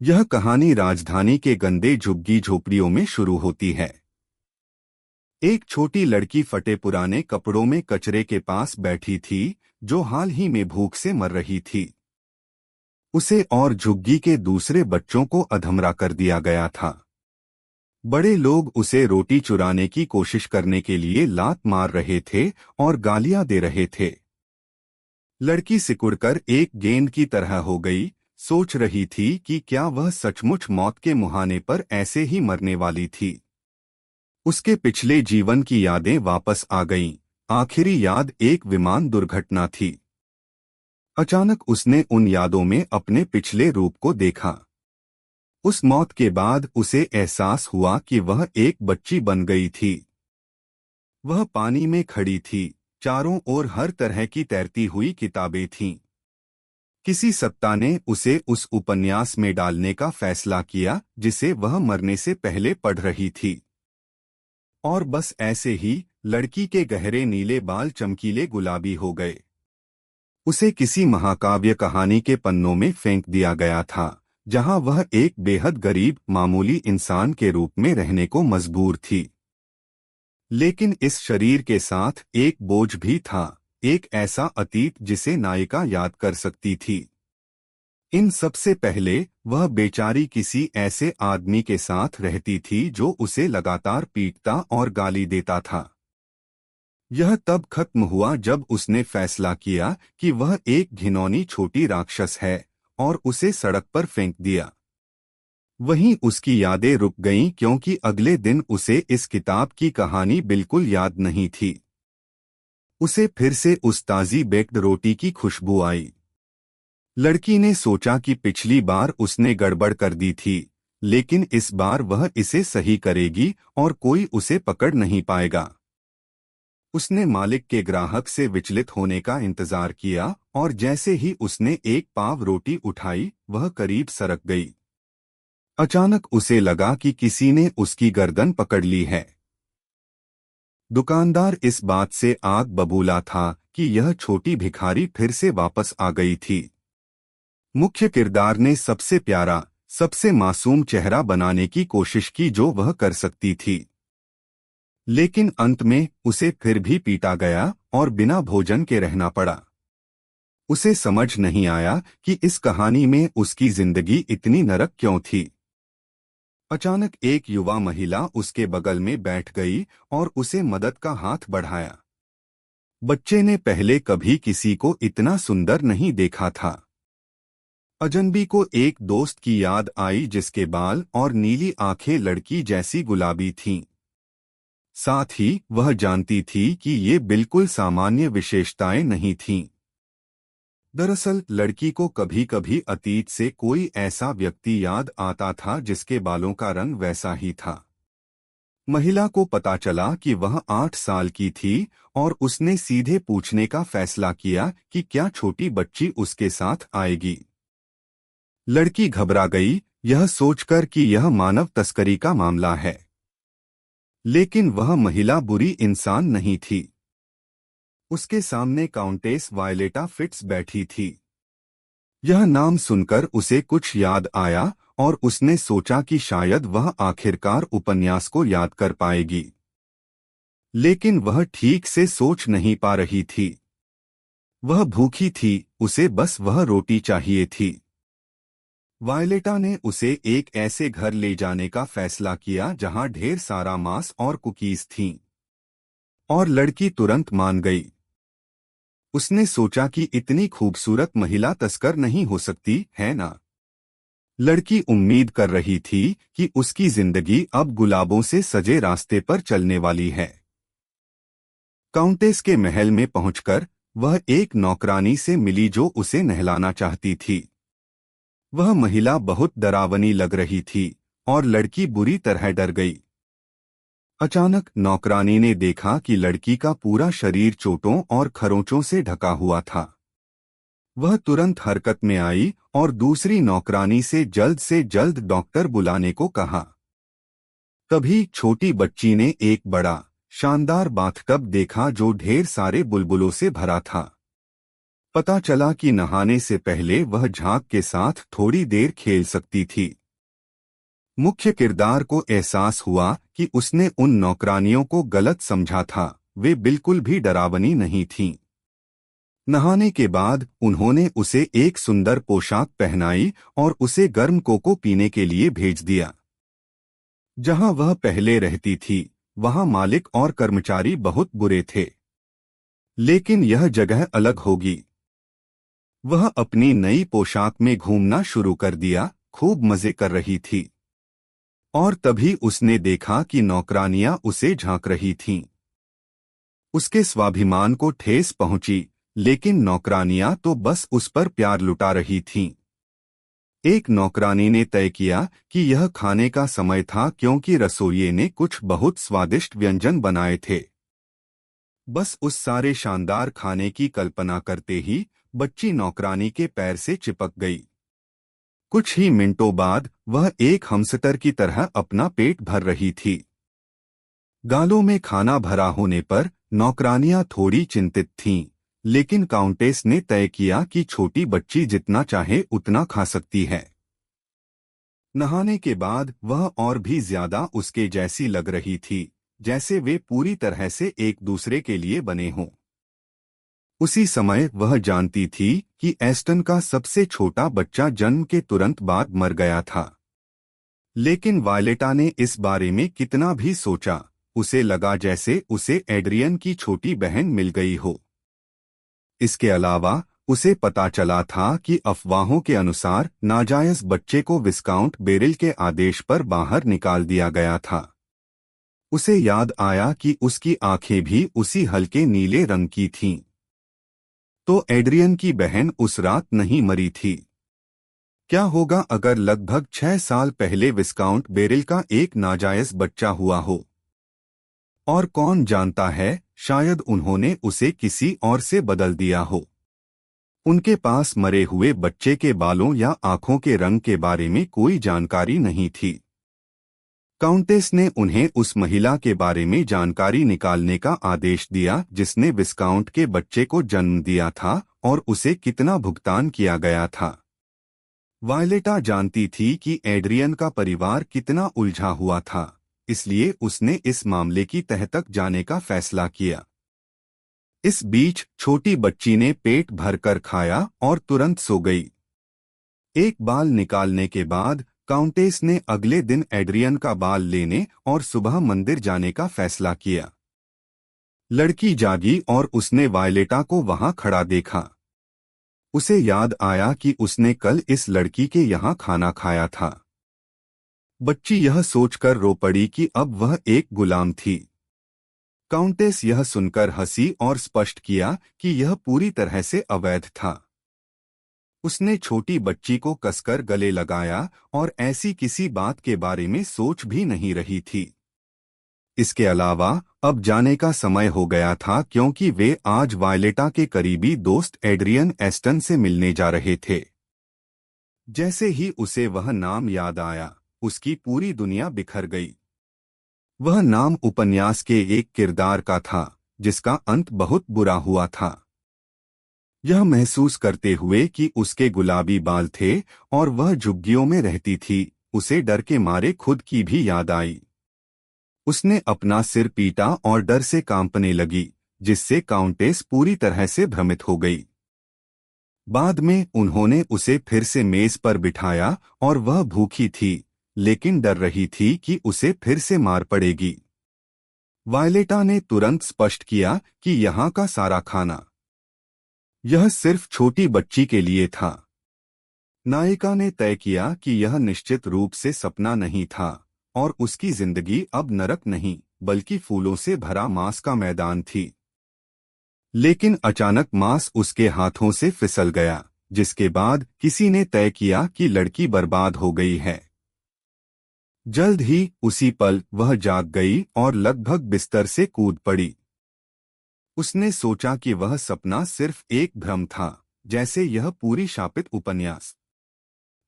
यह कहानी राजधानी के गंदे झुग्गी झोपड़ियों में शुरू होती है। एक छोटी लड़की फटे पुराने कपड़ों में कचरे के पास बैठी थी, जो हाल ही में भूख से मर रही थी। उसे और झुग्गी के दूसरे बच्चों को अधमरा कर दिया गया था। बड़े लोग उसे रोटी चुराने की कोशिश करने के लिए लात मार रहे थे और गालियां दे रहे थे। लड़की सिकुड़कर एक गेंद की तरह हो गई, सोच रही थी कि क्या वह सचमुच मौत के मुहाने पर ऐसे ही मरने वाली थी। उसके पिछले जीवन की यादें वापस आ गईं। आखिरी याद एक विमान दुर्घटना थी। अचानक उसने उन यादों में अपने पिछले रूप को देखा। उस मौत के बाद उसे एहसास हुआ कि वह एक बच्ची बन गई थी। वह पानी में खड़ी थी, चारों ओर हर तरह की तैरती हुई किताबें थीं। किसी सत्ता ने उसे उस उपन्यास में डालने का फैसला किया जिसे वह मरने से पहले पढ़ रही थी। और बस ऐसे ही लड़की के गहरे नीले बाल चमकीले गुलाबी हो गए। उसे किसी महाकाव्य कहानी के पन्नों में फेंक दिया गया था, जहां वह एक बेहद गरीब मामूली इंसान के रूप में रहने को मजबूर थी। लेकिन इस शरीर के साथ एक बोझ भी था, एक ऐसा अतीत जिसे नायिका याद कर सकती थी। इन सबसे पहले वह बेचारी किसी ऐसे आदमी के साथ रहती थी जो उसे लगातार पीटता और गाली देता था। यह तब खत्म हुआ जब उसने फैसला किया कि वह एक घिनौनी छोटी राक्षस है और उसे सड़क पर फेंक दिया। वहीं उसकी यादें रुक गईं क्योंकि अगले दिन उसे इस किताब की कहानी बिल्कुल याद नहीं थी। उसे फिर से उस ताज़ी बेक्ड रोटी की खुशबू आई। लड़की ने सोचा कि पिछली बार उसने गड़बड़ कर दी थी, लेकिन इस बार वह इसे सही करेगी और कोई उसे पकड़ नहीं पाएगा। उसने मालिक के ग्राहक से विचलित होने का इंतजार किया और जैसे ही उसने एक पाव रोटी उठाई, वह करीब सरक गई। अचानक उसे लगा कि किसी ने उसकी गर्दन पकड़ ली है। दुकानदार इस बात से आग बबूला था कि यह छोटी भिखारी फिर से वापस आ गई थी। मुख्य किरदार ने सबसे प्यारा, सबसे मासूम चेहरा बनाने की कोशिश की जो वह कर सकती थी। लेकिन अंत में उसे फिर भी पीटा गया और बिना भोजन के रहना पड़ा। उसे समझ नहीं आया कि इस कहानी में उसकी जिंदगी इतनी नरक क्यों थी। अचानक एक युवा महिला उसके बगल में बैठ गई और उसे मदद का हाथ बढ़ाया। बच्चे ने पहले कभी किसी को इतना सुंदर नहीं देखा था। अजनबी को एक दोस्त की याद आई जिसके बाल और नीली आंखें लड़की जैसी गुलाबी थीं। साथ ही वह जानती थी कि ये बिल्कुल सामान्य विशेषताएं नहीं थीं। दरअसल लड़की को कभी कभी अतीत से कोई ऐसा व्यक्ति याद आता था जिसके बालों का रंग वैसा ही था। महिला को पता चला कि वह 8 साल की थी और उसने सीधे पूछने का फैसला किया कि क्या छोटी बच्ची उसके साथ आएगी। लड़की घबरा गई, यह सोचकर कि यह मानव तस्करी का मामला है। लेकिन वह महिला बुरी इंसान नहीं थी। उसके सामने काउंटेस वायलेटा फिट्स बैठी थी। यह नाम सुनकर उसे कुछ याद आया और उसने सोचा कि शायद वह आखिरकार उपन्यास को याद कर पाएगी। लेकिन वह ठीक से सोच नहीं पा रही थी। वह भूखी थी, उसे बस वह रोटी चाहिए थी। वायलेटा ने उसे एक ऐसे घर ले जाने का फैसला किया जहां ढेर सारा मांस और कुकीज थीं। और लड़की तुरंत मान गई। उसने सोचा कि इतनी खूबसूरत महिला तस्कर नहीं हो सकती, है ना? लड़की उम्मीद कर रही थी कि उसकी जिंदगी अब गुलाबों से सजे रास्ते पर चलने वाली है। काउंटेस के महल में पहुंचकर वह एक नौकरानी से मिली जो उसे नहलाना चाहती थी। वह महिला बहुत डरावनी लग रही थी और लड़की बुरी तरह डर गई। अचानक नौकरानी ने देखा कि लड़की का पूरा शरीर चोटों और खरोंचों से ढका हुआ था। वह तुरंत हरकत में आई और दूसरी नौकरानी से जल्द डॉक्टर बुलाने को कहा। तभी छोटी बच्ची ने एक बड़ा, शानदार बाथटब देखा जो ढेर सारे बुलबुलों से भरा था। पता चला कि नहाने से पहले वह झाग के साथ थोड़ी देर खेल सकती थी। मुख्य किरदार को एहसास हुआ कि उसने उन नौकरानियों को गलत समझा था, वे बिल्कुल भी डरावनी नहीं थीं। नहाने के बाद उन्होंने उसे एक सुंदर पोशाक पहनाई और उसे गर्म कोको पीने के लिए भेज दिया। जहां वह पहले रहती थी, वहां मालिक और कर्मचारी बहुत बुरे थे। लेकिन यह जगह अलग होगी। वह अपनी नई पोशाक में घूमना शुरू कर दिया, खूब मजे कर रही थी। और तभी उसने देखा कि नौकरानियां उसे झांक रही थीं। उसके स्वाभिमान को ठेस पहुंची, लेकिन नौकरानियां तो बस उस पर प्यार लुटा रही थीं। एक नौकरानी ने तय किया कि यह खाने का समय था, क्योंकि रसोइये ने कुछ बहुत स्वादिष्ट व्यंजन बनाए थे। बस उस सारे शानदार खाने की कल्पना करते ही बच्ची नौकरानी के पैर से चिपक गई। कुछ ही मिनटों बाद वह एक हमस्टर की तरह अपना पेट भर रही थी। गालों में खाना भरा होने पर नौकरानियां थोड़ी चिंतित थीं, लेकिन काउंटेस ने तय किया कि छोटी बच्ची जितना चाहे उतना खा सकती है। नहाने के बाद वह और भी ज्यादा उसके जैसी लग रही थी, जैसे वे पूरी तरह से एक दूसरे के लिए बने हों। उसी समय वह जानती थी कि एस्टन का सबसे छोटा बच्चा जन्म के तुरंत बाद मर गया था। लेकिन वायलेटा ने इस बारे में कितना भी सोचा, उसे लगा जैसे उसे एड्रियन की छोटी बहन मिल गई हो। इसके अलावा उसे पता चला था कि अफवाहों के अनुसार नाजायज बच्चे को विस्काउंट बेरिल के आदेश पर बाहर निकाल दिया गया था। उसे याद आया कि उसकी आंखें भी उसी हल्के नीले रंग की थीं। तो एड्रियन की बहन उस रात नहीं मरी थी। क्या होगा अगर लगभग 6 साल पहले विस्काउंट बेरिल का एक नाजायज बच्चा हुआ हो? और कौन जानता है, शायद उन्होंने उसे किसी और से बदल दिया हो। उनके पास मरे हुए बच्चे के बालों या आंखों के रंग के बारे में कोई जानकारी नहीं थी। काउंटेस ने उन्हें उस महिला के बारे में जानकारी निकालने का आदेश दिया जिसने विस्काउंट के बच्चे को जन्म दिया था और उसे कितना भुगतान किया गया था। वायलेटा जानती थी कि एड्रियन का परिवार कितना उलझा हुआ था, इसलिए उसने इस मामले की तह तक जाने का फैसला किया। इस बीच छोटी बच्ची ने पेट भरकर खाया और तुरंत सो गई। एक बाल निकालने के बाद काउंटेस ने अगले दिन एड्रियन का बाल लेने और सुबह मंदिर जाने का फैसला किया। लड़की जागी और उसने वायलेटा को वहां खड़ा देखा। उसे याद आया कि उसने कल इस लड़की के यहाँ खाना खाया था। बच्ची यह सोचकर रो पड़ी कि अब वह एक गुलाम थी। काउंटेस यह सुनकर हंसी और स्पष्ट किया कि यह पूरी तरह से अवैध था। उसने छोटी बच्ची को कसकर गले लगाया और ऐसी किसी बात के बारे में सोच भी नहीं रही थी। इसके अलावा अब जाने का समय हो गया था, क्योंकि वे आज वायलेटा के करीबी दोस्त एड्रियन एस्टन से मिलने जा रहे थे। जैसे ही उसे वह नाम याद आया, उसकी पूरी दुनिया बिखर गई। वह नाम उपन्यास के एक किरदार का था जिसका अंत बहुत बुरा हुआ था। यह महसूस करते हुए कि उसके गुलाबी बाल थे और वह झुग्गियों में रहती थी, उसे डर के मारे खुद की भी याद आई। उसने अपना सिर पीटा और डर से कांपने लगी, जिससे काउंटेस पूरी तरह से भ्रमित हो गई। बाद में उन्होंने उसे फिर से मेज पर बिठाया और वह भूखी थी, लेकिन डर रही थी कि उसे फिर से मार पड़ेगी। वायलेटा ने तुरंत स्पष्ट किया कि यहाँ का सारा खाना यह सिर्फ छोटी बच्ची के लिए था। नायिका ने तय किया कि यह निश्चित रूप से सपना नहीं था और उसकी जिंदगी अब नरक नहीं बल्कि फूलों से भरा मांस का मैदान थी। लेकिन अचानक मांस उसके हाथों से फिसल गया, जिसके बाद किसी ने तय किया कि लड़की बर्बाद हो गई है। जल्द ही उसी पल वह जाग गई और लगभग बिस्तर से कूद पड़ी। उसने सोचा कि वह सपना सिर्फ एक भ्रम था, जैसे यह पूरी शापित उपन्यास।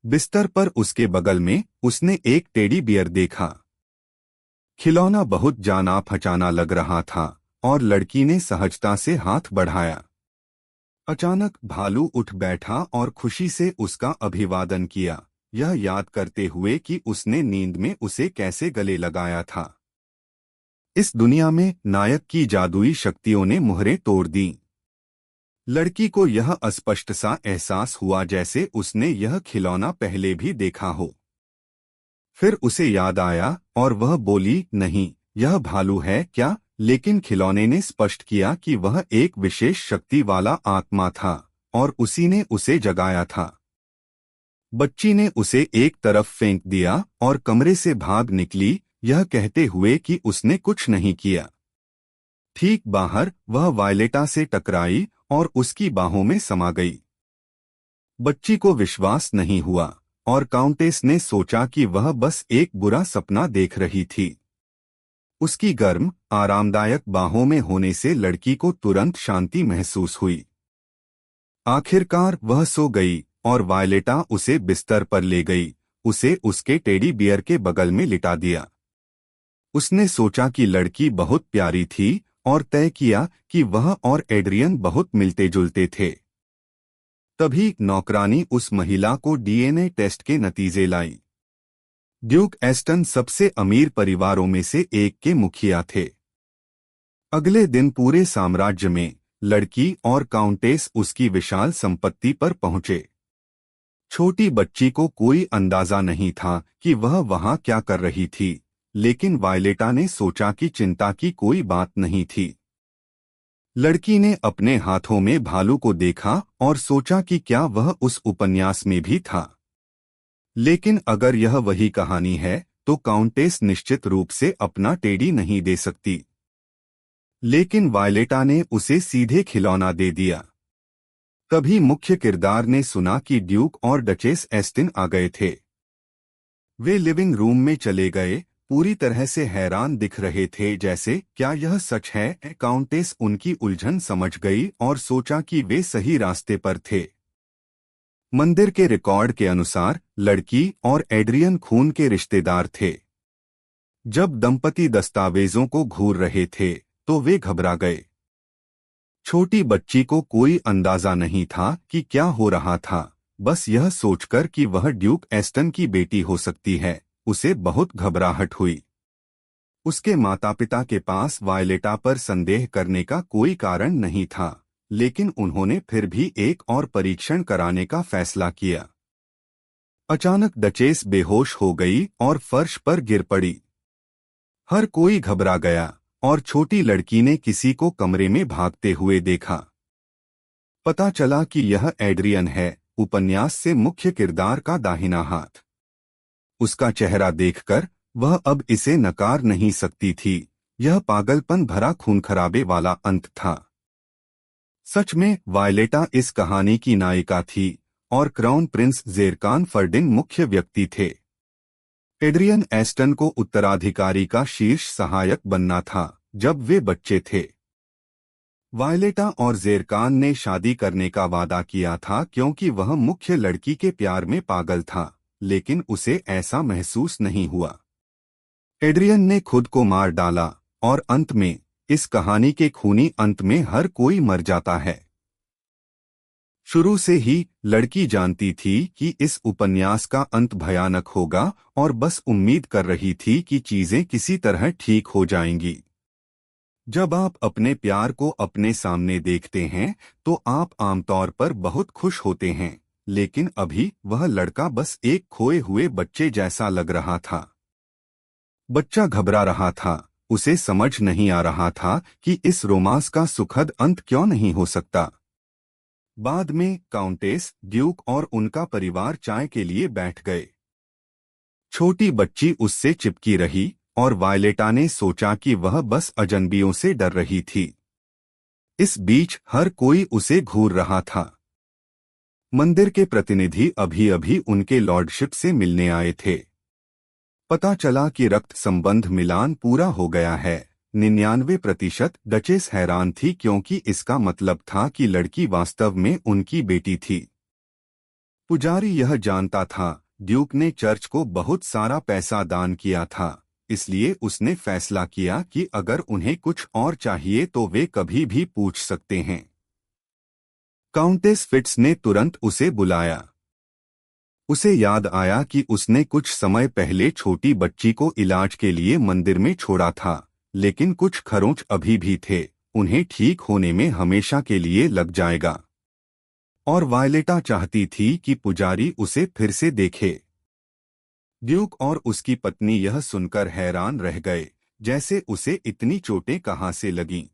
बिस्तर पर उसके बगल में उसने एक टेडी बियर देखा। खिलौना बहुत जाना-पहचाना लग रहा था और लड़की ने सहजता से हाथ बढ़ाया। अचानक भालू उठ बैठा और खुशी से उसका अभिवादन किया, यह याद करते हुए कि उसने नींद में उसे कैसे गले लगाया था। इस दुनिया में नायक की जादुई शक्तियों ने मुहरें तोड़ दी। लड़की को यह अस्पष्ट सा एहसास हुआ जैसे उसने यह खिलौना पहले भी देखा हो। फिर उसे याद आया और वह बोली, नहीं, यह भालू है क्या? लेकिन खिलौने ने स्पष्ट किया कि वह एक विशेष शक्ति वाला आत्मा था और उसी ने उसे जगाया था। बच्ची ने उसे एक तरफ फेंक दिया और कमरे से भाग निकली, यह कहते हुए कि उसने कुछ नहीं किया। ठीक बाहर वह वायलेटा से टकराई और उसकी बाहों में समा गई। बच्ची को विश्वास नहीं हुआ और काउंटेस ने सोचा कि वह बस एक बुरा सपना देख रही थी। उसकी गर्म, आरामदायक बाहों में होने से लड़की को तुरंत शांति महसूस हुई। आखिरकार वह सो गई और वायलेटा उसे बिस्तर पर ले गई, उसे उसके टेडी बियर के बगल में लिटा दिया। उसने सोचा कि लड़की बहुत प्यारी थी और तय किया कि वह और एड्रियन बहुत मिलते जुलते थे। तभी नौकरानी उस महिला को डीएनए टेस्ट के नतीजे लाई। ड्यूक एस्टन सबसे अमीर परिवारों में से एक के मुखिया थे। अगले दिन पूरे साम्राज्य में लड़की और काउंटेस उसकी विशाल संपत्ति पर पहुंचे। छोटी बच्ची को कोई अंदाजा नहीं था कि वह वहां क्या कर रही थी, लेकिन वायलेटा ने सोचा कि चिंता की कोई बात नहीं थी। लड़की ने अपने हाथों में भालू को देखा और सोचा कि क्या वह उस उपन्यास में भी था। लेकिन अगर यह वही कहानी है तो काउंटेस निश्चित रूप से अपना टेडी नहीं दे सकती। लेकिन वायलेटा ने उसे सीधे खिलौना दे दिया। तभी मुख्य किरदार ने सुना कि ड्यूक और डचेस एस्टिन आ गए थे। वे लिविंग रूम में चले गए, पूरी तरह से हैरान दिख रहे थे जैसे क्या यह सच है। काउंटेस उनकी उलझन समझ गई और सोचा कि वे सही रास्ते पर थे। मंदिर के रिकॉर्ड के अनुसार लड़की और एड्रियन खून के रिश्तेदार थे। जब दंपति दस्तावेजों को घूर रहे थे तो वे घबरा गए। छोटी बच्ची को कोई अंदाजा नहीं था कि क्या हो रहा था, बस यह सोचकर कि वह ड्यूक एस्टन की बेटी हो सकती है, उसे बहुत घबराहट हुई। उसके माता पिता के पास वायलेटा पर संदेह करने का कोई कारण नहीं था, लेकिन उन्होंने फिर भी एक और परीक्षण कराने का फैसला किया। अचानक डचेस बेहोश हो गई और फर्श पर गिर पड़ी। हर कोई घबरा गया और छोटी लड़की ने किसी को कमरे में भागते हुए देखा। पता चला कि यह एड्रियन है, उपन्यास से मुख्य किरदार का दाहिना हाथ। उसका चेहरा देखकर वह अब इसे नकार नहीं सकती थी, यह पागलपन भरा खूनखराबे वाला अंत था। सच में वायलेटा इस कहानी की नायिका थी और क्राउन प्रिंस ज़ेरकान फर्डिन मुख्य व्यक्ति थे। एड्रियन एस्टन को उत्तराधिकारी का शीर्ष सहायक बनना था जब वे बच्चे थे। वायलेटा और ज़ेरकान ने शादी करने का वादा किया था क्योंकि वह मुख्य लड़की के प्यार में पागल था, लेकिन उसे ऐसा महसूस नहीं हुआ। एड्रियन ने खुद को मार डाला और अंत में इस कहानी के खूनी अंत में हर कोई मर जाता है। शुरू से ही लड़की जानती थी कि इस उपन्यास का अंत भयानक होगा और बस उम्मीद कर रही थी कि चीजें किसी तरह ठीक हो जाएंगी। जब आप अपने प्यार को अपने सामने देखते हैं तो आप आमतौर पर बहुत खुश होते हैं, लेकिन अभी वह लड़का बस एक खोए हुए बच्चे जैसा लग रहा था। बच्चा घबरा रहा था, उसे समझ नहीं आ रहा था कि इस रोमांस का सुखद अंत क्यों नहीं हो सकता। बाद में काउंटेस, ड्यूक और उनका परिवार चाय के लिए बैठ गए। छोटी बच्ची उससे चिपकी रही और वायलेटा ने सोचा कि वह बस अजनबियों से डर रही थी। इस बीच हर कोई उसे घूर रहा था। मंदिर के प्रतिनिधि अभी-अभी उनके लॉर्डशिप से मिलने आए थे। पता चला कि रक्त संबंध मिलान पूरा हो गया है। 99%। डचेस हैरान थी क्योंकि इसका मतलब था कि लड़की वास्तव में उनकी बेटी थी। पुजारी यह जानता था, ड्यूक ने चर्च को बहुत सारा पैसा दान किया था, इसलिए उसने फैसला किया कि अगर उन्हें कुछ और चाहिए तो वे कभी भी पूछ सकते हैं। काउंटेस फिट्स ने तुरंत उसे बुलाया। उसे याद आया कि उसने कुछ समय पहले छोटी बच्ची को इलाज के लिए मंदिर में छोड़ा था, लेकिन कुछ खरोंच अभी भी थे। उन्हें ठीक होने में हमेशा के लिए लग जाएगा। और वायलेटा चाहती थी कि पुजारी उसे फिर से देखे। ड्यूक और उसकी पत्नी यह सुनकर हैरान रह गए, जैसे उसे इतनी चोटें कहाँ से लगीं।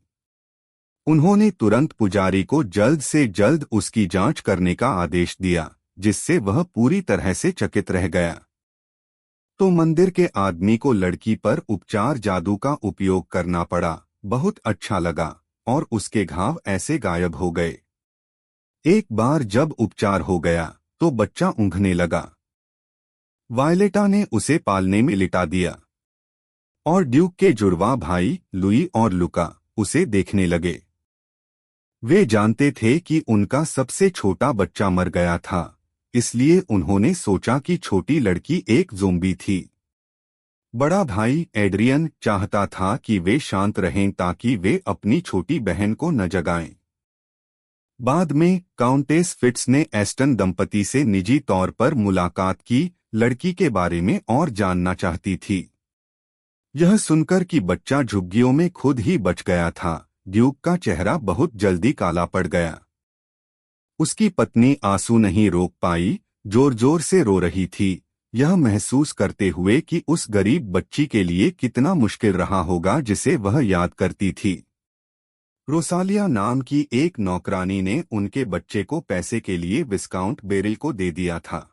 उन्होंने तुरंत पुजारी को जल्द से जल्द उसकी जांच करने का आदेश दिया, जिससे वह पूरी तरह से चकित रह गया। तो मंदिर के आदमी को लड़की पर उपचार जादू का उपयोग करना पड़ा। बहुत अच्छा लगा और उसके घाव ऐसे गायब हो गए। एक बार जब उपचार हो गया तो बच्चा ऊँघने लगा। वायलेटा ने उसे पालने में लिटा दिया और ड्यूक के जुड़वा भाई लुई और लुका उसे देखने लगे। वे जानते थे कि उनका सबसे छोटा बच्चा मर गया था, इसलिए उन्होंने सोचा कि छोटी लड़की एक ज़ोंबी थी। बड़ा भाई एड्रियन चाहता था कि वे शांत रहें ताकि वे अपनी छोटी बहन को न जगाएं। बाद में काउंटेस फिट्स ने एस्टन दंपति से निजी तौर पर मुलाकात की, लड़की के बारे में और जानना चाहती थी। यह सुनकर कि बच्चा झुग्गियों में खुद ही बच गया था, ड्यूक का चेहरा बहुत जल्दी काला पड़ गया। उसकी पत्नी आंसू नहीं रोक पाई, जोर जोर से रो रही थी, यह महसूस करते हुए कि उस गरीब बच्ची के लिए कितना मुश्किल रहा होगा जिसे वह याद करती थी। रोसालिया नाम की एक नौकरानी ने उनके बच्चे को पैसे के लिए विस्काउंट बेरिल को दे दिया था।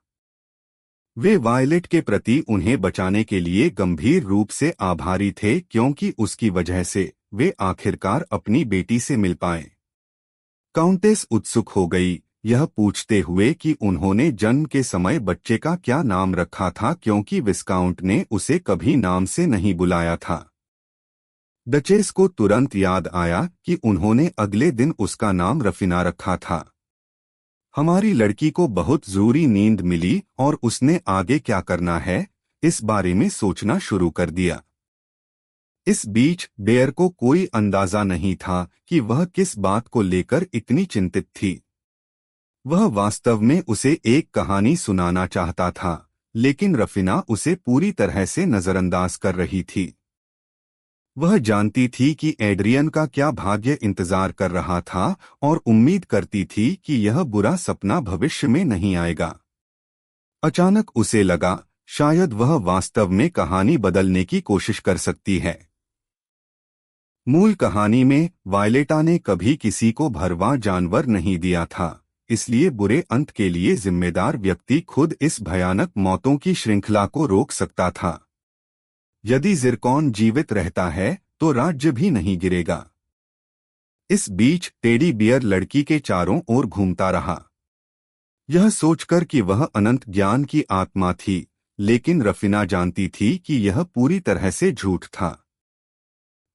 वे वायलेट के प्रति उन्हें बचाने के लिए गंभीर रूप से आभारी थे, क्योंकि उसकी वजह से वे आखिरकार अपनी बेटी से मिल पाए। काउंटेस उत्सुक हो गई, यह पूछते हुए कि उन्होंने जन्म के समय बच्चे का क्या नाम रखा था, क्योंकि विस्काउंट ने उसे कभी नाम से नहीं बुलाया था। डचेस को तुरंत याद आया कि उन्होंने अगले दिन उसका नाम रफीना रखा था। हमारी लड़की को बहुत जरूरी नींद मिली और उसने आगे क्या करना है, इस बारे में सोचना शुरू कर दिया। इस बीच बेयर को कोई अंदाजा नहीं था कि वह किस बात को लेकर इतनी चिंतित थी। वह वास्तव में उसे एक कहानी सुनाना चाहता था, लेकिन रफीना उसे पूरी तरह से नजरअंदाज कर रही थी। वह जानती थी कि एड्रियन का क्या भाग्य इंतजार कर रहा था और उम्मीद करती थी कि यह बुरा सपना भविष्य में नहीं आएगा। अचानक उसे लगा, शायद वह वास्तव में कहानी बदलने की कोशिश कर सकती है। मूल कहानी में वायलेटा ने कभी किसी को भरवा जानवर नहीं दिया था, इसलिए बुरे अंत के लिए जिम्मेदार व्यक्ति खुद इस भयानक मौतों की श्रृंखला को रोक सकता था। यदि ज़िरकॉन जीवित रहता है तो राज्य भी नहीं गिरेगा। इस बीच टेडी बियर लड़की के चारों ओर घूमता रहा, यह सोचकर कि वह अनंत ज्ञान की आत्मा थी, लेकिन रफीना जानती थी कि यह पूरी तरह से झूठ था।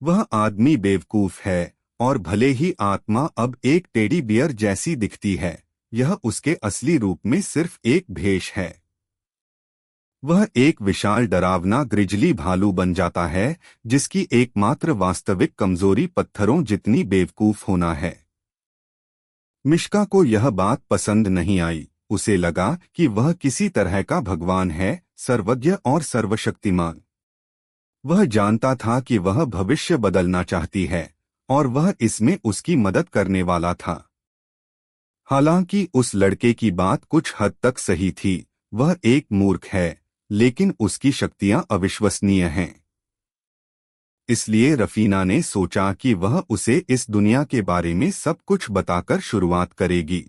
वह आदमी बेवकूफ है, और भले ही आत्मा अब एक टेडी बियर जैसी दिखती है, यह उसके असली रूप में सिर्फ एक भेष है। वह एक विशाल डरावना ग्रिजली भालू बन जाता है, जिसकी एकमात्र वास्तविक कमजोरी पत्थरों जितनी बेवकूफ होना है। मिश्का को यह बात पसंद नहीं आई, उसे लगा कि वह किसी तरह का भगवान है, सर्वज्ञ और सर्वशक्तिमान। वह जानता था कि वह भविष्य बदलना चाहती है, और वह इसमें उसकी मदद करने वाला था। हालांकि उस लड़के की बात कुछ हद तक सही थी, वह एक मूर्ख है, लेकिन उसकी शक्तियां अविश्वसनीय हैं। इसलिए रफीना ने सोचा कि वह उसे इस दुनिया के बारे में सब कुछ बताकर शुरुआत करेगी।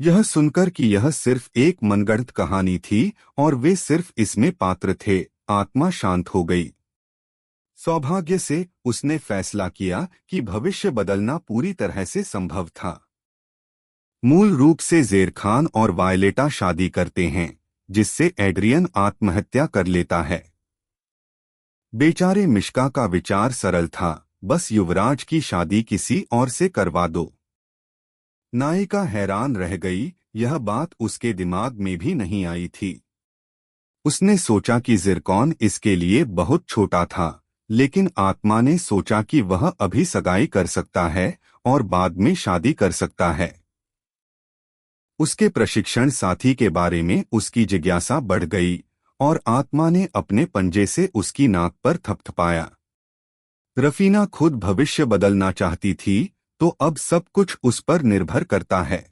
यह सुनकर कि यह सिर्फ एक मनगढ़ंत कहानी थी और वे सिर्फ इसमें पात्र थे, आत्मा शांत हो गई। सौभाग्य से उसने फैसला किया कि भविष्य बदलना पूरी तरह से संभव था। मूल रूप से ज़ेर खान और वायलेटा शादी करते हैं, जिससे एड्रियन आत्महत्या कर लेता है। बेचारे मिश्का का विचार सरल था, बस युवराज की शादी किसी और से करवा दो। नायिका हैरान रह गई, यह बात उसके दिमाग में भी नहीं आई थी। उसने सोचा कि ज़िरकॉन इसके लिए बहुत छोटा था, लेकिन आत्मा ने सोचा कि वह अभी सगाई कर सकता है और बाद में शादी कर सकता है। उसके प्रशिक्षण साथी के बारे में उसकी जिज्ञासा बढ़ गई और आत्मा ने अपने पंजे से उसकी नाक पर थपथपाया। रफीना खुद भविष्य बदलना चाहती थी, तो अब सब कुछ उस पर निर्भर करता है।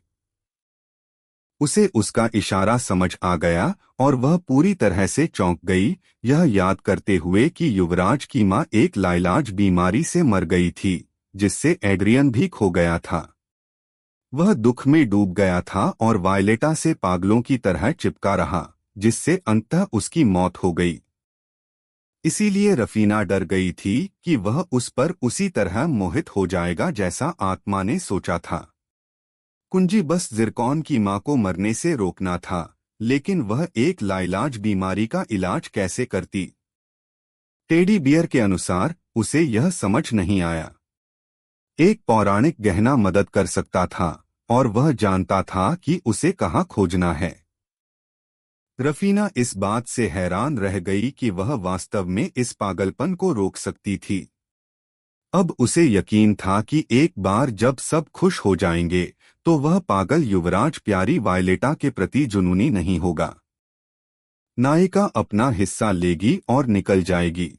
उसे उसका इशारा समझ आ गया और वह पूरी तरह से चौंक गई, यह याद करते हुए कि युवराज की मां एक लाइलाज बीमारी से मर गई थी, जिससे एड्रियन भी खो गया था। वह दुख में डूब गया था और वायलेटा से पागलों की तरह चिपका रहा, जिससे अंततः उसकी मौत हो गई। इसीलिए रफीना डर गई थी कि वह उस पर उसी तरह मोहित हो जाएगा जैसा आत्मा ने सोचा था। कुंजी बस जिरकॉन की मां को मरने से रोकना था, लेकिन वह एक लाइलाज बीमारी का इलाज कैसे करती? टेडी बियर के अनुसार उसे यह समझ नहीं आया। एक पौराणिक गहना मदद कर सकता था और वह जानता था कि उसे कहाँ खोजना है। रफीना इस बात से हैरान रह गई कि वह वास्तव में इस पागलपन को रोक सकती थी। अब उसे यकीन था कि एक बार जब सब खुश हो जाएंगे तो वह पागल युवराज प्यारी वायलेटा के प्रति जुनूनी नहीं होगा। नायिका अपना हिस्सा लेगी और निकल जाएगी।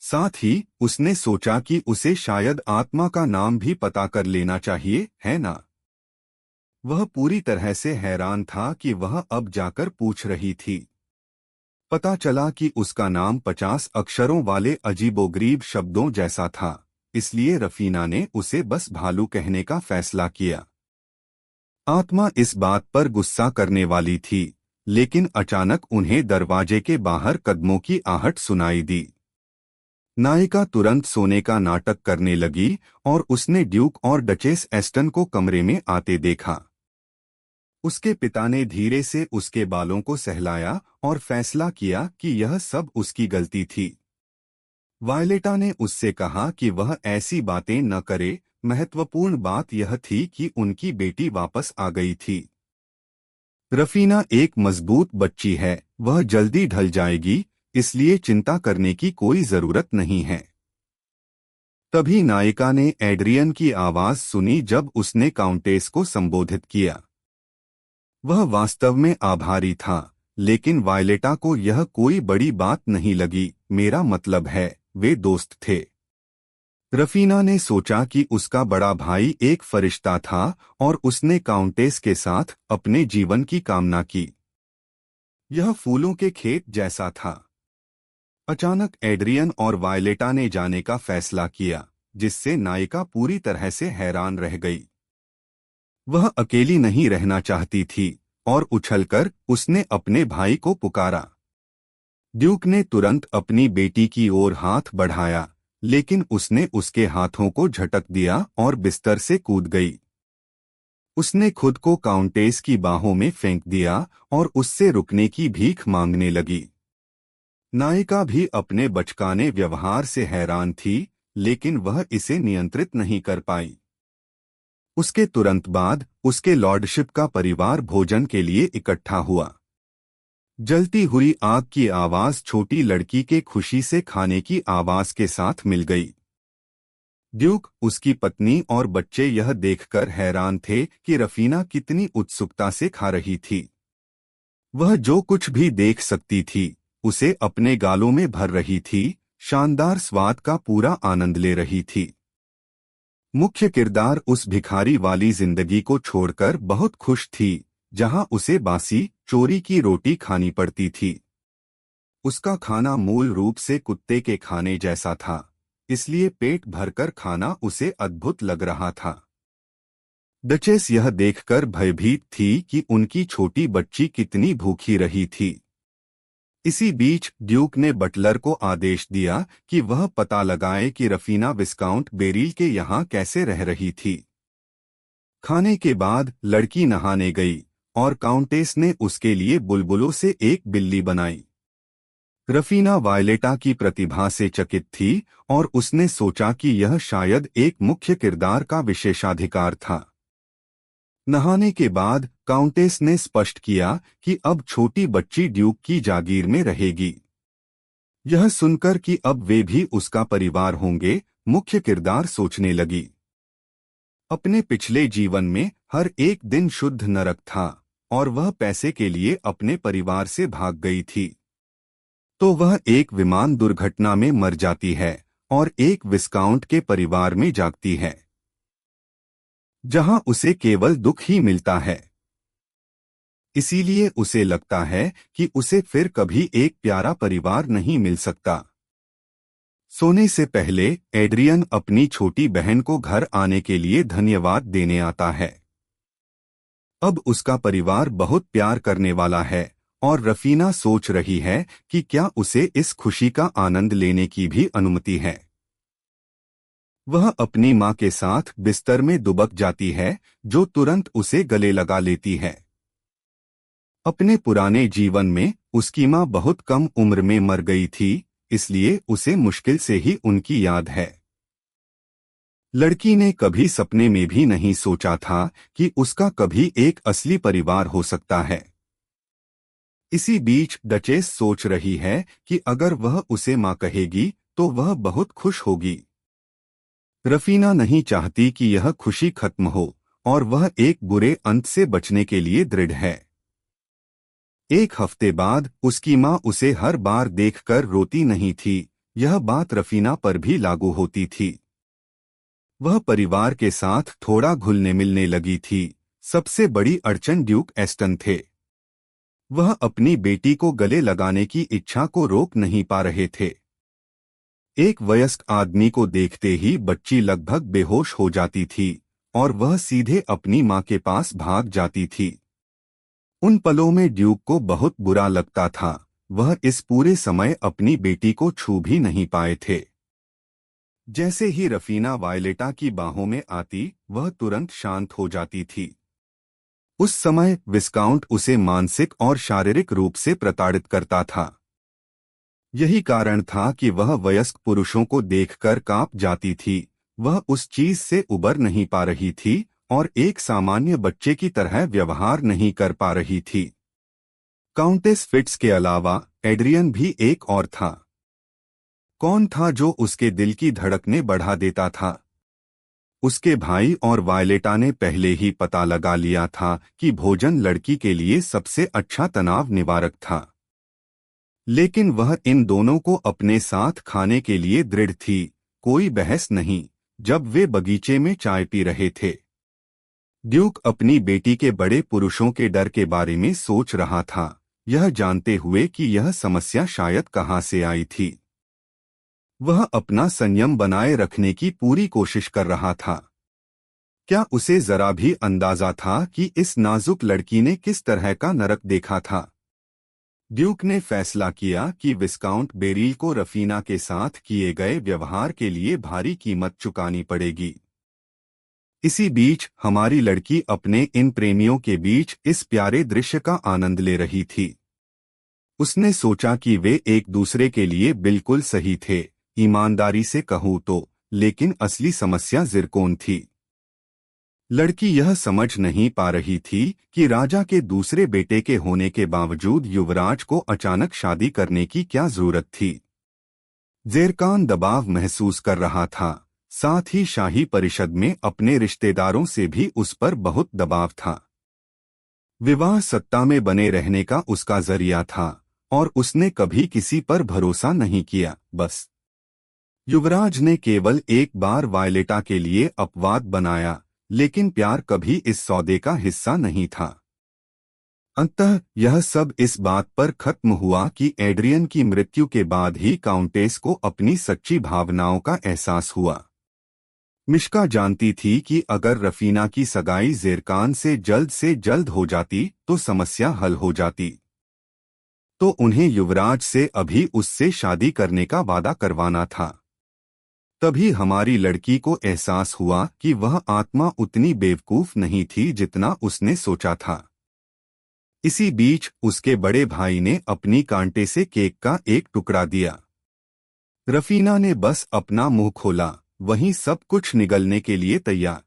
साथ ही उसने सोचा कि उसे शायद आत्मा का नाम भी पता कर लेना चाहिए, है ना? वह पूरी तरह से हैरान था कि वह अब जाकर पूछ रही थी। पता चला कि उसका नाम 50 अक्षरों वाले अजीबोगरीब शब्दों जैसा था, इसलिए रफीना ने उसे बस भालू कहने का फैसला किया। आत्मा इस बात पर गुस्सा करने वाली थी, लेकिन अचानक उन्हें दरवाजे के बाहर कदमों की आहट सुनाई दी। नायिका तुरंत सोने का नाटक करने लगी और उसने ड्यूक और डचेस एस्टन को कमरे में आते देखा। उसके पिता ने धीरे से उसके बालों को सहलाया और फैसला किया कि यह सब उसकी गलती थी। वायलेटा ने उससे कहा कि वह ऐसी बातें न करे, महत्वपूर्ण बात यह थी कि उनकी बेटी वापस आ गई थी। रफीना एक मजबूत बच्ची है, वह जल्दी ढल जाएगी, इसलिए चिंता करने की कोई जरूरत नहीं है। तभी नायिका ने एड्रियन की आवाज सुनी जब उसने काउंटेस को संबोधित किया। वह वास्तव में आभारी था, लेकिन वायलेटा को यह कोई बड़ी बात नहीं लगी। मेरा मतलब है, वे दोस्त थे। रफीना ने सोचा कि उसका बड़ा भाई एक फरिश्ता था और उसने काउंटेस के साथ अपने जीवन की कामना की। यह फूलों के खेत जैसा था। अचानक एड्रियन और वायलेटा ने जाने का फैसला किया, जिससे नायिका पूरी तरह से हैरान रह गई। वह अकेली नहीं रहना चाहती थी और उछलकर उसने अपने भाई को पुकारा। ड्यूक ने तुरंत अपनी बेटी की ओर हाथ बढ़ाया, लेकिन उसने उसके हाथों को झटक दिया और बिस्तर से कूद गई। उसने खुद को काउंटेस की बाहों में फेंक दिया और उससे रुकने की भीख मांगने लगी। नायिका भी अपने बचकाने व्यवहार से हैरान थी, लेकिन वह इसे नियंत्रित नहीं कर पाई। उसके तुरंत बाद उसके लॉर्डशिप का परिवार भोजन के लिए इकट्ठा हुआ। जलती हुई आग की आवाज छोटी लड़की के खुशी से खाने की आवाज के साथ मिल गई। ड्यूक, उसकी पत्नी और बच्चे यह देखकर हैरान थे कि रफीना कितनी उत्सुकता से खा रही थी। वह जो कुछ भी देख सकती थी, उसे अपने गालों में भर रही थी, शानदार स्वाद का पूरा आनंद ले रही थी। मुख्य किरदार उस भिखारी वाली जिंदगी को छोड़कर बहुत खुश थी, जहां उसे बासी, चोरी की रोटी खानी पड़ती थी। उसका खाना मूल रूप से कुत्ते के खाने जैसा था, इसलिए पेट भरकर खाना उसे अद्भुत लग रहा था। डचेस यह देखकर भयभीत थी कि उनकी छोटी बच्ची कितनी भूखी रही थी। इसी बीच ड्यूक ने बटलर को आदेश दिया कि वह पता लगाए कि रफीना विस्काउंट बेरिल के यहाँ कैसे रह रही थी। खाने के बाद लड़की नहाने गई और काउंटेस ने उसके लिए बुलबुलों से एक बिल्ली बनाई। रफीना वायलेटा की प्रतिभा से चकित थी और उसने सोचा कि यह शायद एक मुख्य किरदार का विशेषाधिकार था। नहाने के बाद काउंटेस ने स्पष्ट किया कि अब छोटी बच्ची ड्यूक की जागीर में रहेगी। यह सुनकर कि अब वे भी उसका परिवार होंगे, मुख्य किरदार सोचने लगी। अपने पिछले जीवन में हर एक दिन शुद्ध नरक था और वह पैसे के लिए अपने परिवार से भाग गई थी। तो वह एक विमान दुर्घटना में मर जाती है और एक विस्काउंट के परिवार में जागती है, जहां उसे केवल दुख ही मिलता है। इसीलिए उसे लगता है कि उसे फिर कभी एक प्यारा परिवार नहीं मिल सकता। सोने से पहले एड्रियन अपनी छोटी बहन को घर आने के लिए धन्यवाद देने आता है। अब उसका परिवार बहुत प्यार करने वाला है और रफीना सोच रही है कि क्या उसे इस खुशी का आनंद लेने की भी अनुमति है। वह अपनी मां के साथ बिस्तर में दुबक जाती है, जो तुरंत उसे गले लगा लेती है। अपने पुराने जीवन में उसकी मां बहुत कम उम्र में मर गई थी, इसलिए उसे मुश्किल से ही उनकी याद है। लड़की ने कभी सपने में भी नहीं सोचा था कि उसका कभी एक असली परिवार हो सकता है। इसी बीच डचेस सोच रही है कि अगर वह उसे मां कहेगी तो वह बहुत खुश होगी। रफीना नहीं चाहती कि यह खुशी खत्म हो और वह एक बुरे अंत से बचने के लिए दृढ़ है। एक हफ्ते बाद उसकी मां उसे हर बार देखकर रोती नहीं थी। यह बात रफीना पर भी लागू होती थी। वह परिवार के साथ थोड़ा घुलने मिलने लगी थी। सबसे बड़ी अड़चन ड्यूक एस्टन थे। वह अपनी बेटी को गले लगाने की इच्छा को रोक नहीं पा रहे थे। एक वयस्क आदमी को देखते ही बच्ची लगभग बेहोश हो जाती थी और वह सीधे अपनी मां के पास भाग जाती थी। उन पलों में ड्यूक को बहुत बुरा लगता था। वह इस पूरे समय अपनी बेटी को छू भी नहीं पाए थे। जैसे ही रफीना वायलेटा की बाहों में आती, वह तुरंत शांत हो जाती थी। उस समय विस्काउंट उसे मानसिक और शारीरिक रूप से प्रताड़ित करता था। यही कारण था कि वह वयस्क पुरुषों को देखकर कांप जाती थी। वह उस चीज से उबर नहीं पा रही थी और एक सामान्य बच्चे की तरह व्यवहार नहीं कर पा रही थी। काउंटेस फिट्स के अलावा एड्रियन भी एक और था। कौन था जो उसके दिल की धड़कनें बढ़ा देता था? उसके भाई और वायलेटा ने पहले ही पता लगा लिया था कि भोजन लड़की के लिए सबसे अच्छा तनाव निवारक था। लेकिन वह इन दोनों को अपने साथ खाने के लिए दृढ़ थी। कोई बहस नहीं। जब वे बगीचे में चाय पी रहे थे, ड्यूक अपनी बेटी के बड़े पुरुषों के डर के बारे में सोच रहा था, यह जानते हुए कि यह समस्या शायद कहां से आई थी। वह अपना संयम बनाए रखने की पूरी कोशिश कर रहा था। क्या उसे जरा भी अंदाजा था कि इस नाजुक लड़की ने किस तरह का नरक देखा था? ड्यूक ने फैसला किया कि विस्काउंट बेरिल को रफीना के साथ किए गए व्यवहार के लिए भारी कीमत चुकानी पड़ेगी। इसी बीच हमारी लड़की अपने इन प्रेमियों के बीच इस प्यारे दृश्य का आनंद ले रही थी। उसने सोचा कि वे एक दूसरे के लिए बिल्कुल सही थे, ईमानदारी से कहूँ तो, लेकिन असली समस्या जिरकोन थी। लड़की यह समझ नहीं पा रही थी कि राजा के दूसरे बेटे के होने के बावजूद युवराज को अचानक शादी करने की क्या जरूरत थी। ज़ेरकान दबाव महसूस कर रहा था, साथ ही शाही परिषद में अपने रिश्तेदारों से भी उस पर बहुत दबाव था। विवाह सत्ता में बने रहने का उसका जरिया था और उसने कभी किसी पर भरोसा नहीं किया। बस युवराज ने केवल एक बार वायलेटा के लिए अपवाद बनाया, लेकिन प्यार कभी इस सौदे का हिस्सा नहीं था। अंततः यह सब इस बात पर खत्म हुआ कि एड्रियन की मृत्यु के बाद ही काउंटेस को अपनी सच्ची भावनाओं का एहसास हुआ। मिश्का जानती थी कि अगर रफीना की सगाई ज़ेरकान से जल्द हो जाती तो समस्या हल हो जाती। तो उन्हें युवराज से अभी उससे शादी करने का वादा करवाना था। तभी हमारी लड़की को एहसास हुआ कि वह आत्मा उतनी बेवकूफ नहीं थी जितना उसने सोचा था। इसी बीच उसके बड़े भाई ने अपनी कांटे से केक का एक टुकड़ा दिया। रफीना ने बस अपना मुंह खोला, वहीं सब कुछ निगलने के लिए तैयार।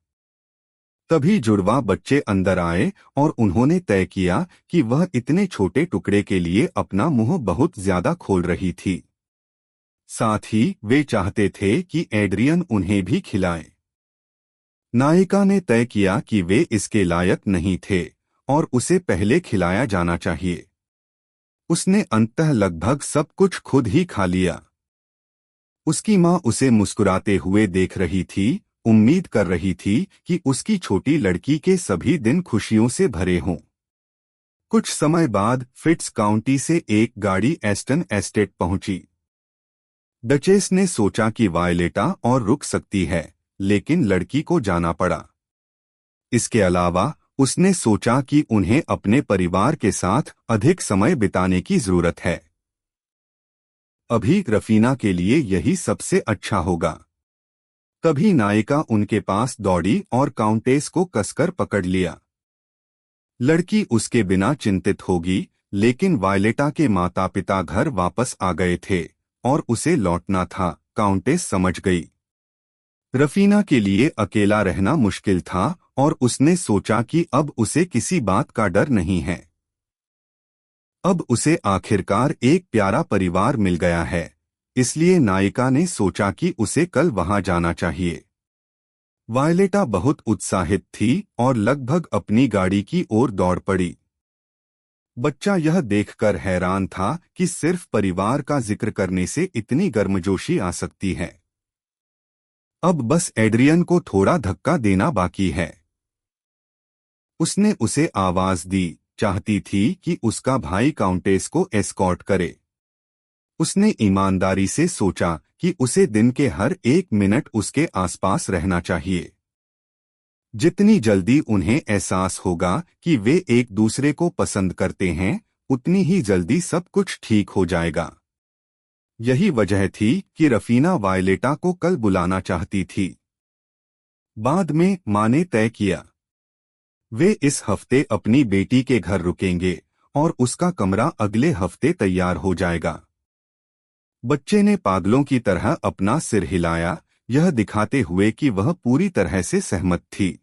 तभी जुड़वा बच्चे अंदर आए और उन्होंने तय किया कि वह इतने छोटे टुकड़े के लिए अपना मुंह बहुत ज्यादा खोल रही थी। साथ ही वे चाहते थे कि एड्रियन उन्हें भी खिलाए। नायिका ने तय किया कि वे इसके लायक नहीं थे और उसे पहले खिलाया जाना चाहिए। उसने अंततः लगभग सब कुछ खुद ही खा लिया। उसकी माँ उसे मुस्कुराते हुए देख रही थी, उम्मीद कर रही थी कि उसकी छोटी लड़की के सभी दिन खुशियों से भरे हों। कुछ समय बाद फिट्स काउंटी से एक गाड़ी एस्टन एस्टेट पहुंची। डचेस ने सोचा कि वायलेटा और रुक सकती है, लेकिन लड़की को जाना पड़ा। इसके अलावा उसने सोचा कि उन्हें अपने परिवार के साथ अधिक समय बिताने की जरूरत है। अभी रफीना के लिए यही सबसे अच्छा होगा। तभी नायिका उनके पास दौड़ी और काउंटेस को कसकर पकड़ लिया। लड़की उसके बिना चिंतित होगी, लेकिन वायलेटा के माता पिता घर वापस आ गए थे और उसे लौटना था, काउंटेस समझ गई। रफीना के लिए अकेला रहना मुश्किल था और उसने सोचा कि अब उसे किसी बात का डर नहीं है। अब उसे आखिरकार एक प्यारा परिवार मिल गया है, इसलिए नायिका ने सोचा कि उसे कल वहां जाना चाहिए। वायलेटा बहुत उत्साहित थी और लगभग अपनी गाड़ी की ओर दौड़ पड़ी। बच्चा यह देखकर हैरान था कि सिर्फ परिवार का जिक्र करने से इतनी गर्मजोशी आ सकती है। अब बस एड्रियन को थोड़ा धक्का देना बाकी है। उसने उसे आवाज दी, चाहती थी कि उसका भाई काउंटेस को एस्कॉर्ट करे। उसने ईमानदारी से सोचा कि उसे दिन के हर एक मिनट उसके आसपास रहना चाहिए। जितनी जल्दी उन्हें एहसास होगा कि वे एक दूसरे को पसंद करते हैं, उतनी ही जल्दी सब कुछ ठीक हो जाएगा। यही वजह थी कि रफीना वायलेटा को कल बुलाना चाहती थी। बाद में माँ ने तय किया वे इस हफ्ते अपनी बेटी के घर रुकेंगे और उसका कमरा अगले हफ्ते तैयार हो जाएगा। बच्चे ने पागलों की तरह अपना सिर हिलाया, यह दिखाते हुए कि वह पूरी तरह से सहमत थी।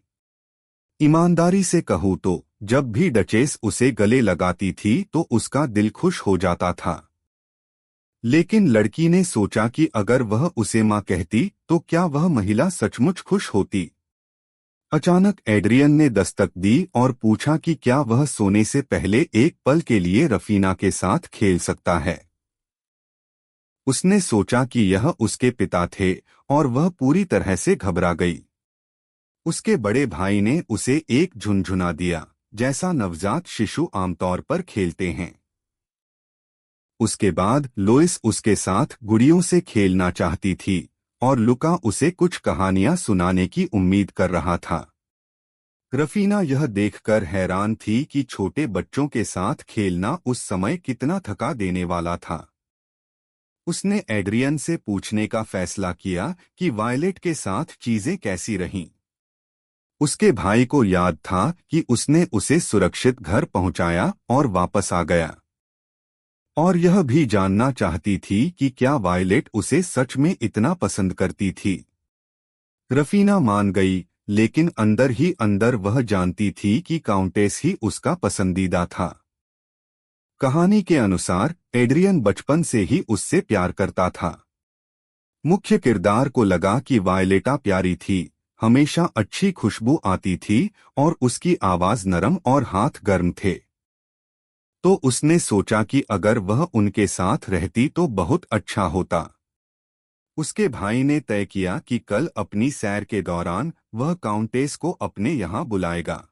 ईमानदारी से कहूँ तो जब भी डचेस उसे गले लगाती थी तो उसका दिल खुश हो जाता था। लेकिन लड़की ने सोचा कि अगर वह उसे माँ कहती तो क्या वह महिला सचमुच खुश होती। अचानक एड्रियन ने दस्तक दी और पूछा कि क्या वह सोने से पहले एक पल के लिए रफीना के साथ खेल सकता है। उसने सोचा कि यह उसके पिता थे और वह पूरी तरह से घबरा गई। उसके बड़े भाई ने उसे एक झुनझुना दिया, जैसा नवजात शिशु आमतौर पर खेलते हैं। उसके बाद लोइस उसके साथ गुड़ियों से खेलना चाहती थी और लुका उसे कुछ कहानियां सुनाने की उम्मीद कर रहा था। रफीना यह देखकर हैरान थी कि छोटे बच्चों के साथ खेलना उस समय कितना थका देने वाला था। उसने एड्रियन से पूछने का फैसला किया कि वायलेट के साथ चीजें कैसी रहीं। उसके भाई को याद था कि उसने उसे सुरक्षित घर पहुंचाया और वापस आ गया, और यह भी जानना चाहती थी कि क्या वायलेट उसे सच में इतना पसंद करती थी। रफीना मान गई, लेकिन अंदर ही अंदर वह जानती थी कि काउंटेस ही उसका पसंदीदा था। कहानी के अनुसार एड्रियन बचपन से ही उससे प्यार करता था। मुख्य किरदार को लगा कि वायलेटा प्यारी थी, हमेशा अच्छी खुशबू आती थी और उसकी आवाज नरम और हाथ गर्म थे। तो उसने सोचा कि अगर वह उनके साथ रहती तो बहुत अच्छा होता। उसके भाई ने तय किया कि कल अपनी सैर के दौरान वह काउंटेस को अपने यहाँ बुलाएगा।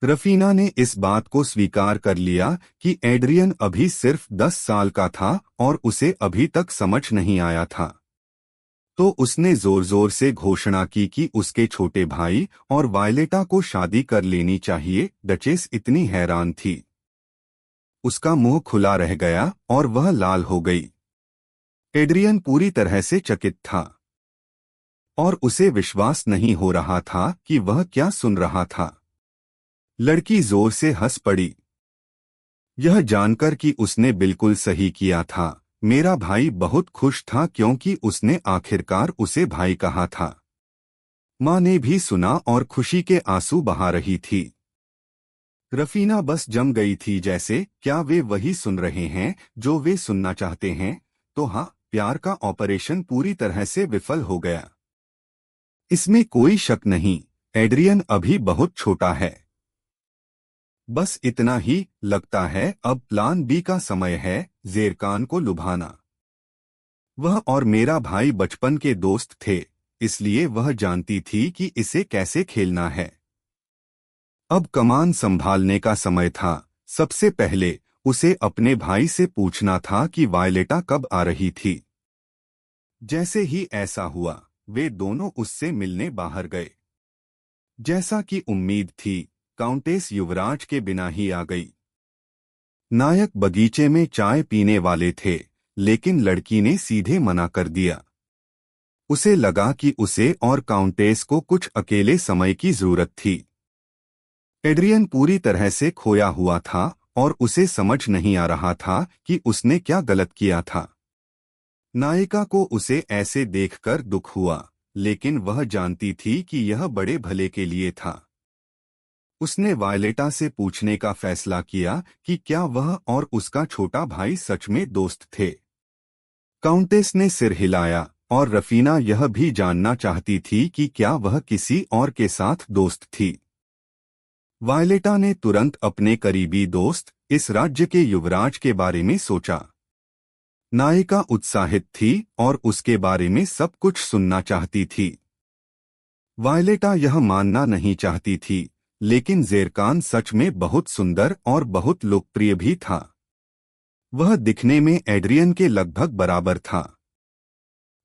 रफीना ने इस बात को स्वीकार कर लिया कि एड्रियन अभी सिर्फ 10 साल का था और उसे अभी तक समझ नहीं आया था। तो उसने जोर जोर से घोषणा की कि उसके छोटे भाई और वायलेटा को शादी कर लेनी चाहिए। डचेस इतनी हैरान थी, उसका मुंह खुला रह गया और वह लाल हो गई। एड्रियन पूरी तरह से चकित था और उसे विश्वास नहीं हो रहा था कि वह क्या सुन रहा था। लड़की जोर से हंस पड़ी, यह जानकर कि उसने बिल्कुल सही किया था। मेरा भाई बहुत खुश था क्योंकि उसने आखिरकार उसे भाई कहा था। माँ ने भी सुना और खुशी के आंसू बहा रही थी। रफीना बस जम गई थी, जैसे क्या वे वही सुन रहे हैं जो वे सुनना चाहते हैं। तो हाँ, प्यार का ऑपरेशन पूरी तरह से विफल हो गया। इसमें कोई शक नहीं, एड्रियन अभी बहुत छोटा है। बस इतना ही लगता है, अब प्लान बी का समय है, ज़ेरकान को लुभाना। वह और मेरा भाई बचपन के दोस्त थे, इसलिए वह जानती थी कि इसे कैसे खेलना है। अब कमान संभालने का समय था। सबसे पहले उसे अपने भाई से पूछना था कि वायलेटा कब आ रही थी। जैसे ही ऐसा हुआ, वे दोनों उससे मिलने बाहर गए। जैसा कि उम्मीद थी, काउंटेस युवराज के बिना ही आ गई। नायक बगीचे में चाय पीने वाले थे, लेकिन लड़की ने सीधे मना कर दिया। उसे लगा कि उसे और काउंटेस को कुछ अकेले समय की जरूरत थी। एड्रियन पूरी तरह से खोया हुआ था और उसे समझ नहीं आ रहा था कि उसने क्या गलत किया था। नायिका को उसे ऐसे देखकर दुख हुआ, लेकिन वह जानती थी कि यह बड़े भले के लिए था। उसने वायलेटा से पूछने का फैसला किया कि क्या वह और उसका छोटा भाई सच में दोस्त थे। काउंटेस ने सिर हिलाया और रफीना यह भी जानना चाहती थी कि क्या वह किसी और के साथ दोस्त थी। वायलेटा ने तुरंत अपने करीबी दोस्त, इस राज्य के युवराज के बारे में सोचा। नायिका उत्साहित थी और उसके बारे में सब कुछ सुनना चाहती थी। वायलेटा यह मानना नहीं चाहती थी, लेकिन ज़ेरकान सच में बहुत सुंदर और बहुत लोकप्रिय भी था। वह दिखने में एड्रियन के लगभग बराबर था।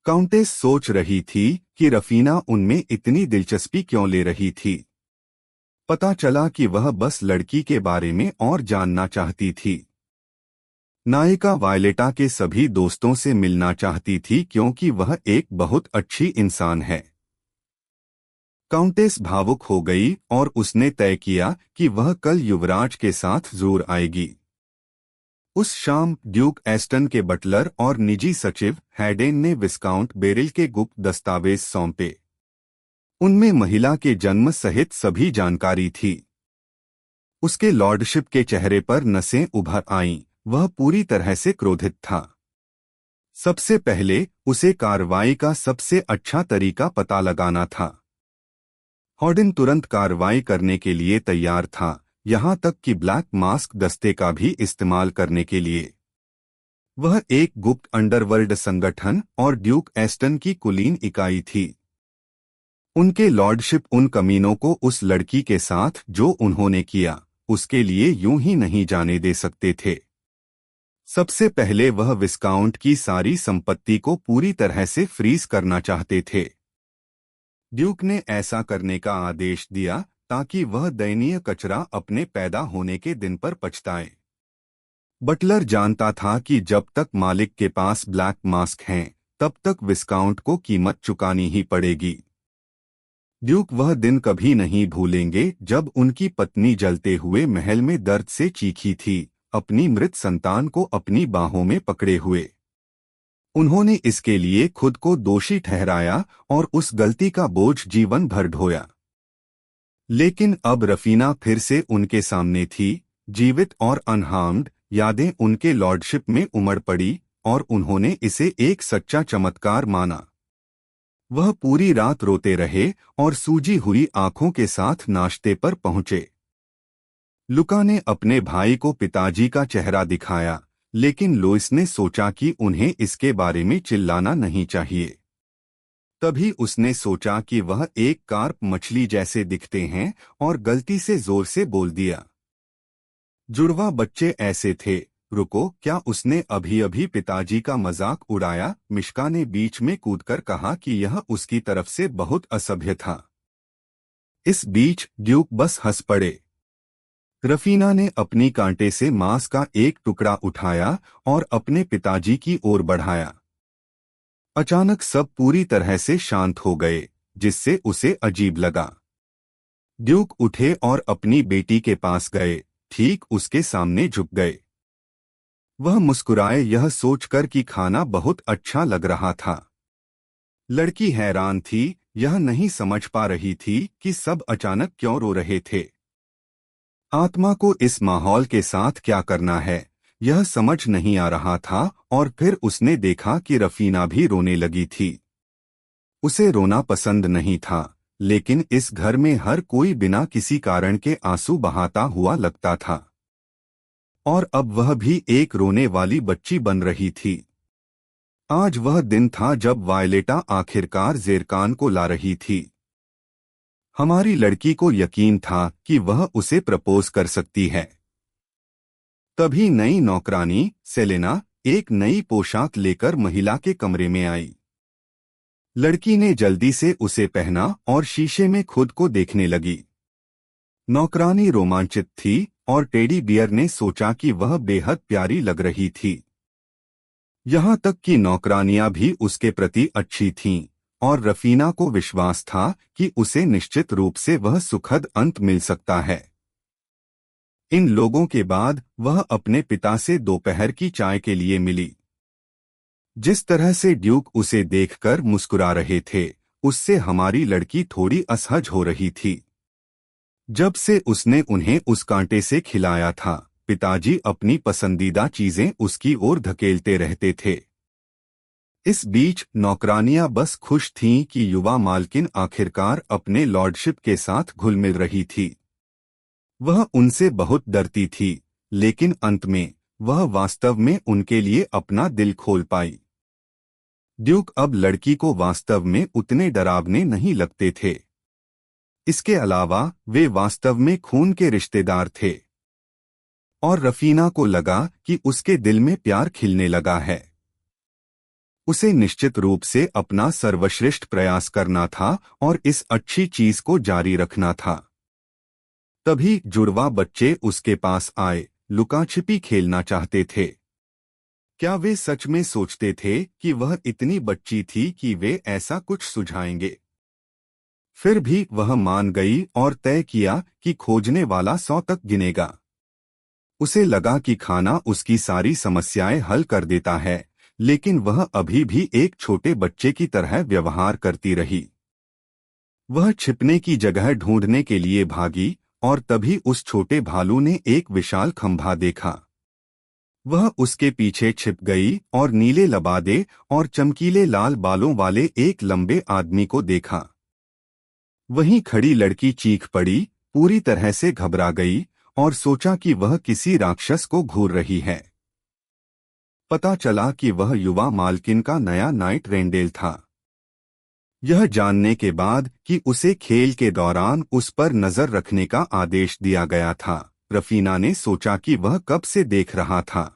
काउंटेस सोच रही थी कि रफीना उनमें इतनी दिलचस्पी क्यों ले रही थी। पता चला कि वह बस लड़की के बारे में और जानना चाहती थी। नायिका वायलेटा के सभी दोस्तों से मिलना चाहती थी क्योंकि वह एक बहुत अच्छी इंसान है। काउंटेस भावुक हो गई और उसने तय किया कि वह कल युवराज के साथ जरूर आएगी। उस शाम ड्यूक एस्टन के बटलर और निजी सचिव हैडेन ने विस्काउंट बेरिल के गुप्त दस्तावेज सौंपे। उनमें महिला के जन्म सहित सभी जानकारी थी। उसके लॉर्डशिप के चेहरे पर नसें उभर आईं, वह पूरी तरह से क्रोधित था। सबसे पहले उसे कार्रवाई का सबसे अच्छा तरीका पता लगाना था। हॉर्डन तुरंत कार्रवाई करने के लिए तैयार था, यहां तक कि ब्लैक मास्क दस्ते का भी इस्तेमाल करने के लिए। वह एक गुप्त अंडरवर्ल्ड संगठन और ड्यूक एस्टन की कुलीन इकाई थी। उनके लॉर्डशिप उन कमीनों को उस लड़की के साथ जो उन्होंने किया, उसके लिए यूं ही नहीं जाने दे सकते थे। सबसे पहले वह विस्काउंट की सारी संपत्ति को पूरी तरह से फ्रीज करना चाहते थे। ड्यूक ने ऐसा करने का आदेश दिया ताकि वह दयनीय कचरा अपने पैदा होने के दिन पर पछताए। बटलर जानता था कि जब तक मालिक के पास ब्लैक मास्क हैं, तब तक विस्काउंट को कीमत चुकानी ही पड़ेगी। ड्यूक वह दिन कभी नहीं भूलेंगे जब उनकी पत्नी जलते हुए महल में दर्द से चीखी थी, अपनी मृत संतान को अपनी बाहों में पकड़े हुए। उन्होंने इसके लिए खुद को दोषी ठहराया और उस गलती का बोझ जीवन भर ढोया। लेकिन अब रफीना फिर से उनके सामने थी, जीवित और अनहार्म्ड। यादें उनके लॉर्डशिप में उमड़ पड़ी और उन्होंने इसे एक सच्चा चमत्कार माना। वह पूरी रात रोते रहे और सूजी हुई आंखों के साथ नाश्ते पर पहुंचे। लुका ने अपने भाई को पिताजी का चेहरा दिखाया, लेकिन लोइस ने सोचा कि उन्हें इसके बारे में चिल्लाना नहीं चाहिए। तभी उसने सोचा कि वह एक कार्प मछली जैसे दिखते हैं और गलती से जोर से बोल दिया। जुड़वा बच्चे ऐसे थे, रुको, क्या उसने अभी अभी पिताजी का मजाक उड़ाया? मिश्का ने बीच में कूदकर कहा कि यह उसकी तरफ से बहुत असभ्य था। इस बीच ड्यूक बस हंस पड़े। रफीना ने अपनी कांटे से मांस का एक टुकड़ा उठाया और अपने पिताजी की ओर बढ़ाया। अचानक सब पूरी तरह से शांत हो गए, जिससे उसे अजीब लगा। ड्यूक उठे और अपनी बेटी के पास गए, ठीक उसके सामने झुक गए। वह मुस्कुराए यह सोचकर कि खाना बहुत अच्छा लग रहा था। लड़की हैरान थी, यह नहीं समझ पा रही थी कि सब अचानक क्यों रो रहे थे। आत्मा को इस माहौल के साथ क्या करना है, यह समझ नहीं आ रहा था और फिर उसने देखा कि रफीना भी रोने लगी थी। उसे रोना पसंद नहीं था, लेकिन इस घर में हर कोई बिना किसी कारण के आंसू बहाता हुआ लगता था। और अब वह भी एक रोने वाली बच्ची बन रही थी। आज वह दिन था जब वायलेटा आखिरकार ज़ेरकान को ला रही थी। हमारी लड़की को यकीन था कि वह उसे प्रपोज कर सकती है। तभी नई नौकरानी सेलेना एक नई पोशाक लेकर महिला के कमरे में आई। लड़की ने जल्दी से उसे पहना और शीशे में खुद को देखने लगी। नौकरानी रोमांचित थी और टेडी बियर ने सोचा कि वह बेहद प्यारी लग रही थी। यहाँ तक कि नौकरानियां भी उसके प्रति अच्छी थीं, और रफीना को विश्वास था कि उसे निश्चित रूप से वह सुखद अंत मिल सकता है। इन लोगों के बाद वह अपने पिता से दोपहर की चाय के लिए मिली। जिस तरह से ड्यूक उसे देखकर मुस्कुरा रहे थे, उससे हमारी लड़की थोड़ी असहज हो रही थी। जब से उसने उन्हें उस कांटे से खिलाया था, पिताजी अपनी पसंदीदा चीजें उसकी ओर धकेलते रहते थे। इस बीच नौकरानियां बस खुश थीं कि युवा मालकिन आखिरकार अपने लॉर्डशिप के साथ घुल मिल रही थी। वह उनसे बहुत डरती थी, लेकिन अंत में वह वास्तव में उनके लिए अपना दिल खोल पाई। ड्यूक अब लड़की को वास्तव में उतने डरावने नहीं लगते थे। इसके अलावा वे वास्तव में खून के रिश्तेदार थे। और रफीना को लगा कि उसके दिल में प्यार खिलने लगा है। उसे निश्चित रूप से अपना सर्वश्रेष्ठ प्रयास करना था और इस अच्छी चीज को जारी रखना था। तभी जुड़वा बच्चे उसके पास आए, लुकाछिपी खेलना चाहते थे। क्या वे सच में सोचते थे कि वह इतनी बच्ची थी कि वे ऐसा कुछ सुझाएंगे? फिर भी वह मान गई और तय किया कि खोजने वाला 100 तक गिनेगा। उसे लगा कि खाना उसकी सारी समस्याएं हल कर देता है, लेकिन वह अभी भी एक छोटे बच्चे की तरह व्यवहार करती रही। वह छिपने की जगह ढूंढने के लिए भागी और तभी उस छोटे भालू ने एक विशाल खंभा देखा। वह उसके पीछे छिप गई और नीले लबादे और चमकीले लाल बालों वाले एक लंबे आदमी को देखा। वहीं खड़ी लड़की चीख पड़ी, पूरी तरह से घबरा गई और सोचा कि वह किसी राक्षस को घूर रही है। पता चला कि वह युवा मालकिन का नया नाइट रेंडेल था। यह जानने के बाद कि उसे खेल के दौरान उस पर नजर रखने का आदेश दिया गया था, रफीना ने सोचा कि वह कब से देख रहा था।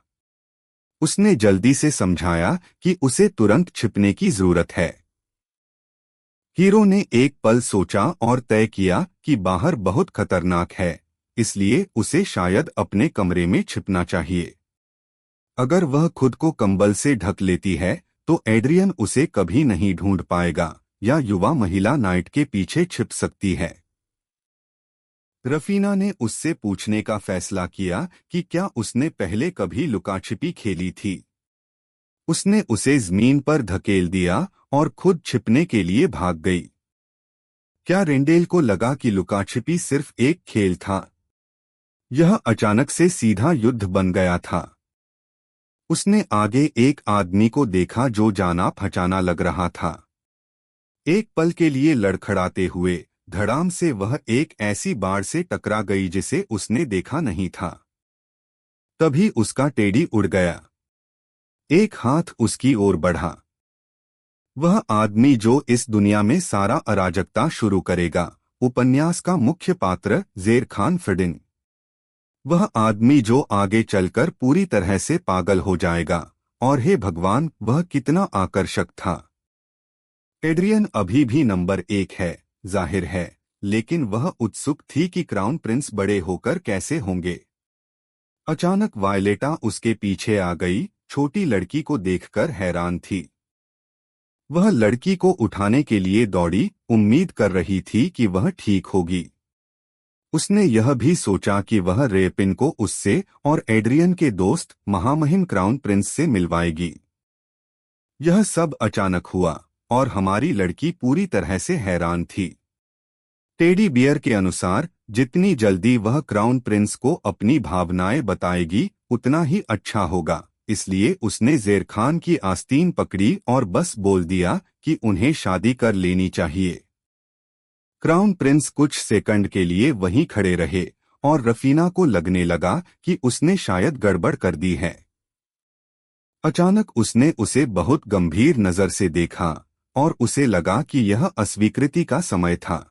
उसने जल्दी से समझाया कि उसे तुरंत छिपने की जरूरत है। हीरो ने एक पल सोचा और तय किया कि बाहर बहुत खतरनाक है, इसलिए उसे शायद अपने कमरे में छिपना चाहिए। अगर वह खुद को कंबल से ढक लेती है तो एड्रियन उसे कभी नहीं ढूंढ पाएगा, या युवा महिला नाइट के पीछे छिप सकती है। रफीना ने उससे पूछने का फैसला किया कि क्या उसने पहले कभी लुकाछिपी खेली थी। उसने उसे जमीन पर धकेल दिया और खुद छिपने के लिए भाग गई। क्या रेंडेल को लगा कि लुकाछिपी सिर्फ एक खेल था? यह अचानक से सीधा युद्ध बन गया था। उसने आगे एक आदमी को देखा जो जाना पहचाना लग रहा था। एक पल के लिए लड़खड़ाते हुए धड़ाम से वह एक ऐसी बाढ़ से टकरा गई जिसे उसने देखा नहीं था। तभी उसका टेडी उड़ गया। एक हाथ उसकी ओर बढ़ा। वह आदमी जो इस दुनिया में सारा अराजकता शुरू करेगा, उपन्यास का मुख्य पात्र ज़ेरखान फिडिन। वह आदमी जो आगे चलकर पूरी तरह से पागल हो जाएगा। और हे भगवान, वह कितना आकर्षक था। एड्रियन अभी भी नंबर 1 है, जाहिर है, लेकिन वह उत्सुक थी कि क्राउन प्रिंस बड़े होकर कैसे होंगे। अचानक वायलेटा उसके पीछे आ गई, छोटी लड़की को देखकर हैरान थी। वह लड़की को उठाने के लिए दौड़ी, उम्मीद कर रही थी कि वह ठीक होगी। उसने यह भी सोचा कि वह रेपिन को उससे और एड्रियन के दोस्त महामहिम क्राउन प्रिंस से मिलवाएगी। यह सब अचानक हुआ और हमारी लड़की पूरी तरह से हैरान थी। टेडी बियर के अनुसार जितनी जल्दी वह क्राउन प्रिंस को अपनी भावनाएं बताएगी, उतना ही अच्छा होगा। इसलिए उसने ज़ेर खान की आस्तीन पकड़ी और बस बोल दिया कि उन्हें शादी कर लेनी चाहिए। क्राउन प्रिंस कुछ सेकंड के लिए वहीं खड़े रहे और रफीना को लगने लगा कि उसने शायद गड़बड़ कर दी है। अचानक उसने उसे बहुत गंभीर नजर से देखा और उसे लगा कि यह अस्वीकृति का समय था।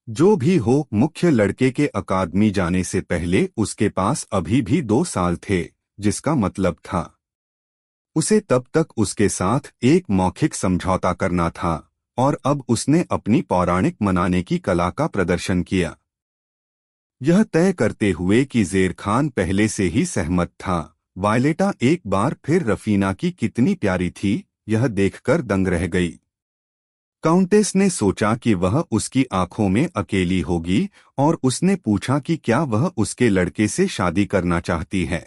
जो भी हो, मुख्य लड़के के अकादमी जाने से पहले उसके पास अभी भी 2 साल थे, जिसका मतलब था उसे तब तक उसके साथ एक मौखिक समझौता करना था, और अब उसने अपनी पौराणिक मनाने की कला का प्रदर्शन किया। यह तय करते हुए कि ज़ेर खान पहले से ही सहमत था। वायलेटा एक बार फिर रफीना की कितनी प्यारी थी, यह देखकर दंग रह गई। काउंटेस ने सोचा कि वह उसकी आंखों में अकेली होगी और उसने पूछा कि क्या वह उसके लड़के से शादी करना चाहती है।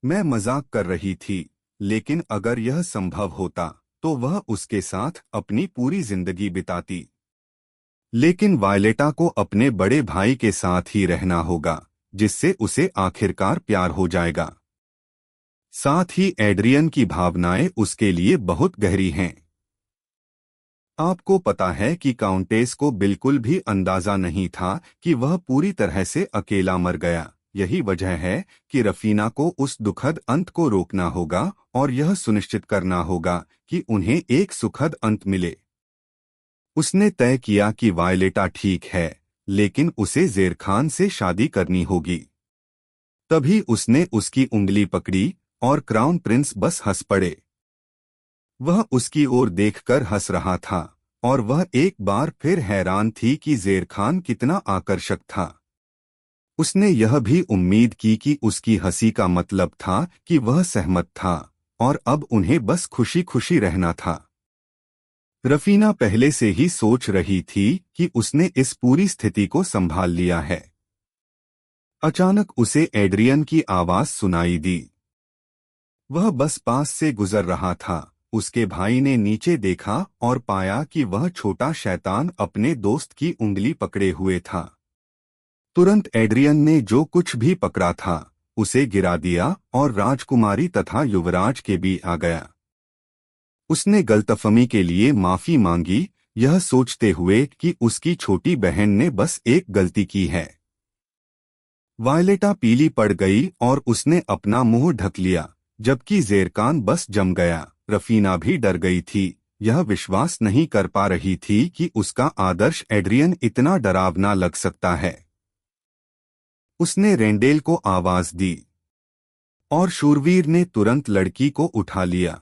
मैं मजाक कर रही थी, लेकिन अगर यह संभव होता तो वह उसके साथ अपनी पूरी जिंदगी बिताती। लेकिन वायलेटा को अपने बड़े भाई के साथ ही रहना होगा, जिससे उसे आखिरकार प्यार हो जाएगा। साथ ही एड्रियन की भावनाएं उसके लिए बहुत गहरी हैं। आपको पता है कि काउंटेस को बिल्कुल भी अंदाजा नहीं था कि वह पूरी तरह से अकेला मर गया। यही वजह है कि रफीना को उस दुखद अंत को रोकना होगा और यह सुनिश्चित करना होगा कि उन्हें एक सुखद अंत मिले। उसने तय किया कि वायलेटा ठीक है, लेकिन उसे ज़ेर खान से शादी करनी होगी। तभी उसने उसकी उंगली पकड़ी और क्राउन प्रिंस बस हंस पड़े। वह उसकी ओर देखकर हंस रहा था और वह एक बार फिर हैरान थी कि ज़ेर खान कितना आकर्षक था। उसने यह भी उम्मीद की कि उसकी हंसी का मतलब था कि वह सहमत था और अब उन्हें बस खुशी खुशी रहना था। रफीना पहले से ही सोच रही थी कि उसने इस पूरी स्थिति को संभाल लिया है। अचानक उसे एड्रियन की आवाज सुनाई दी। वह बस पास से गुजर रहा था। उसके भाई ने नीचे देखा और पाया कि वह छोटा शैतान अपने दोस्त की उंगली पकड़े हुए था। तुरंत एड्रियन ने जो कुछ भी पकड़ा था उसे गिरा दिया और राजकुमारी तथा युवराज के बीच आ गया। उसने गलतफहमी के लिए माफी मांगी, यह सोचते हुए कि उसकी छोटी बहन ने बस एक गलती की है। वायलेटा पीली पड़ गई और उसने अपना मुंह ढक लिया, जबकि ज़ेर खान बस जम गया। रफीना भी डर गई थी, यह विश्वास नहीं कर पा रही थी कि उसका आदर्श एड्रियन इतना डरावना लग सकता है। उसने रेंडेल को आवाज दी और शूरवीर ने तुरंत लड़की को उठा लिया।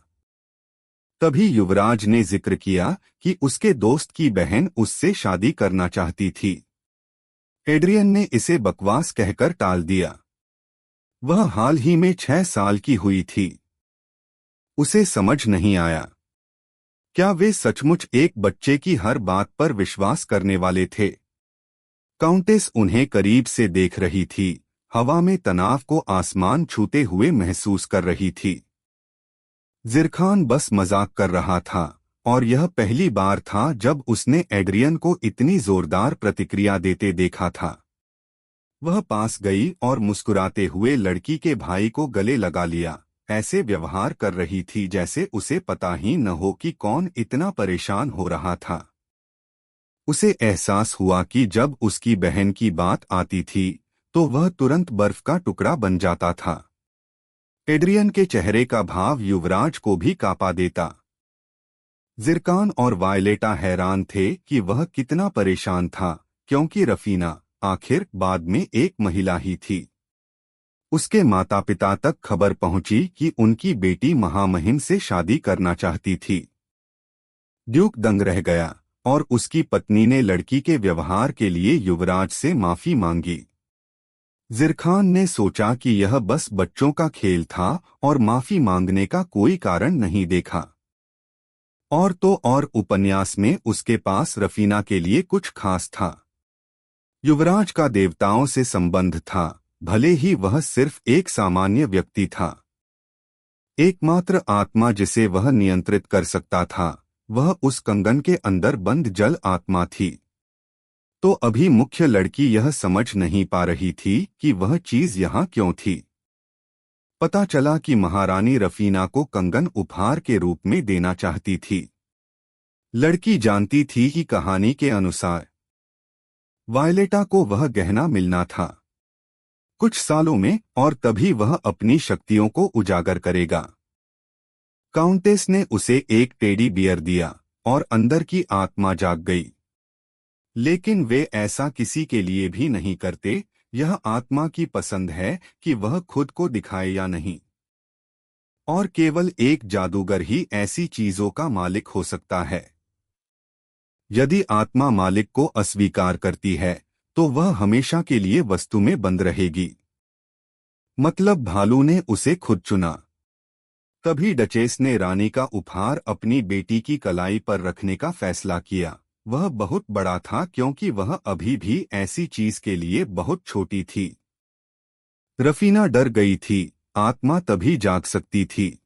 तभी युवराज ने जिक्र किया कि उसके दोस्त की बहन उससे शादी करना चाहती थी। एड्रियन ने इसे बकवास कहकर टाल दिया। वह हाल ही में 6 साल की हुई थी। उसे समझ नहीं आया, क्या वे सचमुच एक बच्चे की हर बात पर विश्वास करने वाले थे। काउंटेस उन्हें करीब से देख रही थी, हवा में तनाव को आसमान छूते हुए महसूस कर रही थी। ज़ेर खान बस मजाक कर रहा था और यह पहली बार था जब उसने एड्रियन को इतनी जोरदार प्रतिक्रिया देते देखा था। वह पास गई और मुस्कुराते हुए लड़की के भाई को गले लगा लिया, ऐसे व्यवहार कर रही थी जैसे उसे पता ही न हो कि कौन इतना परेशान हो रहा था। उसे एहसास हुआ कि जब उसकी बहन की बात आती थी तो वह तुरंत बर्फ का टुकड़ा बन जाता था। एड्रियन के चेहरे का भाव युवराज को भी कांपा देता। ज़ेर खान और वायलेटा हैरान थे कि वह कितना परेशान था, क्योंकि रफीना आखिर बाद में एक महिला ही थी। उसके माता पिता तक खबर पहुंची कि उनकी बेटी महामहिम से शादी करना चाहती थी। ड्यूक दंग रह गया और उसकी पत्नी ने लड़की के व्यवहार के लिए युवराज से माफी मांगी। ज़ेर खान ने सोचा कि यह बस बच्चों का खेल था और माफी मांगने का कोई कारण नहीं देखा। और तो और उपन्यास में उसके पास रफीना के लिए कुछ खास था। युवराज का देवताओं से संबंध था, भले ही वह सिर्फ एक सामान्य व्यक्ति था। एकमात्र आत्मा जिसे वह नियंत्रित कर सकता था वह उस कंगन के अंदर बंद जल आत्मा थी। तो अभी मुख्य लड़की यह समझ नहीं पा रही थी कि वह चीज यहाँ क्यों थी। पता चला कि महारानी रफीना को कंगन उपहार के रूप में देना चाहती थी। लड़की जानती थी कि कहानी के अनुसार वायलेटा को वह गहना मिलना था कुछ सालों में, और तभी वह अपनी शक्तियों को उजागर करेगा। काउंटेस ने उसे एक टेडी बियर दिया और अंदर की आत्मा जाग गई। लेकिन वे ऐसा किसी के लिए भी नहीं करते। यह आत्मा की पसंद है कि वह खुद को दिखाए या नहीं, और केवल एक जादूगर ही ऐसी चीजों का मालिक हो सकता है। यदि आत्मा मालिक को अस्वीकार करती है तो वह हमेशा के लिए वस्तु में बंद रहेगी। मतलब भालू ने उसे खुद चुना। तभी डचेस ने रानी का उपहार अपनी बेटी की कलाई पर रखने का फैसला किया। वह बहुत बड़ा था क्योंकि वह अभी भी ऐसी चीज के लिए बहुत छोटी थी। रफीना डर गई थी, आत्मा तभी जाग सकती थी।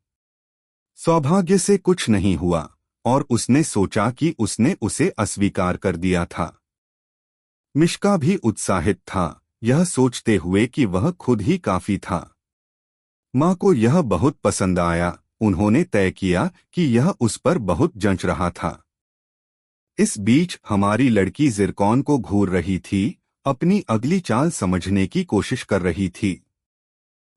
सौभाग्य से कुछ नहीं हुआ और उसने सोचा कि उसने उसे अस्वीकार कर दिया था। मिश्का भी उत्साहित था, यह सोचते हुए कि वह खुद ही काफी था। माँ को यह बहुत पसंद आया। उन्होंने तय किया कि यह उस पर बहुत जंच रहा था। इस बीच हमारी लड़की जिरकॉन को घूर रही थी, अपनी अगली चाल समझने की कोशिश कर रही थी।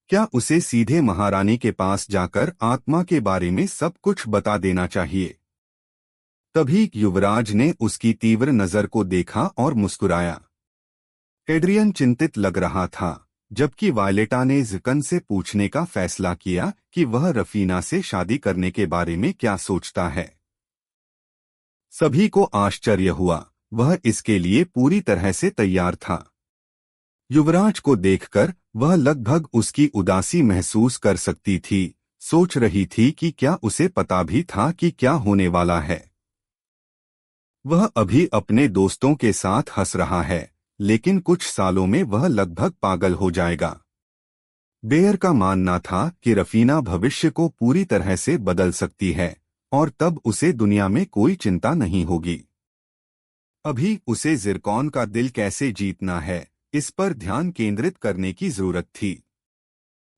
क्या उसे सीधे महारानी के पास जाकर आत्मा के बारे में सब कुछ बता देना चाहिए? तभी युवराज ने उसकी तीव्र नजर को देखा और मुस्कुराया। एड्रियन चिंतित लग रहा था, जबकि वायलेटा ने जिकन से पूछने का फैसला किया कि वह रफीना से शादी करने के बारे में क्या सोचता है। सभी को आश्चर्य हुआ, वह इसके लिए पूरी तरह से तैयार था। युवराज को देखकर वह लगभग उसकी उदासी महसूस कर सकती थी, सोच रही थी कि क्या उसे पता भी था कि क्या होने वाला है। वह अभी अपने दोस्तों के साथ हंस रहा है, लेकिन कुछ सालों में वह लगभग पागल हो जाएगा। बेयर का मानना था कि रफीना भविष्य को पूरी तरह से बदल सकती है और तब उसे दुनिया में कोई चिंता नहीं होगी। अभी उसे जिरकॉन का दिल कैसे जीतना है, इस पर ध्यान केंद्रित करने की जरूरत थी।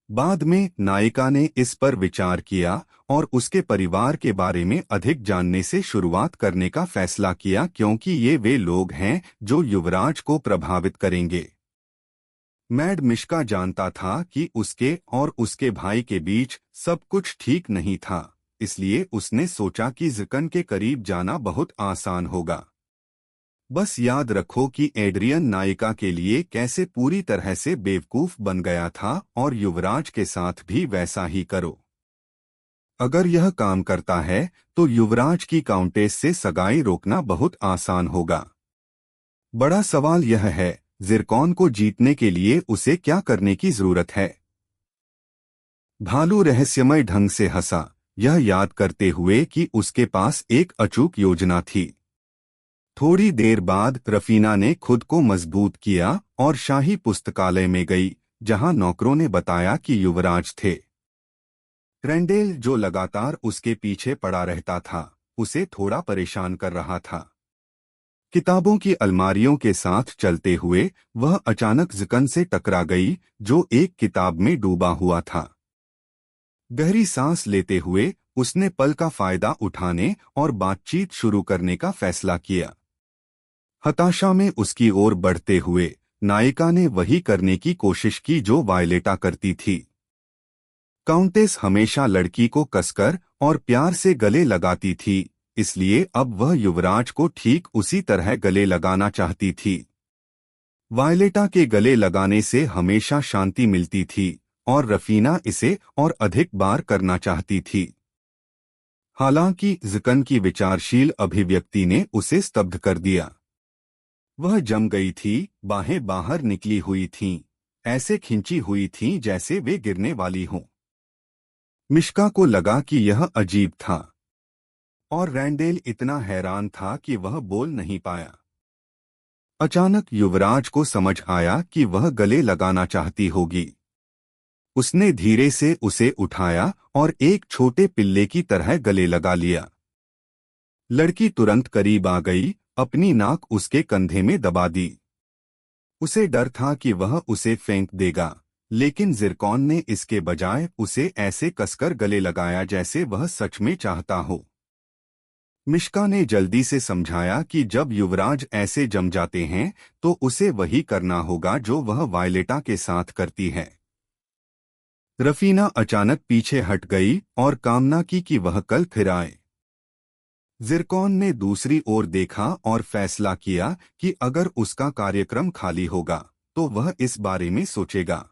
बाद में नायिका ने इस पर विचार किया और उसके परिवार के बारे में अधिक जानने से शुरुआत करने का फैसला किया, क्योंकि ये वे लोग हैं जो युवराज को प्रभावित करेंगे। मैड मिश्का जानता था कि उसके और उसके भाई के बीच सब कुछ ठीक नहीं था, इसलिए उसने सोचा कि जिकन के करीब जाना बहुत आसान होगा। बस याद रखो कि एड्रियन नायिका के लिए कैसे पूरी तरह से बेवकूफ बन गया था, और युवराज के साथ भी वैसा ही करो। अगर यह काम करता है तो युवराज की काउंटेस से सगाई रोकना बहुत आसान होगा। बड़ा सवाल यह है, जिरकॉन को जीतने के लिए उसे क्या करने की जरूरत है? भालू रहस्यमय ढंग से हंसा, यह याद करते हुए कि उसके पास एक अचूक योजना थी। थोड़ी देर बाद रफीना ने खुद को मजबूत किया और शाही पुस्तकालय में गई, जहां नौकरों ने बताया कि युवराज थे। रेंडेल, जो लगातार उसके पीछे पड़ा रहता था, उसे थोड़ा परेशान कर रहा था। किताबों की अलमारियों के साथ चलते हुए वह अचानक जिकन से टकरा गई, जो एक किताब में डूबा हुआ था। गहरी सांस लेते हुए उसने पल का फायदा उठाने और बातचीत शुरू करने का फैसला किया। हताशा में उसकी ओर बढ़ते हुए नायिका ने वही करने की कोशिश की जो वायलेटा करती थी। काउंटेस हमेशा लड़की को कसकर और प्यार से गले लगाती थी, इसलिए अब वह युवराज को ठीक उसी तरह गले लगाना चाहती थी। वायलेटा के गले लगाने से हमेशा शांति मिलती थी और रफीना इसे और अधिक बार करना चाहती थी। हालांकि जिकन की विचारशील अभिव्यक्ति ने उसे स्तब्ध कर दिया। वह जम गई थी, बाहें बाहर निकली हुई थीं, ऐसे खिंची हुई थीं जैसे वे गिरने वाली हों। मिश्का को लगा कि यह अजीब था, और रैंडेल इतना हैरान था कि वह बोल नहीं पाया। अचानक युवराज को समझ आया कि वह गले लगाना चाहती होगी। उसने धीरे से उसे उठाया और एक छोटे पिल्ले की तरह गले लगा लिया। लड़की तुरंत करीब आ गई, अपनी नाक उसके कंधे में दबा दी। उसे डर था कि वह उसे फेंक देगा, लेकिन जिरकौन ने इसके बजाय उसे ऐसे कसकर गले लगाया जैसे वह सच में चाहता हो। मिश्का ने जल्दी से समझाया कि जब युवराज ऐसे जम जाते हैं तो उसे वही करना होगा जो वह वायलेटा के साथ करती है। रफीना अचानक पीछे हट गई और कामना की कि वह कल फिर आए। जिरकौन ने दूसरी ओर देखा और फैसला किया कि अगर उसका कार्यक्रम खाली होगा तो वह इस बारे में सोचेगा।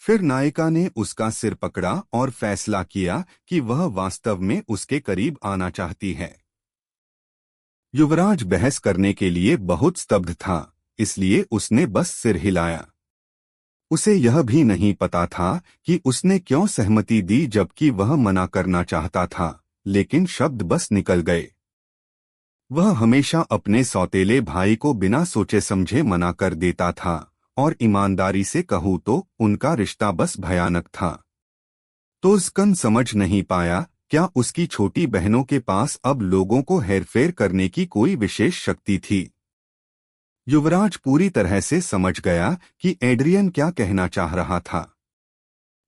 फिर नायिका ने उसका सिर पकड़ा और फैसला किया कि वह वास्तव में उसके करीब आना चाहती है। युवराज बहस करने के लिए बहुत स्तब्ध था, इसलिए उसने बस सिर हिलाया। उसे यह भी नहीं पता था कि उसने क्यों सहमति दी जबकि वह मना करना चाहता था, लेकिन शब्द बस निकल गए। वह हमेशा अपने सौतेले भाई को बिना सोचे समझे मना कर देता था, और ईमानदारी से कहूँ तो उनका रिश्ता बस भयानक था। तो स्कंद समझ नहीं पाया क्या उसकी छोटी बहनों के पास अब लोगों को हेरफेर करने की कोई विशेष शक्ति थी। युवराज पूरी तरह से समझ गया कि एड्रियन क्या कहना चाह रहा था।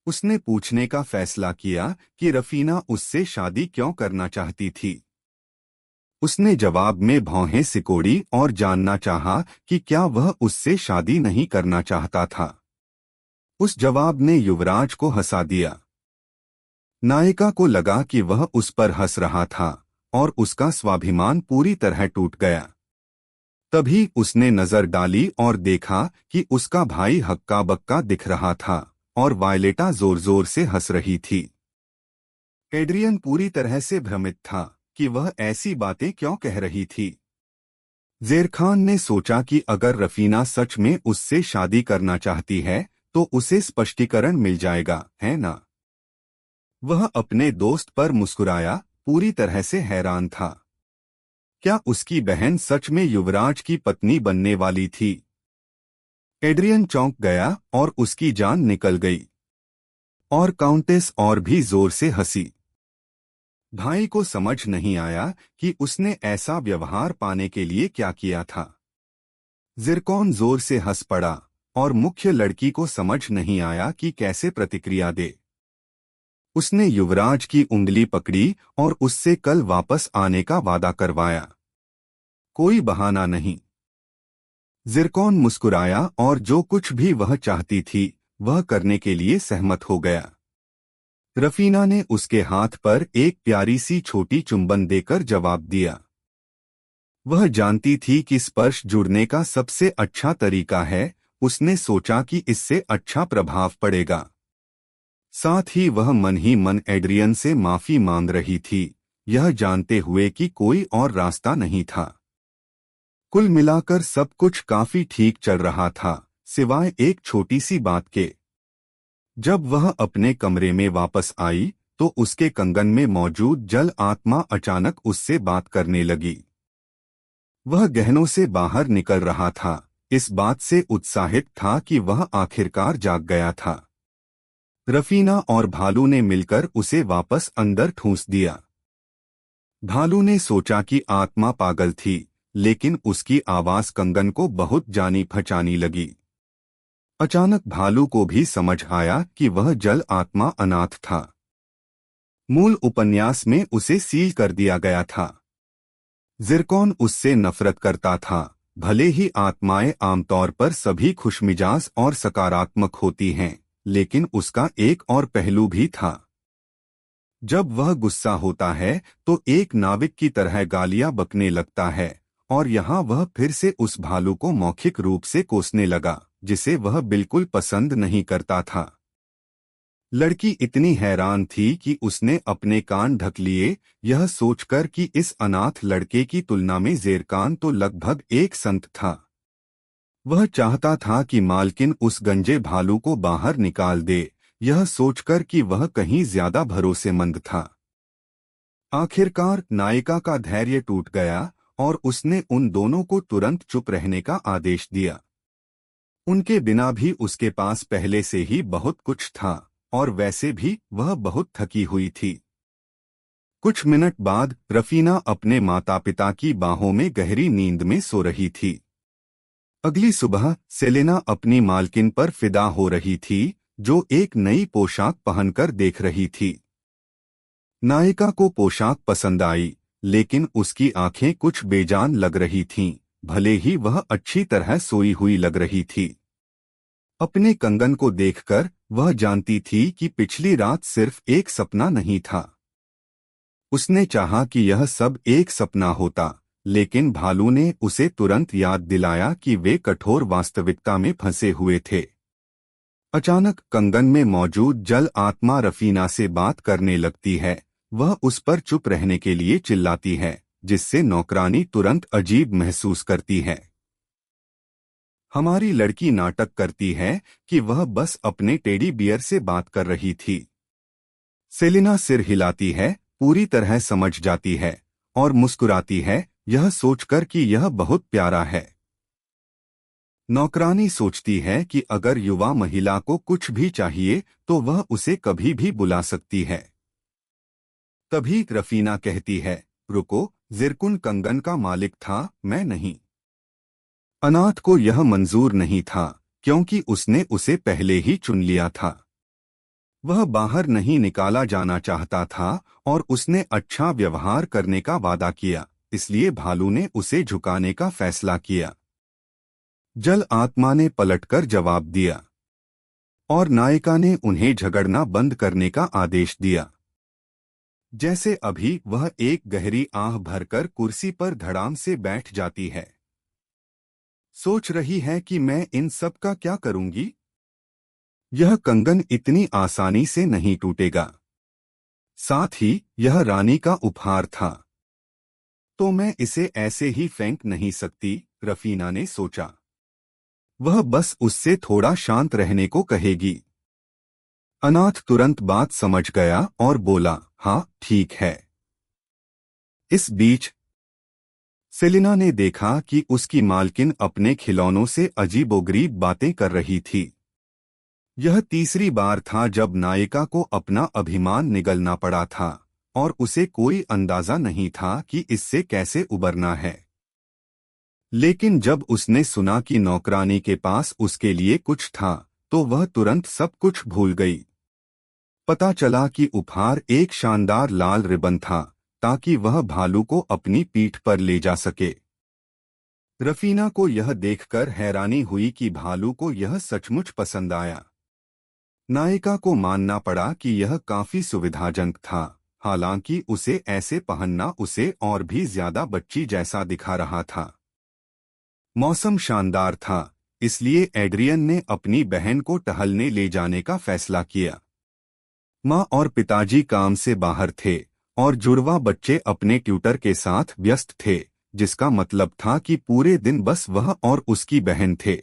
उसने पूछने का फैसला किया कि रफीना उससे शादी क्यों करना चाहती थी। उसने जवाब में भौहें सिकोड़ी और जानना चाहा कि क्या वह उससे शादी नहीं करना चाहता था। उस जवाब ने युवराज को हंसा दिया। नायिका को लगा कि वह उस पर हंस रहा था और उसका स्वाभिमान पूरी तरह टूट गया। तभी उसने नजर डाली और देखा कि उसका भाई हक्का बक्का दिख रहा था और वायलेटा जोर जोर से हंस रही थी। एड्रियन पूरी तरह से भ्रमित था कि वह ऐसी बातें क्यों कह रही थी। ज़ेरखान ने सोचा कि अगर रफीना सच में उससे शादी करना चाहती है तो उसे स्पष्टीकरण मिल जाएगा, है ना। वह अपने दोस्त पर मुस्कुराया, पूरी तरह से हैरान था। क्या उसकी बहन सच में युवराज की पत्नी बनने वाली थी। एड्रियन चौंक गया और उसकी जान निकल गई। और काउंटेस और भी जोर से हंसी। भाई को समझ नहीं आया कि उसने ऐसा व्यवहार पाने के लिए क्या किया था। जिरकौन जोर से हंस पड़ा और मुख्य लड़की को समझ नहीं आया कि कैसे प्रतिक्रिया दे। उसने युवराज की उंगली पकड़ी और उससे कल वापस आने का वादा करवाया। कोई बहाना नहीं। जिरकौन मुस्कुराया और जो कुछ भी वह चाहती थी वह करने के लिए सहमत हो गया। रफीना ने उसके हाथ पर एक प्यारी सी छोटी चुंबन देकर जवाब दिया। वह जानती थी कि स्पर्श जुड़ने का सबसे अच्छा तरीका है। उसने सोचा कि इससे अच्छा प्रभाव पड़ेगा। साथ ही वह मन ही मन एड्रियन से माफी मांग रही थी, यह जानते हुए कि कोई और रास्ता नहीं था। कुल मिलाकर सब कुछ काफी ठीक चल रहा था, सिवाय एक छोटी सी बात के। जब वह अपने कमरे में वापस आई तो उसके कंगन में मौजूद जल आत्मा अचानक उससे बात करने लगी। वह गहनों से बाहर निकल रहा था, इस बात से उत्साहित था कि वह आखिरकार जाग गया था। रफीना और भालू ने मिलकर उसे वापस अंदर ठूंस दिया। भालू ने सोचा कि आत्मा पागल थी, लेकिन उसकी आवाज कंगन को बहुत जानी पहचानी लगी। अचानक भालू को भी समझ आया कि वह जल आत्मा अनाथ था। मूल उपन्यास में उसे सील कर दिया गया था। जिरकौन उससे नफरत करता था। भले ही आत्माएं आमतौर पर सभी खुशमिजाज और सकारात्मक होती हैं, लेकिन उसका एक और पहलू भी था। जब वह गुस्सा होता है तो एक नाविक की तरह गालियां बकने लगता है, और यहाँ वह फिर से उस भालू को मौखिक रूप से कोसने लगा, जिसे वह बिल्कुल पसंद नहीं करता था। लड़की इतनी हैरान थी कि उसने अपने कान ढक लिए, यह सोचकर कि इस अनाथ लड़के की तुलना में ज़ेरकान तो लगभग एक संत था। वह चाहता था कि मालकिन उस गंजे भालू को बाहर निकाल दे, यह सोचकर कि वह कहीं ज्यादा भरोसेमंद था। आखिरकार नायिका का धैर्य टूट गया और उसने उन दोनों को तुरंत चुप रहने का आदेश दिया। उनके बिना भी उसके पास पहले से ही बहुत कुछ था, और वैसे भी वह बहुत थकी हुई थी। कुछ मिनट बाद रफीना अपने माता पिता की बाहों में गहरी नींद में सो रही थी। अगली सुबह सेलेना अपनी मालकिन पर फिदा हो रही थी, जो एक नई पोशाक पहनकर देख रही थी। नायिका को पोशाक पसंद आई, लेकिन उसकी आंखें कुछ बेजान लग रही थीं, भले ही वह अच्छी तरह सोई हुई लग रही थी। अपने कंगन को देखकर वह जानती थी कि पिछली रात सिर्फ एक सपना नहीं था। उसने चाहा कि यह सब एक सपना होता, लेकिन भालू ने उसे तुरंत याद दिलाया कि वे कठोर वास्तविकता में फंसे हुए थे। अचानक कंगन में मौजूद जल आत्मा रफीना से बात करने लगती है। वह उस पर चुप रहने के लिए चिल्लाती है, जिससे नौकरानी तुरंत अजीब महसूस करती है। हमारी लड़की नाटक करती है कि वह बस अपने टेडी बियर से बात कर रही थी। सेलिना सिर हिलाती है, पूरी तरह समझ जाती है और मुस्कुराती है, यह सोचकर कि यह बहुत प्यारा है। नौकरानी सोचती है कि अगर युवा महिला को कुछ भी चाहिए तो वह उसे कभी भी बुला सकती है। तभी रफीना कहती है, रुको, जिरकुन कंगन का मालिक था, मैं नहीं। अनाथ को यह मंजूर नहीं था, क्योंकि उसने उसे पहले ही चुन लिया था। वह बाहर नहीं निकाला जाना चाहता था और उसने अच्छा व्यवहार करने का वादा किया, इसलिए भालू ने उसे झुकाने का फैसला किया। जल आत्मा ने पलटकर जवाब दिया और नायिका ने उन्हें झगड़ना बंद करने का आदेश दिया। जैसे अभी वह एक गहरी आह भरकर कुर्सी पर धड़ाम से बैठ जाती है। सोच रही है कि मैं इन सब का क्या करूंगी? यह कंगन इतनी आसानी से नहीं टूटेगा। साथ ही यह रानी का उपहार था, तो मैं इसे ऐसे ही फेंक नहीं सकती, रफीना ने सोचा। वह बस उससे थोड़ा शांत रहने को कहेगी। अनाथ तुरंत बात समझ गया और बोला, हाँ ठीक है। इस बीच सेलिना ने देखा कि उसकी मालकिन अपने खिलौनों से अजीबोगरीब बातें कर रही थी। यह तीसरी बार था जब नायिका को अपना अभिमान निगलना पड़ा था और उसे कोई अंदाजा नहीं था कि इससे कैसे उबरना है। लेकिन जब उसने सुना कि नौकरानी के पास उसके लिए कुछ था, तो वह तुरंत सब कुछ भूल गई। पता चला कि उपहार एक शानदार लाल रिबन था, ताकि वह भालू को अपनी पीठ पर ले जा सके। रफीना को यह देखकर हैरानी हुई कि भालू को यह सचमुच पसंद आया। नायिका को मानना पड़ा कि यह काफी सुविधाजनक था, हालांकि उसे ऐसे पहनना उसे और भी ज्यादा बच्ची जैसा दिखा रहा था। मौसम शानदार था, इसलिए एड्रियन ने अपनी बहन को टहलने ले जाने का फैसला किया। माँ और पिताजी काम से बाहर थे और जुड़वा बच्चे अपने ट्यूटर के साथ व्यस्त थे, जिसका मतलब था कि पूरे दिन बस वह और उसकी बहन थे।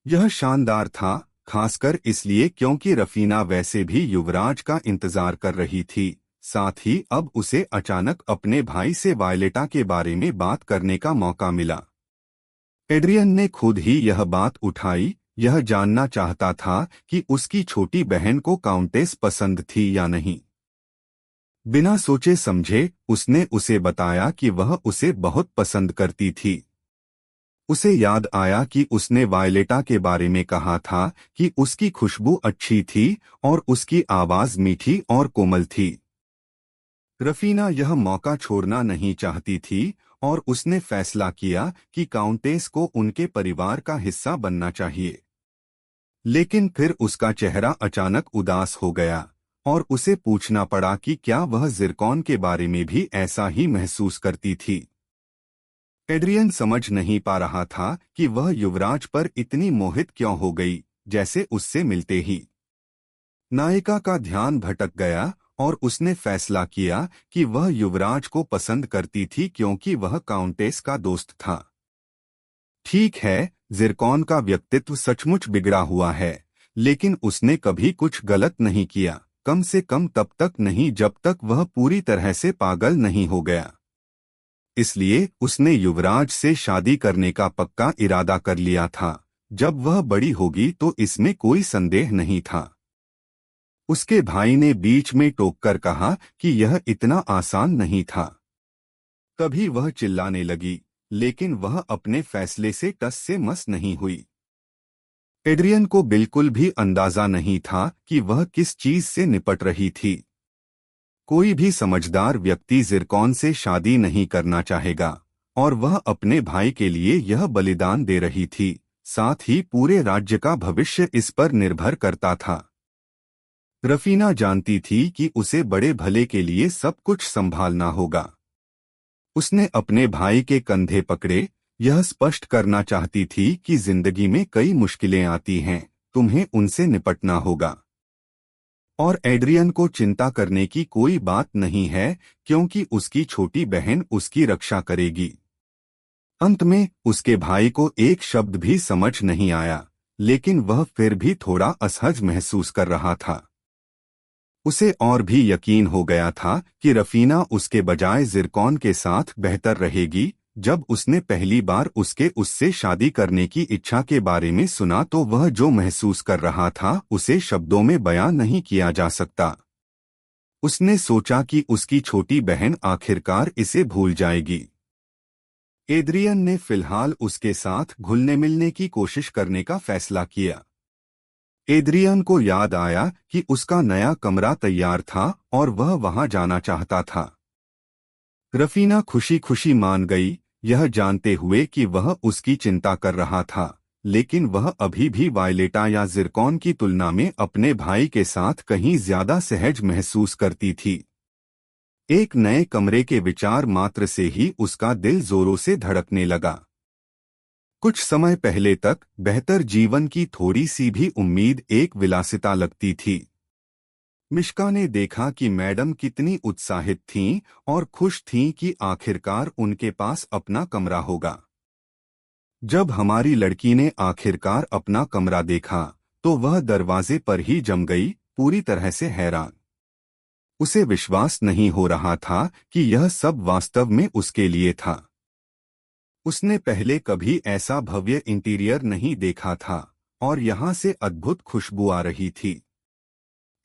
यह शानदार था, खासकर इसलिए क्योंकि रफीना वैसे भी युवराज का इंतजार कर रही थी। साथ ही अब उसे अचानक अपने भाई से वायलेटा के बारे में बात करने का मौका मिला। एड्रियन ने खुद ही यह बात उठाई, यह जानना चाहता था कि उसकी छोटी बहन को काउंटेस पसंद थी या नहीं। बिना सोचे समझे उसने उसे बताया कि वह उसे बहुत पसंद करती थी। उसे याद आया कि उसने वायलेटा के बारे में कहा था कि उसकी खुशबू अच्छी थी और उसकी आवाज मीठी और कोमल थी। रफीना यह मौका छोड़ना नहीं चाहती थी और उसने फैसला किया कि काउंटेस को उनके परिवार का हिस्सा बनना चाहिए। लेकिन फिर उसका चेहरा अचानक उदास हो गया और उसे पूछना पड़ा कि क्या वह जिरकॉन के बारे में भी ऐसा ही महसूस करती थी। एड्रियन समझ नहीं पा रहा था कि वह युवराज पर इतनी मोहित क्यों हो गई, जैसे उससे मिलते ही नायिका का ध्यान भटक गया और उसने फैसला किया कि वह युवराज को पसंद करती थी क्योंकि वह काउंटेस का दोस्त था। ठीक है, जिरकॉन का व्यक्तित्व सचमुच बिगड़ा हुआ है, लेकिन उसने कभी कुछ गलत नहीं किया, कम से कम तब तक नहीं जब तक वह पूरी तरह से पागल नहीं हो गया। इसलिए उसने युवराज से शादी करने का पक्का इरादा कर लिया था। जब वह बड़ी होगी तो इसमें कोई संदेह नहीं था। उसके भाई ने बीच में टोककर कहा कि यह इतना आसान नहीं था। तभी वह चिल्लाने लगी, लेकिन वह अपने फैसले से टस से मस नहीं हुई। एड्रियन को बिल्कुल भी अंदाजा नहीं था कि वह किस चीज से निपट रही थी। कोई भी समझदार व्यक्ति ज़िरकॉन से शादी नहीं करना चाहेगा, और वह अपने भाई के लिए यह बलिदान दे रही थी, साथ ही पूरे राज्य का भविष्य इस पर निर्भर करता था। रफीना जानती थी कि उसे बड़े भले के लिए सब कुछ संभालना होगा। उसने अपने भाई के कंधे पकड़े, यह स्पष्ट करना चाहती थी कि जिंदगी में कई मुश्किलें आती हैं, तुम्हें उनसे निपटना होगा। और एड्रियन को चिंता करने की कोई बात नहीं है, क्योंकि उसकी छोटी बहन उसकी रक्षा करेगी। अंत में उसके भाई को एक शब्द भी समझ नहीं आया, लेकिन वह फिर भी थोड़ा असहज महसूस कर रहा था। उसे और भी यकीन हो गया था कि रफीना उसके बजाय ज़िरकॉन के साथ बेहतर रहेगी। जब उसने पहली बार उससे शादी करने की इच्छा के बारे में सुना तो वह जो महसूस कर रहा था उसे शब्दों में बयां नहीं किया जा सकता। उसने सोचा कि उसकी छोटी बहन आखिरकार इसे भूल जाएगी। एड्रियन ने फिलहाल उसके साथ घुलने मिलने की कोशिश करने का फैसला किया। एड्रियन को याद आया कि उसका नया कमरा तैयार था और वह वहां जाना चाहता था। रफीना खुशी खुशी मान गई, यह जानते हुए कि वह उसकी चिंता कर रहा था, लेकिन वह अभी भी वायलेटा या ज़िरकॉन की तुलना में अपने भाई के साथ कहीं ज्यादा सहज महसूस करती थी। एक नए कमरे के विचार मात्र से ही उसका दिल जोरों से धड़कने लगा। कुछ समय पहले तक बेहतर जीवन की थोड़ी सी भी उम्मीद एक विलासिता लगती थी। मिश्का ने देखा कि मैडम कितनी उत्साहित थीं और खुश थीं कि आखिरकार उनके पास अपना कमरा होगा। जब हमारी लड़की ने आखिरकार अपना कमरा देखा तो वह दरवाजे पर ही जम गई, पूरी तरह से हैरान। उसे विश्वास नहीं हो रहा था कि यह सब वास्तव में उसके लिए था। उसने पहले कभी ऐसा भव्य इंटीरियर नहीं देखा था, और यहाँ से अद्भुत खुशबू आ रही थी।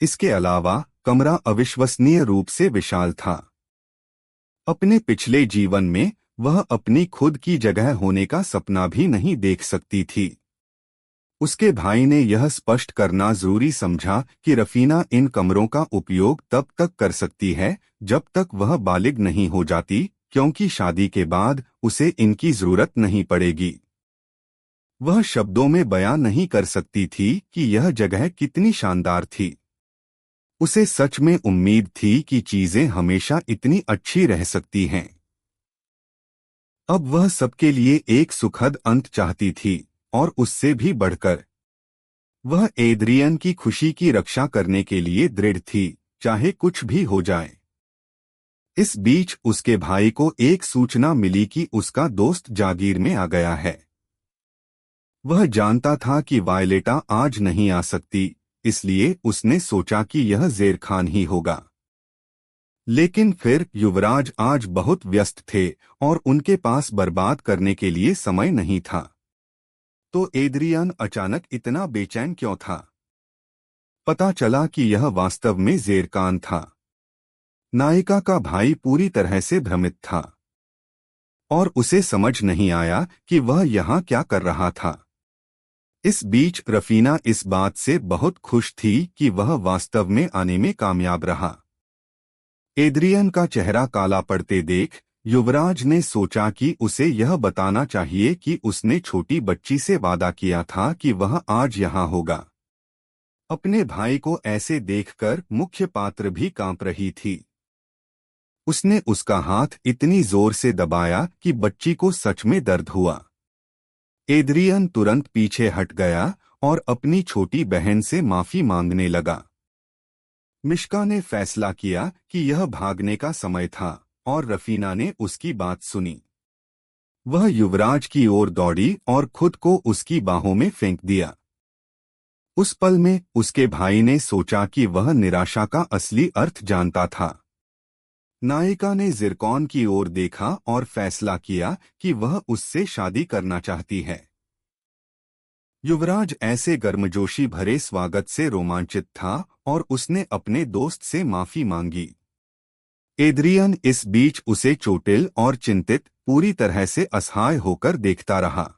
इसके अलावा कमरा अविश्वसनीय रूप से विशाल था। अपने पिछले जीवन में वह अपनी खुद की जगह होने का सपना भी नहीं देख सकती थी। उसके भाई ने यह स्पष्ट करना जरूरी समझा कि रफीना इन कमरों का उपयोग तब तक कर सकती है जब तक वह बालिग नहीं हो जाती, क्योंकि शादी के बाद उसे इनकी जरूरत नहीं पड़ेगी। वह शब्दों में बयां नहीं कर सकती थी कि यह जगह कितनी शानदार थी। उसे सच में उम्मीद थी कि चीजें हमेशा इतनी अच्छी रह सकती हैं। अब वह सबके लिए एक सुखद अंत चाहती थी, और उससे भी बढ़कर वह एड्रियन की खुशी की रक्षा करने के लिए दृढ़ थी, चाहे कुछ भी हो जाए। इस बीच उसके भाई को एक सूचना मिली कि उसका दोस्त जागीर में आ गया है। वह जानता था कि वायलेटा आज नहीं आ सकती, इसलिए उसने सोचा कि यह ज़ेर खान ही होगा। लेकिन फिर युवराज आज बहुत व्यस्त थे और उनके पास बर्बाद करने के लिए समय नहीं था। तो एड्रियन अचानक इतना बेचैन क्यों था? पता चला कि यह वास्तव में ज़ेर खान था। नायिका का भाई पूरी तरह से भ्रमित था, और उसे समझ नहीं आया कि वह यहाँ क्या कर रहा था। इस बीच रफीना इस बात से बहुत खुश थी कि वह वास्तव में आने में कामयाब रहा। एड्रियन का चेहरा काला पड़ते देख युवराज ने सोचा कि उसे यह बताना चाहिए कि उसने छोटी बच्ची से वादा किया था कि वह आज यहाँ होगा। अपने भाई को ऐसे देखकर मुख्य पात्र भी कांप रही थी। उसने उसका हाथ इतनी जोर से दबाया कि बच्ची को सच में दर्द हुआ। एड्रियन तुरंत पीछे हट गया और अपनी छोटी बहन से माफी मांगने लगा। मिश्का ने फैसला किया कि यह भागने का समय था, और रफीना ने उसकी बात सुनी। वह युवराज की ओर दौड़ी और खुद को उसकी बाहों में फेंक दिया। उस पल में उसके भाई ने सोचा कि वह निराशा का असली अर्थ जानता था। नायिका ने ज़िरकॉन की ओर देखा और फैसला किया कि वह उससे शादी करना चाहती है। युवराज ऐसे गर्मजोशी भरे स्वागत से रोमांचित था और उसने अपने दोस्त से माफी मांगी। एड्रियन इस बीच उसे चोटिल और चिंतित पूरी तरह से असहाय होकर देखता रहा।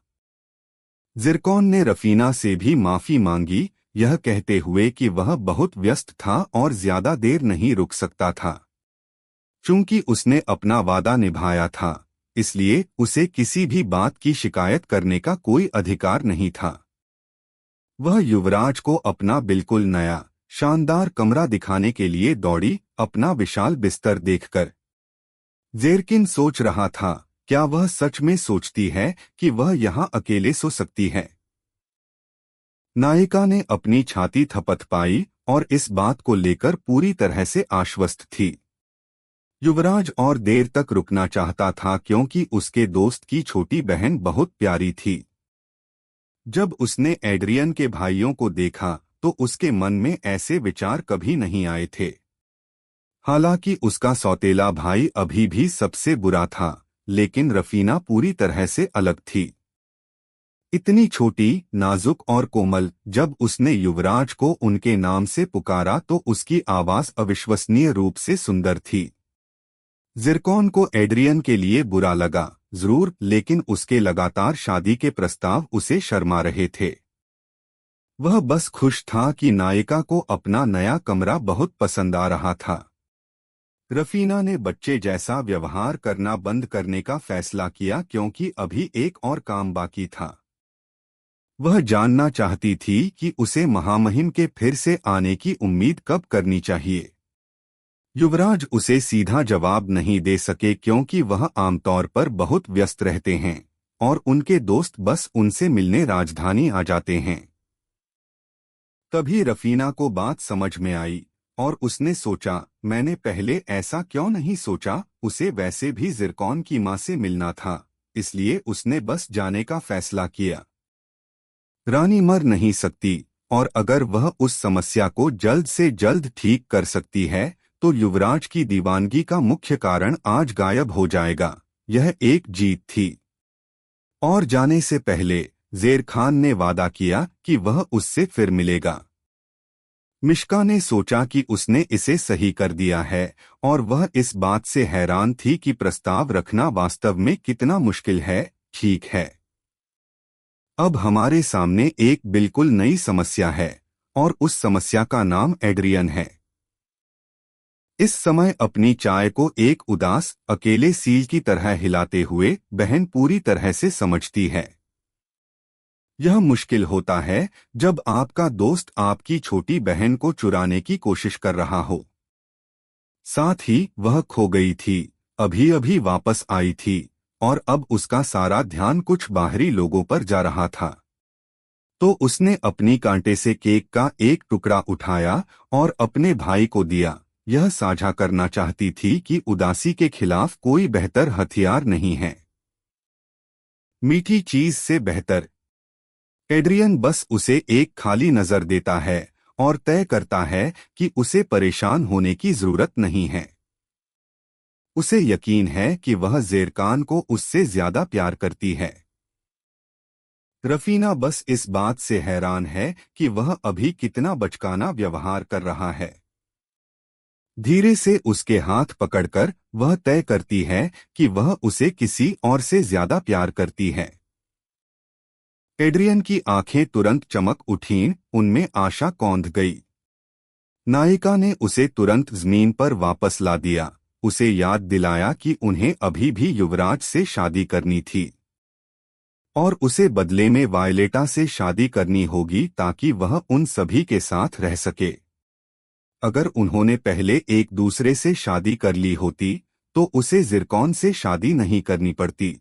ज़िरकॉन ने रफीना से भी माफी मांगी, यह कहते हुए कि वह बहुत व्यस्त था और ज्यादा देर नहीं रुक सकता था। चूंकि उसने अपना वादा निभाया था, इसलिए उसे किसी भी बात की शिकायत करने का कोई अधिकार नहीं था। वह युवराज को अपना बिल्कुल नया शानदार कमरा दिखाने के लिए दौड़ी, अपना विशाल बिस्तर देखकर। ज़ेरकिन सोच रहा था, क्या वह सच में सोचती है कि वह यहाँ अकेले सो सकती है? नायिका ने अपनी छाती थपथपाई और इस बात को लेकर पूरी तरह से आश्वस्त थी। युवराज और देर तक रुकना चाहता था क्योंकि उसके दोस्त की छोटी बहन बहुत प्यारी थी। जब उसने एड्रियन के भाइयों को देखा तो उसके मन में ऐसे विचार कभी नहीं आए थे। हालांकि उसका सौतेला भाई अभी भी सबसे बुरा था, लेकिन रफीना पूरी तरह से अलग थी। इतनी छोटी, नाजुक और कोमल। जब उसने युवराज को उनके नाम से पुकारा तो उसकी आवाज अविश्वसनीय रूप से सुंदर थी। ज़िरकॉन को एड्रियन के लिए बुरा लगा, जरूर, लेकिन उसके लगातार शादी के प्रस्ताव उसे शर्मा रहे थे। वह बस खुश था कि नायिका को अपना नया कमरा बहुत पसंद आ रहा था। रफीना ने बच्चे जैसा व्यवहार करना बंद करने का फैसला किया क्योंकि अभी एक और काम बाकी था। वह जानना चाहती थी कि उसे महामहिम के फिर से आने की उम्मीद कब करनी चाहिए। युवराज उसे सीधा जवाब नहीं दे सके क्योंकि वह आमतौर पर बहुत व्यस्त रहते हैं और उनके दोस्त बस उनसे मिलने राजधानी आ जाते हैं। तभी रफीना को बात समझ में आई और उसने सोचा, मैंने पहले ऐसा क्यों नहीं सोचा। उसे वैसे भी ज़िरकॉन की मां से मिलना था, इसलिए उसने बस जाने का फैसला किया। रानी मर नहीं सकती, और अगर वह उस समस्या को जल्द से जल्द ठीक कर सकती है तो युवराज की दीवानगी का मुख्य कारण आज गायब हो जाएगा। यह एक जीत थी। और जाने से पहले ज़ेर खान ने वादा किया कि वह उससे फिर मिलेगा। मिश्का ने सोचा कि उसने इसे सही कर दिया है और वह इस बात से हैरान थी कि प्रस्ताव रखना वास्तव में कितना मुश्किल है। ठीक है, अब हमारे सामने एक बिल्कुल नई समस्या है और उस समस्या का नाम एड्रियन है। इस समय अपनी चाय को एक उदास, अकेले सील की तरह हिलाते हुए बहन पूरी तरह से समझती है। यह मुश्किल होता है जब आपका दोस्त आपकी छोटी बहन को चुराने की कोशिश कर रहा हो। साथ ही वह खो गई थी, अभी अभी वापस आई थी और अब उसका सारा ध्यान कुछ बाहरी लोगों पर जा रहा था। तो उसने अपनी कांटे से केक का एक टुकड़ा उठाया और अपने भाई को दिया। यह साझा करना चाहती थी कि उदासी के खिलाफ कोई बेहतर हथियार नहीं है। मीठी चीज से बेहतर। एड्रियन बस उसे एक खाली नजर देता है और तय करता है कि उसे परेशान होने की जरूरत नहीं है। उसे यकीन है कि वह ज़ेरकान को उससे ज्यादा प्यार करती है। रफीना बस इस बात से हैरान है कि वह अभी कितना बचकाना व्यवहार कर रहा है। धीरे से उसके हाथ पकड़कर वह तय करती है कि वह उसे किसी और से ज्यादा प्यार करती है। एड्रियन की आंखें तुरंत चमक उठीं, उनमें आशा कौंध गई। नायिका ने उसे तुरंत जमीन पर वापस ला दिया, उसे याद दिलाया कि उन्हें अभी भी युवराज से शादी करनी थी और उसे बदले में वायलेटा से शादी करनी होगी ताकि वह उन सभी के साथ रह सके। अगर उन्होंने पहले एक दूसरे से शादी कर ली होती तो उसे ज़िरकॉन से शादी नहीं करनी पड़ती।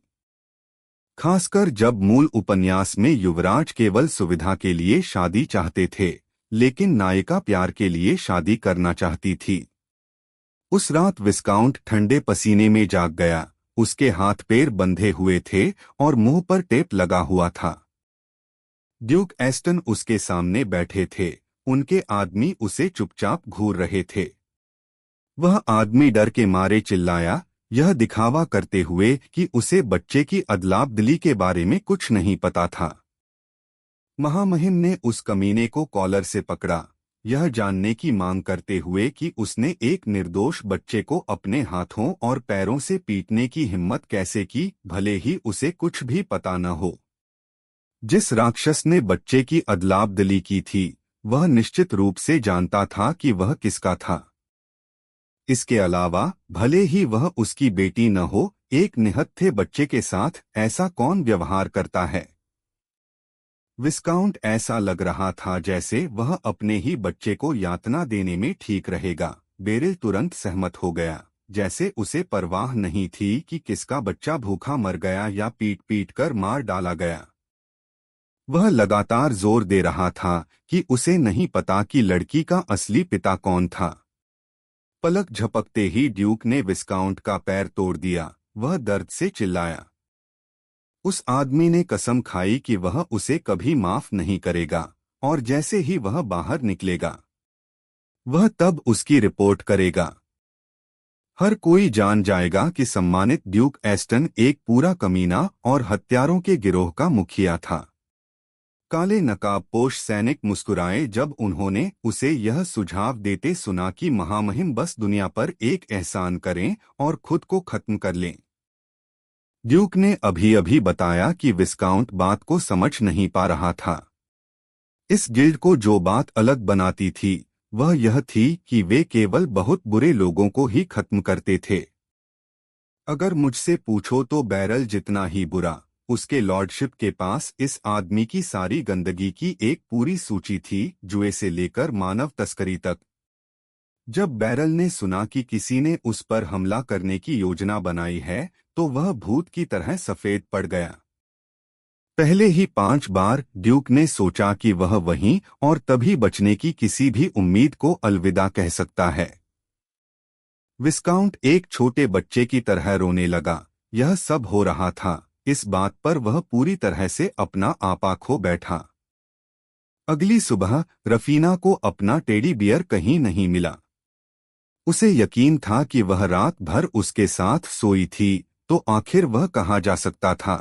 खासकर जब मूल उपन्यास में युवराज केवल सुविधा के लिए शादी चाहते थे, लेकिन नायिका प्यार के लिए शादी करना चाहती थी। उस रात विस्काउंट ठंडे पसीने में जाग गया, उसके हाथ पैर बंधे हुए थे और मुंह पर टेप लगा हुआ था। ड्यूक एस्टन उसके सामने बैठे थे, उनके आदमी उसे चुपचाप घूर रहे थे। वह आदमी डर के मारे चिल्लाया, यह दिखावा करते हुए कि उसे बच्चे की अदलाबदली के बारे में कुछ नहीं पता था। महामहिम ने उस कमीने को कॉलर से पकड़ा, यह जानने की मांग करते हुए कि उसने एक निर्दोष बच्चे को अपने हाथों और पैरों से पीटने की हिम्मत कैसे की, भले ही उसे कुछ भी पता न हो। जिस राक्षस ने बच्चे की अदलाबदली की थी, वह निश्चित रूप से जानता था कि वह किसका था। इसके अलावा भले ही वह उसकी बेटी न हो, एक निहत्थे बच्चे के साथ ऐसा कौन व्यवहार करता है। विस्काउंट ऐसा लग रहा था जैसे वह अपने ही बच्चे को यातना देने में ठीक रहेगा। बेरिल तुरंत सहमत हो गया, जैसे उसे परवाह नहीं थी कि किसका बच्चा भूखा मर गया या पीट पीट कर मार डाला गया। वह लगातार जोर दे रहा था कि उसे नहीं पता कि लड़की का असली पिता कौन था। पलक झपकते ही ड्यूक ने विस्काउंट का पैर तोड़ दिया। वह दर्द से चिल्लाया। उस आदमी ने कसम खाई कि वह उसे कभी माफ नहीं करेगा, और जैसे ही वह बाहर निकलेगा, वह तब उसकी रिपोर्ट करेगा। हर कोई जान जाएगा कि सम्मानित ड्यूक एस्टन एक पूरा कमीना और हत्यारों के गिरोह का मुखिया था। काले नकाबपोश सैनिक मुस्कुराए जब उन्होंने उसे यह सुझाव देते सुना कि महामहिम बस दुनिया पर एक एहसान करें और खुद को खत्म कर लें। ड्यूक ने अभी अभी बताया कि विस्काउंट बात को समझ नहीं पा रहा था। इस गिल्ड को जो बात अलग बनाती थी, वह यह थी कि वे केवल बहुत बुरे लोगों को ही खत्म करते थे। अगर मुझसे पूछो तो बैरल जितना ही बुरा, उसके लॉर्डशिप के पास इस आदमी की सारी गंदगी की एक पूरी सूची थी, जुए से लेकर मानव तस्करी तक। जब बैरल ने सुना कि किसी ने उस पर हमला करने की योजना बनाई है, तो वह भूत की तरह सफेद पड़ गया। पहले ही 5 बार ड्यूक ने सोचा कि वह वहीं और तभी बचने की किसी भी उम्मीद को अलविदा कह सकता है। विस्काउंट एक छोटे बच्चे की तरह रोने लगा। यह सब हो रहा था, इस बात पर वह पूरी तरह से अपना आपा खो बैठा। अगली सुबह रफीना को अपना टेडी बियर कहीं नहीं मिला। उसे यकीन था कि वह रात भर उसके साथ सोई थी, तो आखिर वह कहाँ जा सकता था।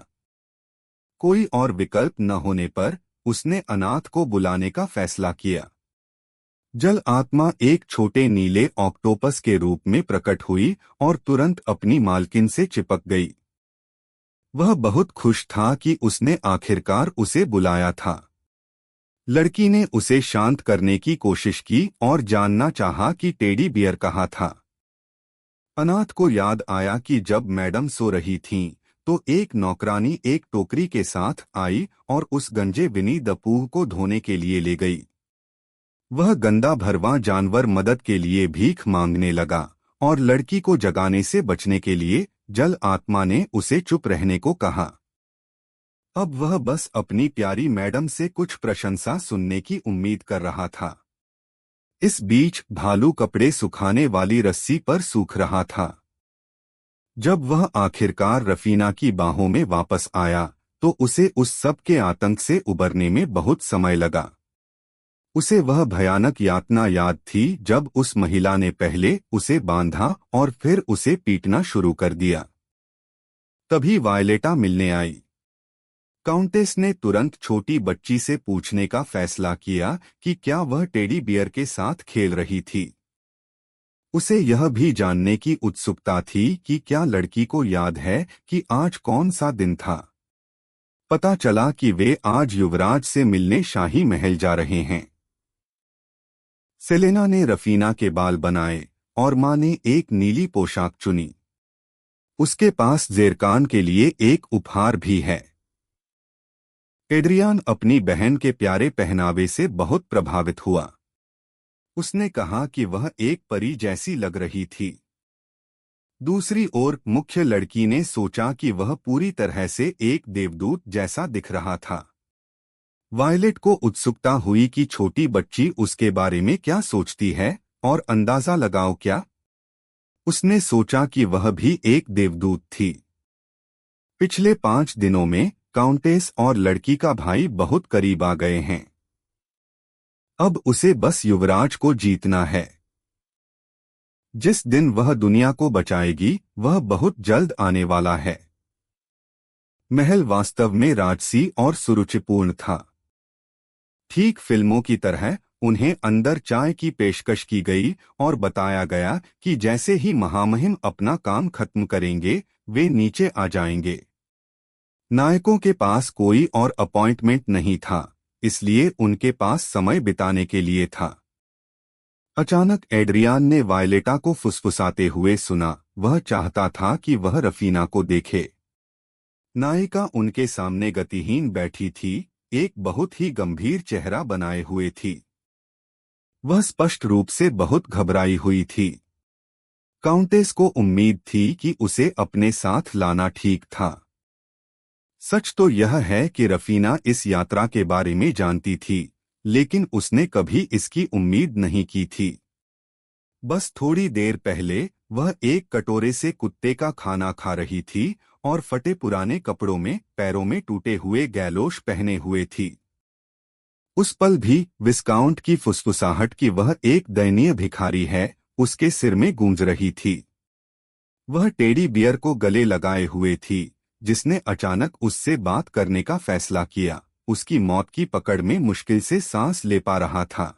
कोई और विकल्प न होने पर उसने अनाथ को बुलाने का फैसला किया। जल आत्मा एक छोटे नीले ऑक्टोपस के रूप में प्रकट हुई और तुरंत अपनी मालकिन से चिपक गई। वह बहुत खुश था कि उसने आखिरकार उसे बुलाया था। लड़की ने उसे शांत करने की कोशिश की और जानना चाहा कि टेडी बियर कहाँ था। अनाथ को याद आया कि जब मैडम सो रही थीं, तो एक नौकरानी एक टोकरी के साथ आई और उस गंजे विनी द पूह को धोने के लिए ले गई। वह गंदा भरवा जानवर मदद के लिए भीख मांगने लगा, और लड़की को जगाने से बचने के लिए जल आत्मा ने उसे चुप रहने को कहा। अब वह बस अपनी प्यारी मैडम से कुछ प्रशंसा सुनने की उम्मीद कर रहा था। इस बीच भालू कपड़े सुखाने वाली रस्सी पर सूख रहा था। जब वह आखिरकार रफीना की बाहों में वापस आया, तो उसे उस सब के आतंक से उबरने में बहुत समय लगा। उसे वह भयानक यातना याद थी जब उस महिला ने पहले उसे बांधा और फिर उसे पीटना शुरू कर दिया। तभी वायलेटा मिलने आई। काउंटेस ने तुरंत छोटी बच्ची से पूछने का फैसला किया कि क्या वह टेडी बियर के साथ खेल रही थी। उसे यह भी जानने की उत्सुकता थी कि क्या लड़की को याद है कि आज कौन सा दिन था। पता चला कि वे आज युवराज से मिलने शाही महल जा रहे हैं। सेलेना ने रफीना के बाल बनाए और माँ ने एक नीली पोशाक चुनी। उसके पास जेरकान के लिए एक उपहार भी है। एड्रियान अपनी बहन के प्यारे पहनावे से बहुत प्रभावित हुआ। उसने कहा कि वह एक परी जैसी लग रही थी। दूसरी ओर मुख्य लड़की ने सोचा कि वह पूरी तरह से एक देवदूत जैसा दिख रहा था। वायलेट को उत्सुकता हुई कि छोटी बच्ची उसके बारे में क्या सोचती है, और अंदाजा लगाओ क्या। उसने सोचा कि वह भी एक देवदूत थी। पिछले 5 दिनों में काउंटेस और लड़की का भाई बहुत करीब आ गए हैं। अब उसे बस युवराज को जीतना है। जिस दिन वह दुनिया को बचाएगी, वह बहुत जल्द आने वाला है। महल वास्तव में राजसी और सुरुचिपूर्ण था। ठीक फिल्मों की तरह उन्हें अंदर चाय की पेशकश की गई और बताया गया कि जैसे ही महामहिम अपना काम खत्म करेंगे वे नीचे आ जाएंगे। नायकों के पास कोई और अपॉइंटमेंट नहीं था, इसलिए उनके पास समय बिताने के लिए था। अचानक एड्रियान ने वायलेटा को फुसफुसाते हुए सुना। वह चाहता था कि वह रफीना को देखे। नायिका उनके सामने गतिहीन बैठी थी, एक बहुत ही गंभीर चेहरा बनाए हुए थी। वह स्पष्ट रूप से बहुत घबराई हुई थी। काउंटेस को उम्मीद थी कि उसे अपने साथ लाना ठीक था। सच तो यह है कि रफीना इस यात्रा के बारे में जानती थी, लेकिन उसने कभी इसकी उम्मीद नहीं की थी। बस थोड़ी देर पहले वह एक कटोरे से कुत्ते का खाना खा रही थी और फटे पुराने कपड़ों में पैरों में टूटे हुए गैलोश पहने हुए थी। उस पल भी विस्काउंट की फुसफुसाहट कि वह एक दयनीय भिखारी है उसके सिर में गूंज रही थी। वह टेडी बियर को गले लगाए हुए थी, जिसने अचानक उससे बात करने का फैसला किया। उसकी मौत की पकड़ में मुश्किल से सांस ले पा रहा था।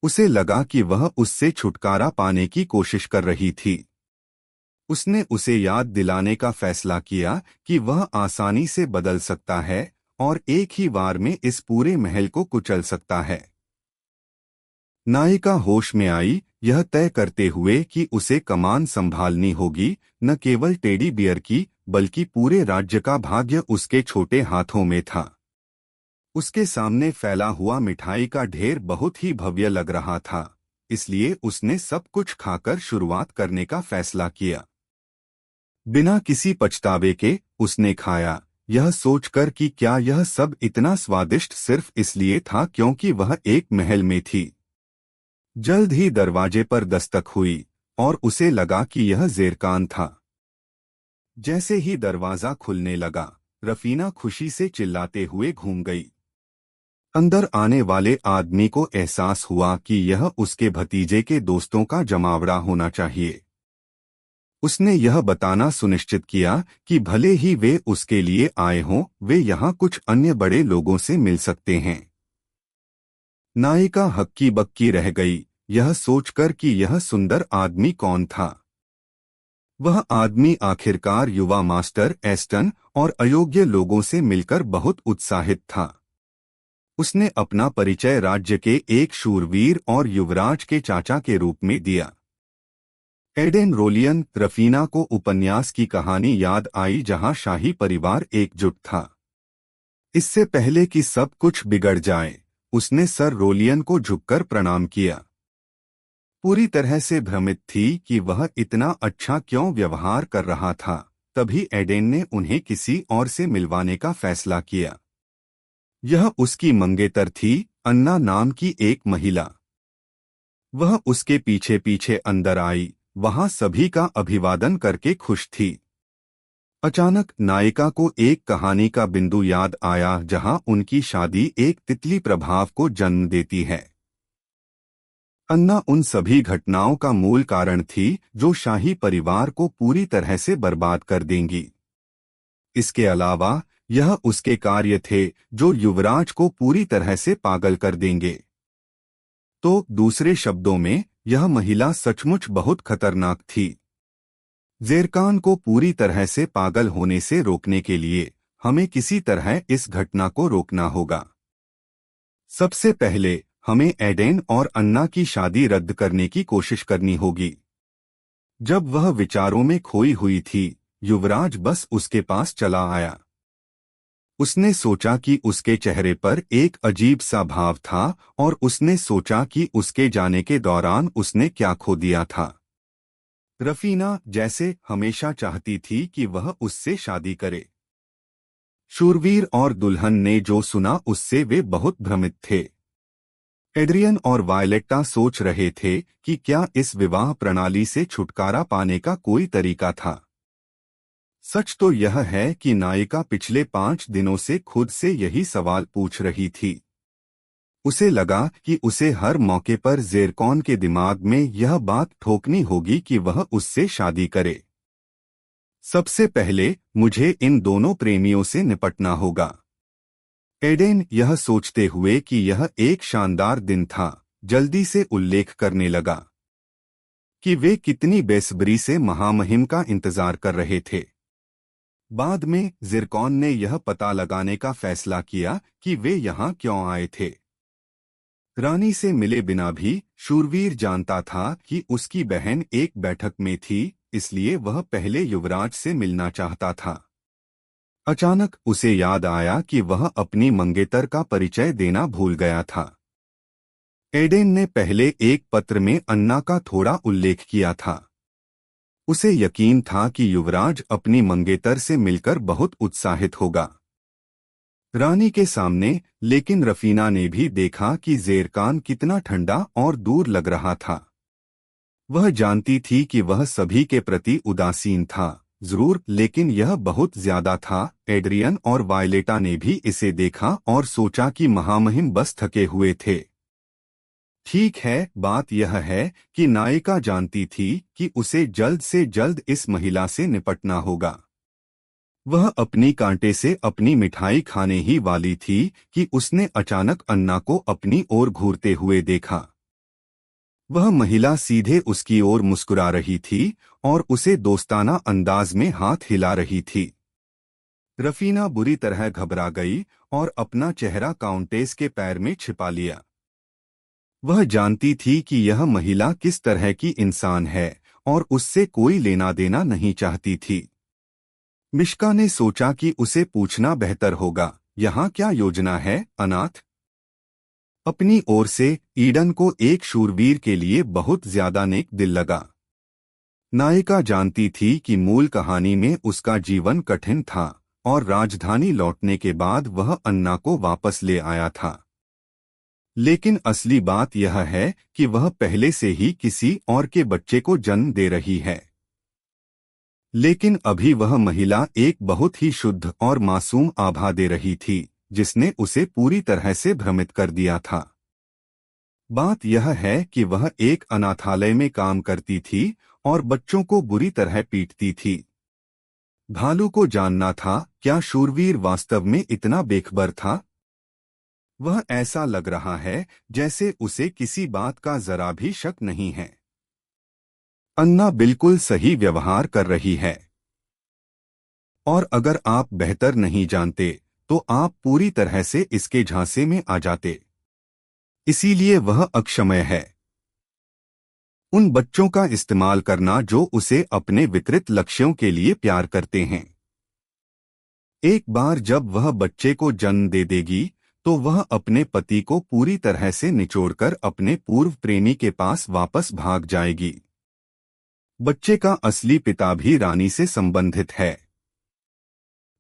उसे लगा कि वह उससे छुटकारा पाने की कोशिश कर रही थी। उसने उसे याद दिलाने का फैसला किया कि वह आसानी से बदल सकता है और एक ही वार में इस पूरे महल को कुचल सकता है। नायिका होश में आई, यह तय करते हुए कि उसे कमान संभालनी होगी, न केवल टेडी बियर की बल्कि पूरे राज्य का भाग्य उसके छोटे हाथों में था। उसके सामने फैला हुआ मिठाई का ढेर बहुत ही भव्य लग रहा था, इसलिए उसने सब कुछ खाकर शुरुआत करने का फैसला किया। बिना किसी पछतावे के उसने खाया, यह सोचकर कि क्या यह सब इतना स्वादिष्ट सिर्फ इसलिए था क्योंकि वह एक महल में थी। जल्द ही दरवाजे पर दस्तक हुई और उसे लगा कि यह ज़ेरकान था। जैसे ही दरवाजा खुलने लगा, रफीना खुशी से चिल्लाते हुए घूम गई। अंदर आने वाले आदमी को एहसास हुआ कि यह उसके भतीजे के दोस्तों का जमावड़ा होना चाहिए। उसने यह बताना सुनिश्चित किया कि भले ही वे उसके लिए आए हों, वे यहाँ कुछ अन्य बड़े लोगों से मिल सकते हैं। नायिका हक्की बक्की रह गई, यह सोचकर कि यह सुंदर आदमी कौन था। वह आदमी आखिरकार युवा मास्टर एस्टन और अयोग्य लोगों से मिलकर बहुत उत्साहित था। उसने अपना परिचय राज्य के एक शूरवीर और युवराज के चाचा के रूप में दिया। एडेन रोलियन। रफीना को उपन्यास की कहानी याद आई जहां शाही परिवार एकजुट था। इससे पहले कि सब कुछ बिगड़ जाए, उसने सर रोलियन को झुककर प्रणाम किया। पूरी तरह से भ्रमित थी कि वह इतना अच्छा क्यों व्यवहार कर रहा था। तभी एडेन ने उन्हें किसी और से मिलवाने का फैसला किया। यह उसकी मंगेतर थी, अन्ना नाम की एक महिला। वह उसके पीछे पीछे अंदर आई, वहां सभी का अभिवादन करके खुश थी। अचानक नायिका को एक कहानी का बिंदु याद आया जहां उनकी शादी एक तितली प्रभाव को जन्म देती है। अन्ना उन सभी घटनाओं का मूल कारण थी जो शाही परिवार को पूरी तरह से बर्बाद कर देंगी। इसके अलावा यह उसके कार्य थे जो युवराज को पूरी तरह से पागल कर देंगे। तो दूसरे शब्दों में, यह महिला सचमुच बहुत खतरनाक थी। ज़ेरकान को पूरी तरह से पागल होने से रोकने के लिए हमें किसी तरह इस घटना को रोकना होगा। सबसे पहले हमें एडेन और अन्ना की शादी रद्द करने की कोशिश करनी होगी। जब वह विचारों में खोई हुई थी, युवराज बस उसके पास चला आया। उसने सोचा कि उसके चेहरे पर एक अजीब सा भाव था और उसने सोचा कि उसके जाने के दौरान उसने क्या खो दिया था। रफीना जैसे हमेशा चाहती थी कि वह उससे शादी करे। शूरवीर और दुल्हन ने जो सुना उससे वे बहुत भ्रमित थे। एड्रियन और वायलेट्टा सोच रहे थे कि क्या इस विवाह प्रणाली से छुटकारा पाने का कोई तरीका था। सच तो यह है कि नायिका पिछले 5 दिनों से खुद से यही सवाल पूछ रही थी। उसे लगा कि उसे हर मौके पर ज़ेरकान के दिमाग में यह बात ठोकनी होगी कि वह उससे शादी करे। सबसे पहले मुझे इन दोनों प्रेमियों से निपटना होगा। एडेन यह सोचते हुए कि यह एक शानदार दिन था, जल्दी से उल्लेख करने लगा कि वे कितनी बेसब्री से महामहिम का इंतजार कर रहे थे। बाद में जिरकॉन ने यह पता लगाने का फैसला किया कि वे यहाँ क्यों आए थे। रानी से मिले बिना भी शूरवीर जानता था कि उसकी बहन एक बैठक में थी, इसलिए वह पहले युवराज से मिलना चाहता था। अचानक उसे याद आया कि वह अपनी मंगेतर का परिचय देना भूल गया था। एडेन ने पहले एक पत्र में अन्ना का थोड़ा उल्लेख किया था। उसे यकीन था कि युवराज अपनी मंगेतर से मिलकर बहुत उत्साहित होगा। रानी के सामने लेकिन रफीना ने भी देखा कि ज़ेरकान कितना ठंडा और दूर लग रहा था। वह जानती थी कि वह सभी के प्रति उदासीन था, जरूर, लेकिन यह बहुत ज्यादा था। एड्रियन और वायलेटा ने भी इसे देखा और सोचा कि महामहिम बस थके हुए थे। ठीक है, बात यह है कि नायिका जानती थी कि उसे जल्द से जल्द इस महिला से निपटना होगा। वह अपनी कांटे से अपनी मिठाई खाने ही वाली थी कि उसने अचानक अन्ना को अपनी ओर घूरते हुए देखा। वह महिला सीधे उसकी ओर मुस्कुरा रही थी और उसे दोस्ताना अंदाज में हाथ हिला रही थी। रफीना बुरी तरह घबरा गई और अपना चेहरा काउंटेस के पैर में छिपा लिया। वह जानती थी कि यह महिला किस तरह की इंसान है और उससे कोई लेना देना नहीं चाहती थी। मिश्का ने सोचा कि उसे पूछना बेहतर होगा, यहाँ क्या योजना है अनाथ? अपनी ओर से ईडन को एक शूरवीर के लिए बहुत ज्यादा नेक दिल लगा। नायिका जानती थी कि मूल कहानी में उसका जीवन कठिन था और राजधानी लौटने के बाद वह अन्ना को वापस ले आया था। लेकिन असली बात यह है कि वह पहले से ही किसी और के बच्चे को जन्म दे रही है। लेकिन अभी वह महिला एक बहुत ही शुद्ध और मासूम आभा दे रही थी, जिसने उसे पूरी तरह से भ्रमित कर दिया था। बात यह है कि वह एक अनाथालय में काम करती थी और बच्चों को बुरी तरह पीटती थी। भालू को जानना था, क्या शूरवीर वास्तव में इतना बेखबर था? वह ऐसा लग रहा है जैसे उसे किसी बात का जरा भी शक नहीं है। अन्ना बिल्कुल सही व्यवहार कर रही है। और अगर आप बेहतर नहीं जानते तो आप पूरी तरह से इसके झांसे में आ जाते। इसीलिए वह अक्षम्य है। उन बच्चों का इस्तेमाल करना जो उसे अपने विकृत लक्ष्यों के लिए प्यार करते हैं। एक बार जब वह बच्चे को जन्म दे देगी तो वह अपने पति को पूरी तरह से निचोड़कर अपने पूर्व प्रेमी के पास वापस भाग जाएगी। बच्चे का असली पिता भी रानी से संबंधित है।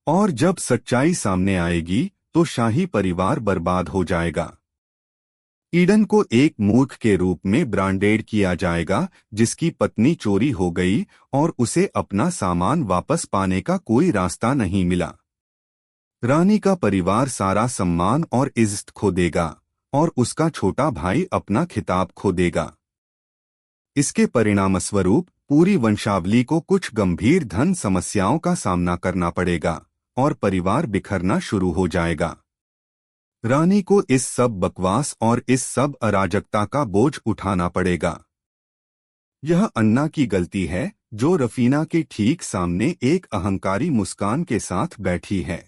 और जब सच्चाई सामने आएगी तो शाही परिवार बर्बाद हो जाएगा। ईडन को एक मूर्ख के रूप में ब्रांडेड किया जाएगा, जिसकी पत्नी चोरी हो गई और उसे अपना सामान वापस पाने का कोई रास्ता नहीं मिला। रानी का परिवार सारा सम्मान और इज्जत खो देगा और उसका छोटा भाई अपना खिताब खो देगा। इसके परिणामस्वरूप पूरी वंशावली को कुछ गंभीर धन समस्याओं का सामना करना पड़ेगा और परिवार बिखरना शुरू हो जाएगा। रानी को इस सब बकवास और इस सब अराजकता का बोझ उठाना पड़ेगा। यह अन्ना की गलती है जो रफीना के ठीक सामने एक अहंकारी मुस्कान के साथ बैठी है।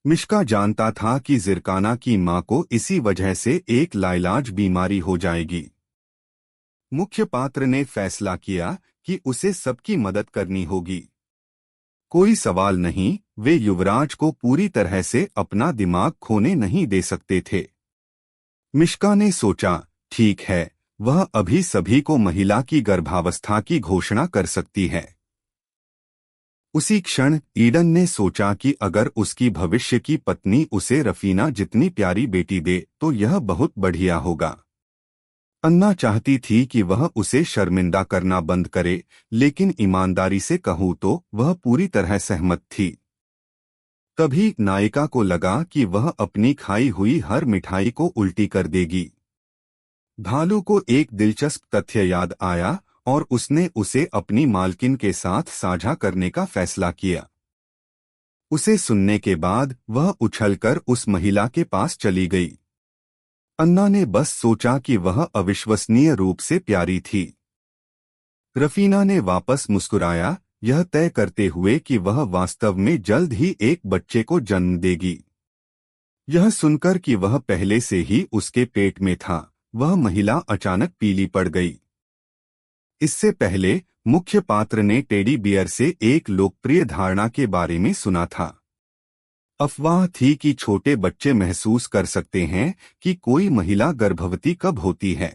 मिश्का जानता था कि जिरकाना की मां को इसी वजह से एक लाइलाज बीमारी हो जाएगी। मुख्य पात्र ने फैसला किया कि उसे सबकी मदद करनी होगी। कोई सवाल नहीं, वे युवराज को पूरी तरह से अपना दिमाग खोने नहीं दे सकते थे। मिश्का ने सोचा, ठीक है, वह अभी सभी को महिला की गर्भावस्था की घोषणा कर सकती है। उसी क्षण ईडन ने सोचा कि अगर उसकी भविष्य की पत्नी उसे रफीना जितनी प्यारी बेटी दे तो यह बहुत बढ़िया होगा। अन्ना चाहती थी कि वह उसे शर्मिंदा करना बंद करे, लेकिन ईमानदारी से कहूँ तो वह पूरी तरह सहमत थी। तभी नायिका को लगा कि वह अपनी खाई हुई हर मिठाई को उल्टी कर देगी। भालू को एक दिलचस्प तथ्य याद आया और उसने उसे अपनी मालकिन के साथ साझा करने का फैसला किया। उसे सुनने के बाद वह उछलकर उस महिला के पास चली गई। अन्ना ने बस सोचा कि वह अविश्वसनीय रूप से प्यारी थी। रफीना ने वापस मुस्कुराया, यह तय करते हुए कि वह वास्तव में जल्द ही एक बच्चे को जन्म देगी। यह सुनकर कि वह पहले से ही उसके पेट में था, वह महिला अचानक पीली पड़ गई। इससे पहले मुख्य पात्र ने टेडी बियर से एक लोकप्रिय धारणा के बारे में सुना था। अफवाह थी कि छोटे बच्चे महसूस कर सकते हैं कि कोई महिला गर्भवती कब होती है।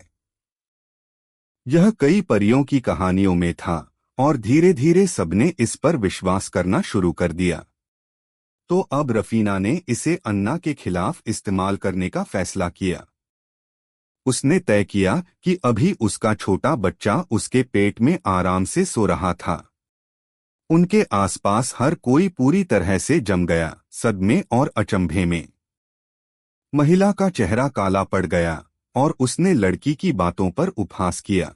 यह कई परियों की कहानियों में था और धीरे धीरे सबने इस पर विश्वास करना शुरू कर दिया। तो अब रफीना ने इसे अन्ना के खिलाफ इस्तेमाल करने का फैसला किया। उसने तय किया कि अभी उसका छोटा बच्चा उसके पेट में आराम से सो रहा था। उनके आसपास हर कोई पूरी तरह से जम गया, सदमे और अचंभे में। महिला का चेहरा काला पड़ गया और उसने लड़की की बातों पर उपहास किया।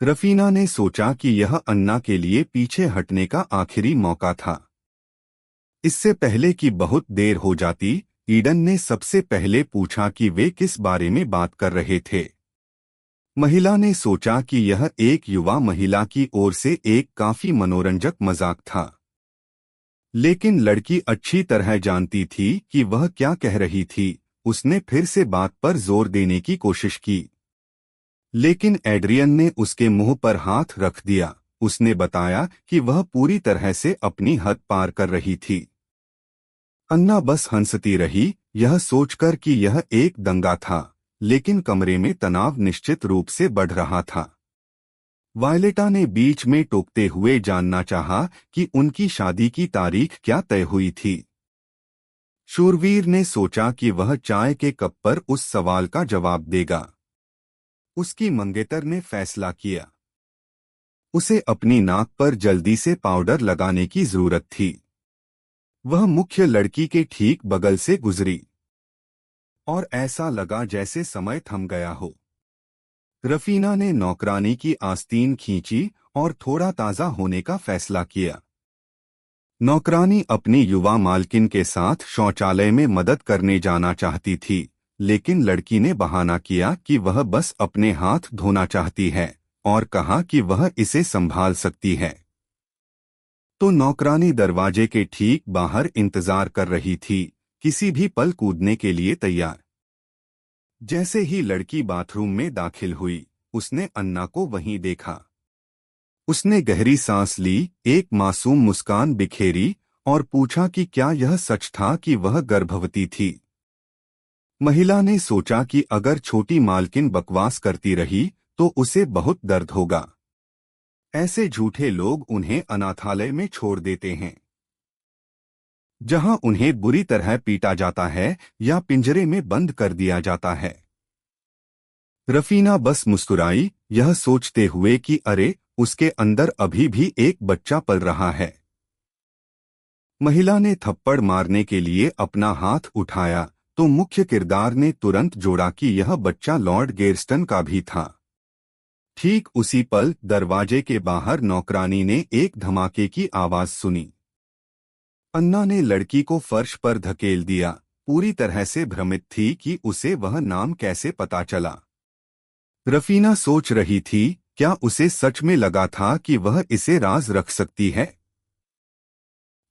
रफीना ने सोचा कि यह अन्ना के लिए पीछे हटने का आखिरी मौका था। इससे पहले कि बहुत देर हो जाती, ईडन ने सबसे पहले पूछा कि वे किस बारे में बात कर रहे थे। महिला ने सोचा कि यह एक युवा महिला की ओर से एक काफी मनोरंजक मजाक था। लेकिन लड़की अच्छी तरह जानती थी कि वह क्या कह रही थी। उसने फिर से बात पर जोर देने की कोशिश की, लेकिन एड्रियन ने उसके मुंह पर हाथ रख दिया। उसने बताया कि वह पूरी तरह से अपनी हद पार कर रही थी। अन्ना बस हंसती रही, यह सोचकर कि यह एक दंगा था, लेकिन कमरे में तनाव निश्चित रूप से बढ़ रहा था। वायलेटा ने बीच में टोकते हुए जानना चाहा कि उनकी शादी की तारीख क्या तय हुई थी। शूरवीर ने सोचा कि वह चाय के कप पर उस सवाल का जवाब देगा। उसकी मंगेतर ने फैसला किया। उसे अपनी नाक पर जल्दी से पाउडर लगाने की जरूरत थी। वह मुख्य लड़की के ठीक बगल से गुजरी और ऐसा लगा जैसे समय थम गया हो। रफीना ने नौकरानी की आस्तीन खींची और थोड़ा ताज़ा होने का फैसला किया। नौकरानी अपनी युवा मालकिन के साथ शौचालय में मदद करने जाना चाहती थी, लेकिन लड़की ने बहाना किया कि वह बस अपने हाथ धोना चाहती है और कहा कि वह इसे संभाल सकती है। तो नौकरानी दरवाजे के ठीक बाहर इंतजार कर रही थी, किसी भी पल कूदने के लिए तैयार। जैसे ही लड़की बाथरूम में दाखिल हुई, उसने अन्ना को वहीं देखा। उसने गहरी सांस ली, एक मासूम मुस्कान बिखेरी और पूछा कि क्या यह सच था कि वह गर्भवती थी। महिला ने सोचा कि अगर छोटी मालकिन बकवास करती रही तो उसे बहुत दर्द होगा। ऐसे झूठे लोग उन्हें अनाथालय में छोड़ देते हैं, जहां उन्हें बुरी तरह पीटा जाता है या पिंजरे में बंद कर दिया जाता है। रफीना बस मुस्कुराई, यह सोचते हुए कि अरे, उसके अंदर अभी भी एक बच्चा पल रहा है। महिला ने थप्पड़ मारने के लिए अपना हाथ उठाया तो मुख्य किरदार ने तुरंत जोड़ा कि यह बच्चा लॉर्ड गेरस्टन का भी था। ठीक उसी पल दरवाजे के बाहर नौकरानी ने एक धमाके की आवाज सुनी। अन्ना ने लड़की को फर्श पर धकेल दिया, पूरी तरह से भ्रमित थी कि उसे वह नाम कैसे पता चला। रफीना सोच रही थी, क्या उसे सच में लगा था कि वह इसे राज रख सकती है।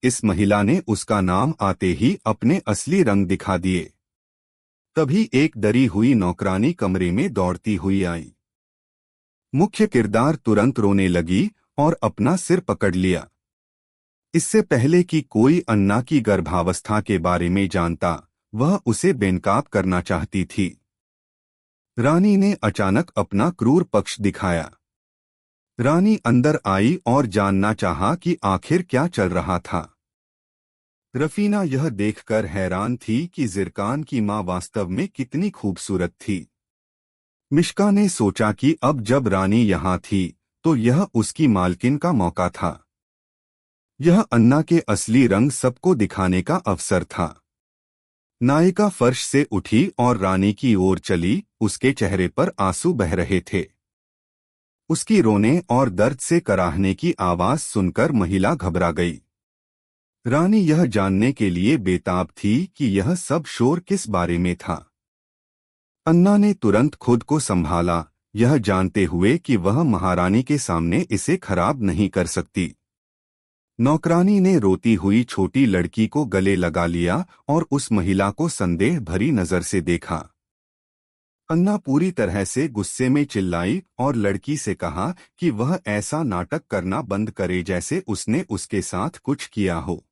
इस महिला ने उसका नाम आते ही अपने असली रंग दिखा दिए। तभी एक डरी हुई नौकरानी कमरे में दौड़ती हुई आई। मुख्य किरदार तुरंत रोने लगी और अपना सिर पकड़ लिया। इससे पहले कि कोई अन्ना की गर्भावस्था के बारे में जानता, वह उसे बेनकाब करना चाहती थी। रानी ने अचानक अपना क्रूर पक्ष दिखाया। रानी अंदर आई और जानना चाहा कि आखिर क्या चल रहा था। रफीना यह देखकर हैरान थी कि जिरकान की मां वास्तव में कितनी खूबसूरत थी। मिश्का ने सोचा कि अब जब रानी यहाँ थी तो यह उसकी मालकिन का मौका था। यह अन्ना के असली रंग सबको दिखाने का अवसर था। नायिका फर्श से उठी और रानी की ओर चली, उसके चेहरे पर आंसू बह रहे थे। उसकी रोने और दर्द से कराहने की आवाज सुनकर महिला घबरा गई। रानी यह जानने के लिए बेताब थी कि यह सब शोर किस बारे में था। अन्ना ने तुरंत खुद को संभाला, यह जानते हुए कि वह महारानी के सामने इसे खराब नहीं कर सकती। नौकरानी ने रोती हुई छोटी लड़की को गले लगा लिया और उस महिला को संदेह भरी नजर से देखा। अन्ना पूरी तरह से गुस्से में चिल्लाई और लड़की से कहा कि वह ऐसा नाटक करना बंद करे जैसे उसने उसके साथ कुछ किया हो।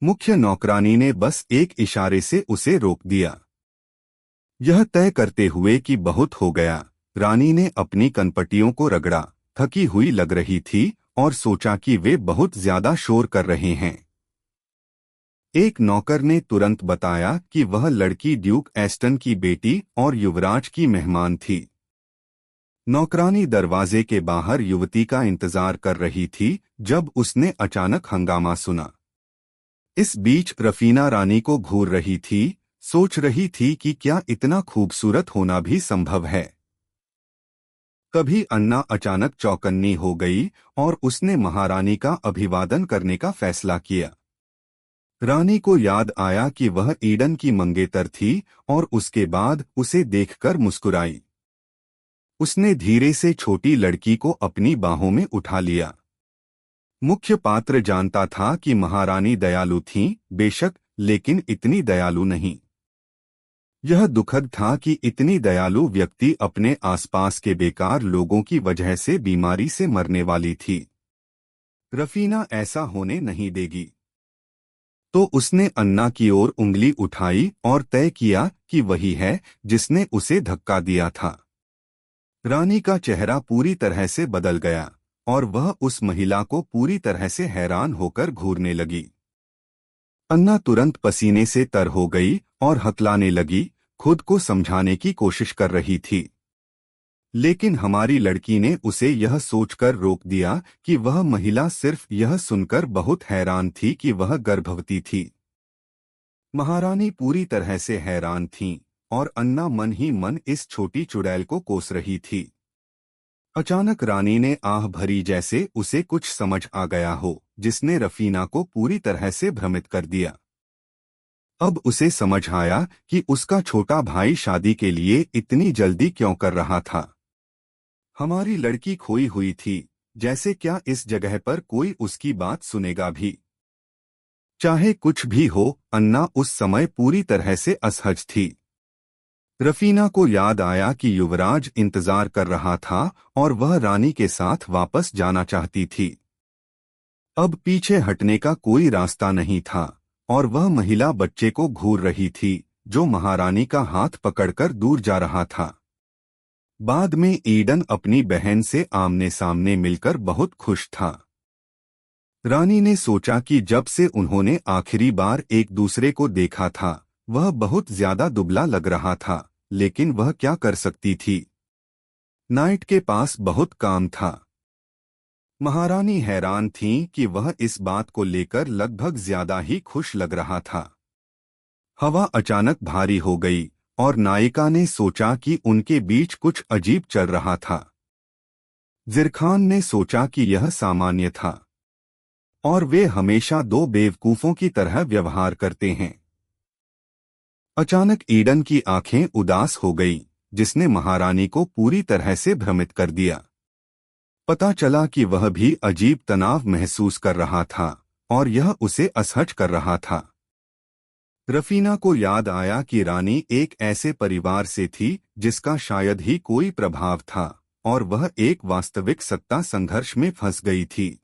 मुख्य नौकरानी ने बस एक इशारे से उसे रोक दिया। यह तय करते हुए कि बहुत हो गया, रानी ने अपनी कनपटियों को रगड़ा, थकी हुई लग रही थी और सोचा कि वे बहुत ज्यादा शोर कर रहे हैं। एक नौकर ने तुरंत बताया कि वह लड़की ड्यूक एस्टन की बेटी और युवराज की मेहमान थी। नौकरानी दरवाजे के बाहर युवती का इंतजार कर रही थी जब उसने अचानक हंगामा सुना। इस बीच रफीना रानी को घूर रही थी, सोच रही थी कि क्या इतना खूबसूरत होना भी संभव है। तभी अन्ना अचानक चौकन्नी हो गई और उसने महारानी का अभिवादन करने का फैसला किया। रानी को याद आया कि वह ईडन की मंगेतर थी और उसके बाद उसे देखकर मुस्कुराई। उसने धीरे से छोटी लड़की को अपनी बाहों में उठा लिया। मुख्य पात्र जानता था कि महारानी दयालु थीं, बेशक, लेकिन इतनी दयालु नहीं। यह दुखद था कि इतनी दयालु व्यक्ति अपने आसपास के बेकार लोगों की वजह से बीमारी से मरने वाली थी। रफीना ऐसा होने नहीं देगी। तो उसने अन्ना की ओर उंगली उठाई और तय किया कि वही है जिसने उसे धक्का दिया था। रानी का चेहरा पूरी तरह से बदल गया और वह उस महिला को पूरी तरह से हैरान होकर घूरने लगी। अन्ना तुरंत पसीने से तर हो गई और हकलाने लगी, खुद को समझाने की कोशिश कर रही थी। लेकिन हमारी लड़की ने उसे यह सोचकर रोक दिया कि वह महिला सिर्फ यह सुनकर बहुत हैरान थी कि वह गर्भवती थी। महारानी पूरी तरह से हैरान थीं और अन्ना मन ही मन इस छोटी चुड़ैल को कोस रही थी। अचानक रानी ने आह भरी जैसे उसे कुछ समझ आ गया हो, जिसने रफीना को पूरी तरह से भ्रमित कर दिया। अब उसे समझ आया कि उसका छोटा भाई शादी के लिए इतनी जल्दी क्यों कर रहा था। हमारी लड़की खोई हुई थी, जैसे क्या इस जगह पर कोई उसकी बात सुनेगा भी। चाहे कुछ भी हो, अन्ना उस समय पूरी तरह से असहज थी। रफीना को याद आया कि युवराज इंतजार कर रहा था और वह रानी के साथ वापस जाना चाहती थी। अब पीछे हटने का कोई रास्ता नहीं था और वह महिला बच्चे को घूर रही थी जो महारानी का हाथ पकड़कर दूर जा रहा था। बाद में ईडन अपनी बहन से आमने सामने मिलकर बहुत खुश था। रानी ने सोचा कि जब से उन्होंने आखिरी बार एक दूसरे को देखा था, वह बहुत ज्यादा दुबला लग रहा था, लेकिन वह क्या कर सकती थी। नाइट के पास बहुत काम था। महारानी हैरान थीं कि वह इस बात को लेकर लगभग ज्यादा ही खुश लग रहा था। हवा अचानक भारी हो गई और नायिका ने सोचा कि उनके बीच कुछ अजीब चल रहा था। जिरखान ने सोचा कि यह सामान्य था और वे हमेशा दो बेवकूफों की तरह व्यवहार करते हैं। अचानक ईडन की आंखें उदास हो गईं, जिसने महारानी को पूरी तरह से भ्रमित कर दिया। पता चला कि वह भी अजीब तनाव महसूस कर रहा था और यह उसे असहज कर रहा था। रफीना को याद आया कि रानी एक ऐसे परिवार से थी जिसका शायद ही कोई प्रभाव था और वह एक वास्तविक सत्ता संघर्ष में फंस गई थी।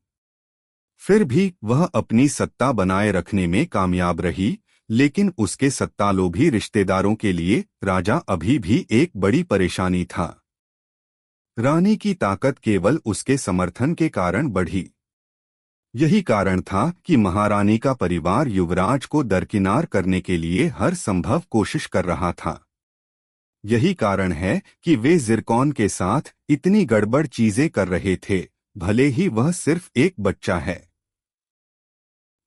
फिर भी वह अपनी सत्ता बनाए रखने में कामयाब रही, लेकिन उसके सत्तालोभी रिश्तेदारों के लिए राजा अभी भी एक बड़ी परेशानी था। रानी की ताकत केवल उसके समर्थन के कारण बढ़ी। यही कारण था कि महारानी का परिवार युवराज को दरकिनार करने के लिए हर संभव कोशिश कर रहा था। यही कारण है कि वे जिरकॉन के साथ इतनी गड़बड़ चीजें कर रहे थे, भले ही वह सिर्फ एक बच्चा है।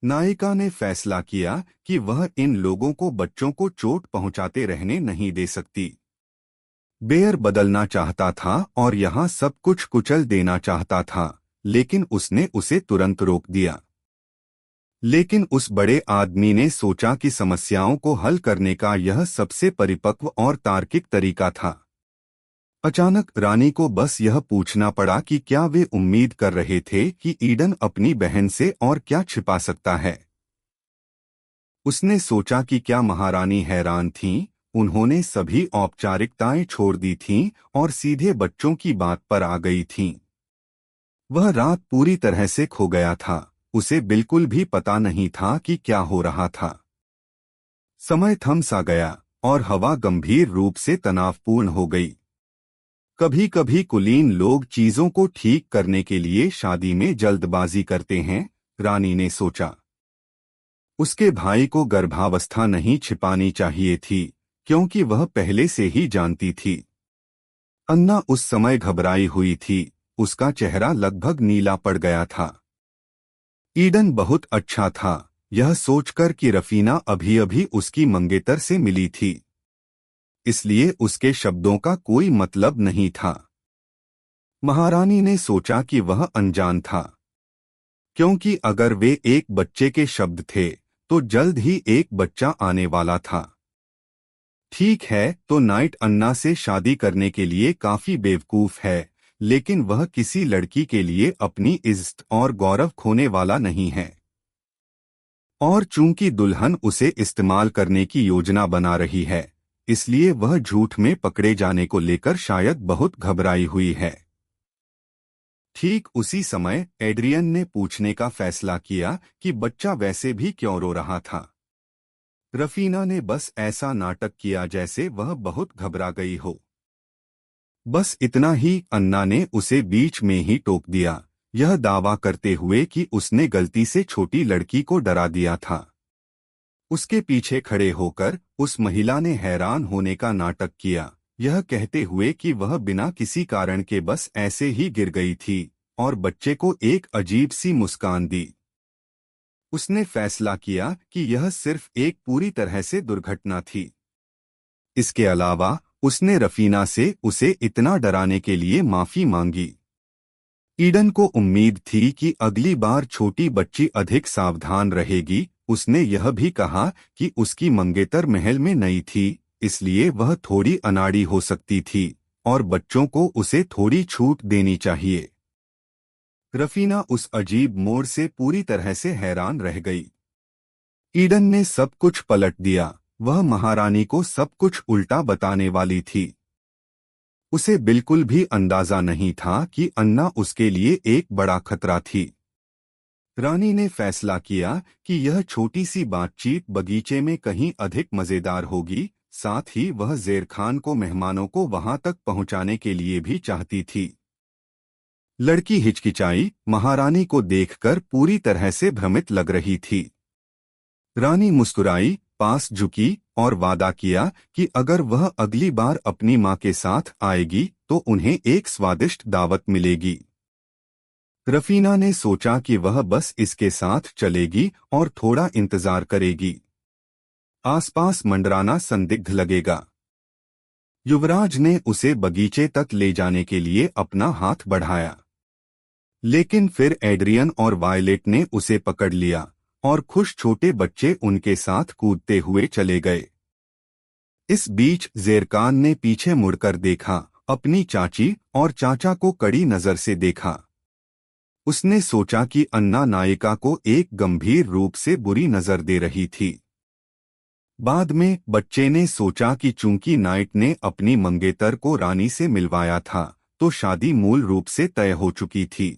नायिका ने फैसला किया कि वह इन लोगों को बच्चों को चोट पहुंचाते रहने नहीं दे सकती। बेयर बदलना चाहता था और यहाँ सब कुछ कुचल देना चाहता था, लेकिन उसने उसे तुरंत रोक दिया। लेकिन उस बड़े आदमी ने सोचा कि समस्याओं को हल करने का यह सबसे परिपक्व और तार्किक तरीका था। अचानक रानी को बस यह पूछना पड़ा कि क्या वे उम्मीद कर रहे थे कि ईडन अपनी बहन से और क्या छिपा सकता है। उसने सोचा कि क्या महारानी हैरान थीं। उन्होंने सभी औपचारिकताएं छोड़ दी थीं और सीधे बच्चों की बात पर आ गई थीं। वह रात पूरी तरह से खो गया था। उसे बिल्कुल भी पता नहीं था कि क्या हो रहा था। समय थम सा गया और हवा गंभीर रूप से तनावपूर्ण हो गई। कभी कभी कुलीन लोग चीजों को ठीक करने के लिए शादी में जल्दबाजी करते हैं, रानी ने सोचा। उसके भाई को गर्भावस्था नहीं छिपानी चाहिए थी, क्योंकि वह पहले से ही जानती थी। अन्ना उस समय घबराई हुई थी, उसका चेहरा लगभग नीला पड़ गया था। ईडन बहुत अच्छा था, यह सोचकर कि रफीना अभी अभी उसकी मंगेतर से मिली थी, इसलिए उसके शब्दों का कोई मतलब नहीं था। महारानी ने सोचा कि वह अनजान था, क्योंकि अगर वे एक बच्चे के शब्द थे तो जल्द ही एक बच्चा आने वाला था। ठीक है, तो नाइट अन्ना से शादी करने के लिए काफी बेवकूफ है, लेकिन वह किसी लड़की के लिए अपनी इज्जत और गौरव खोने वाला नहीं है। और चूंकि दुल्हन उसे इस्तेमाल करने की योजना बना रही है, इसलिए वह झूठ में पकड़े जाने को लेकर शायद बहुत घबराई हुई है। ठीक उसी समय एड्रियन ने पूछने का फैसला किया कि बच्चा वैसे भी क्यों रो रहा था। रफीना ने बस ऐसा नाटक किया जैसे वह बहुत घबरा गई हो। बस इतना ही। अन्ना ने उसे बीच में ही टोक दिया, यह दावा करते हुए कि उसने गलती से छोटी लड़की को डरा दिया था। उसके पीछे खड़े होकर उस महिला ने हैरान होने का नाटक किया, यह कहते हुए कि वह बिना किसी कारण के बस ऐसे ही गिर गई थी, और बच्चे को एक अजीब सी मुस्कान दी। उसने फैसला किया कि यह सिर्फ एक पूरी तरह से दुर्घटना थी। इसके अलावा उसने रफीना से उसे इतना डराने के लिए माफी मांगी। ईडन को उम्मीद थी कि अगली बार छोटी बच्ची अधिक सावधान रहेगी। उसने यह भी कहा कि उसकी मंगेतर महल में नई थी, इसलिए वह थोड़ी अनाड़ी हो सकती थी और बच्चों को उसे थोड़ी छूट देनी चाहिए। रफीना उस अजीब मोड़ से पूरी तरह से हैरान रह गई। ईडन ने सब कुछ पलट दिया। वह महारानी को सब कुछ उल्टा बताने वाली थी। उसे बिल्कुल भी अंदाजा नहीं था कि अन्ना उसके लिए एक बड़ा खतरा थी। रानी ने फैसला किया कि यह छोटी सी बातचीत बगीचे में कहीं अधिक मजेदार होगी। साथ ही वह ज़ेर खान को मेहमानों को वहां तक पहुंचाने के लिए भी चाहती थी। लड़की हिचकिचाई, महारानी को देखकर पूरी तरह से भ्रमित लग रही थी। रानी मुस्कुराई, पास झुकी और वादा किया कि अगर वह अगली बार अपनी मां के साथ आएगी तो उन्हें एक स्वादिष्ट दावत मिलेगी। रफीना ने सोचा कि वह बस इसके साथ चलेगी और थोड़ा इंतजार करेगी। आसपास मंडराना संदिग्ध लगेगा। युवराज ने उसे बगीचे तक ले जाने के लिए अपना हाथ बढ़ाया, लेकिन फिर एड्रियन और वायलेट ने उसे पकड़ लिया और खुश छोटे बच्चे उनके साथ कूदते हुए चले गए। इस बीच ज़ेरकान ने पीछे मुड़कर देखा, अपनी चाची और चाचा को कड़ी नजर से देखा। उसने सोचा कि अन्ना नायिका को एक गंभीर रूप से बुरी नजर दे रही थी। बाद में बच्चे ने सोचा कि चूंकि नाइट ने अपनी मंगेतर को रानी से मिलवाया था तो शादी मूल रूप से तय हो चुकी थी।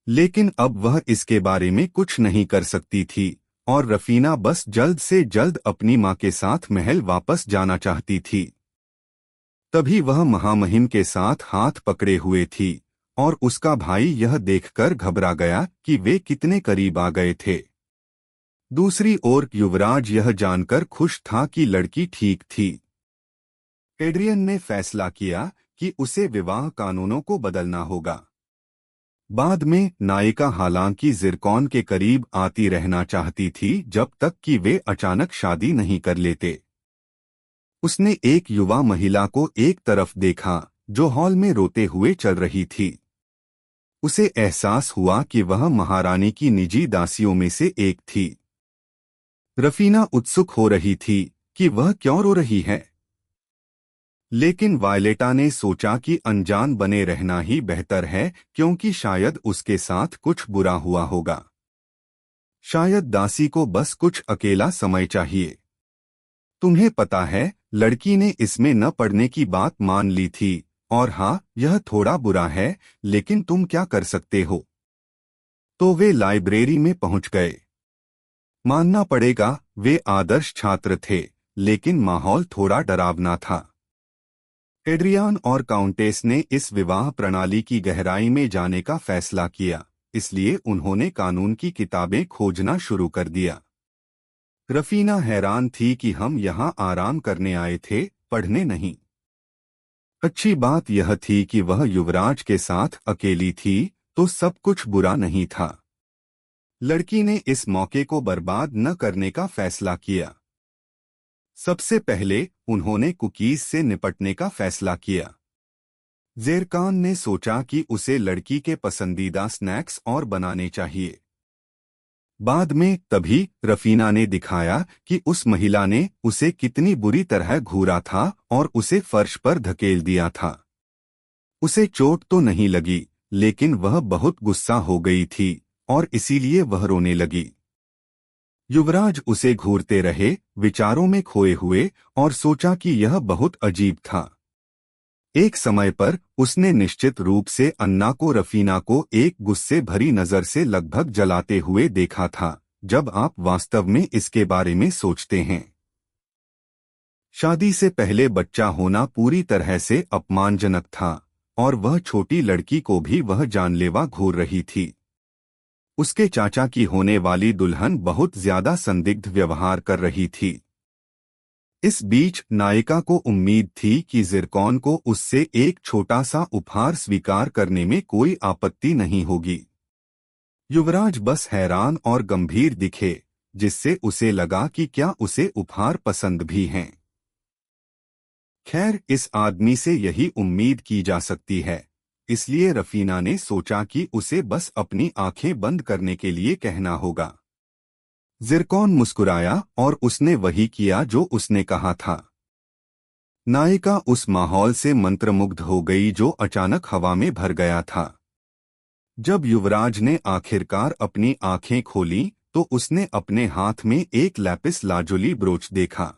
लेकिन अब वह इसके बारे में कुछ नहीं कर सकती थी और रफीना बस जल्द से जल्द अपनी मां के साथ महल वापस जाना चाहती थी। तभी वह महामहिम के साथ हाथ पकड़े हुए थी और उसका भाई यह देखकर घबरा गया कि वे कितने करीब आ गए थे। दूसरी ओर युवराज यह जानकर खुश था कि लड़की ठीक थी। एड्रियन ने फैसला किया कि उसे विवाह कानूनों को बदलना होगा। बाद में नायिका हालांकि ज़िरकॉन के करीब आती रहना चाहती थी जब तक कि वे अचानक शादी नहीं कर लेते। उसने एक युवा महिला को एक तरफ देखा जो हॉल में रोते हुए चल रही थी। उसे एहसास हुआ कि वह महारानी की निजी दासियों में से एक थी। रफीना उत्सुक हो रही थी कि वह क्यों रो रही है, लेकिन वायलेटा ने सोचा कि अनजान बने रहना ही बेहतर है, क्योंकि शायद उसके साथ कुछ बुरा हुआ होगा। शायद दासी को बस कुछ अकेला समय चाहिए। तुम्हें पता है, लड़की ने इसमें न पढ़ने की बात मान ली थी, और हाँ, यह थोड़ा बुरा है, लेकिन तुम क्या कर सकते हो। तो वे लाइब्रेरी में पहुंच गए। मानना पड़ेगा, वे आदर्श छात्र थे, लेकिन माहौल थोड़ा डरावना था। एड्रियान और काउंटेस ने इस विवाह प्रणाली की गहराई में जाने का फैसला किया, इसलिए उन्होंने कानून की किताबें खोजना शुरू कर दिया। रफीना हैरान थी कि हम यहाँ आराम करने आए थे, पढ़ने नहीं। अच्छी बात यह थी कि वह युवराज के साथ अकेली थी, तो सब कुछ बुरा नहीं था। लड़की ने इस मौके को बर्बाद न करने का फैसला किया। सबसे पहले उन्होंने कुकीज से निपटने का फैसला किया। ज़ेरकान ने सोचा कि उसे लड़की के पसंदीदा स्नैक्स और बनाने चाहिए। बाद में तभी रफीना ने दिखाया कि उस महिला ने उसे कितनी बुरी तरह घूरा था और उसे फर्श पर धकेल दिया था। उसे चोट तो नहीं लगी, लेकिन वह बहुत गुस्सा हो गई थी और इसीलिए वह रोने लगी। युवराज उसे घूरते रहे, विचारों में खोए हुए, और सोचा कि यह बहुत अजीब था। एक समय पर उसने निश्चित रूप से अन्ना को रफीना को एक गुस्से भरी नजर से लगभग जलाते हुए देखा था, जब आप वास्तव में इसके बारे में सोचते हैं। शादी से पहले बच्चा होना पूरी तरह से अपमानजनक था, और वह छोटी लड़की को भी वह जानलेवा घूर रही थी। उसके चाचा की होने वाली दुल्हन बहुत ज्यादा संदिग्ध व्यवहार कर रही थी। इस बीच नायिका को उम्मीद थी कि ज़िरकॉन को उससे एक छोटा सा उपहार स्वीकार करने में कोई आपत्ति नहीं होगी। युवराज बस हैरान और गंभीर दिखे, जिससे उसे लगा कि क्या उसे उपहार पसंद भी हैं। खैर, इस आदमी से यही उम्मीद की जा सकती है, इसलिए रफीना ने सोचा कि उसे बस अपनी आंखें बंद करने के लिए कहना होगा। ज़िरकॉन मुस्कुराया और उसने वही किया जो उसने कहा था। नायिका उस माहौल से मंत्रमुग्ध हो गई जो अचानक हवा में भर गया था। जब युवराज ने आखिरकार अपनी आंखें खोलीं, तो उसने अपने हाथ में एक लैपिस लाजुली ब्रोच देखा।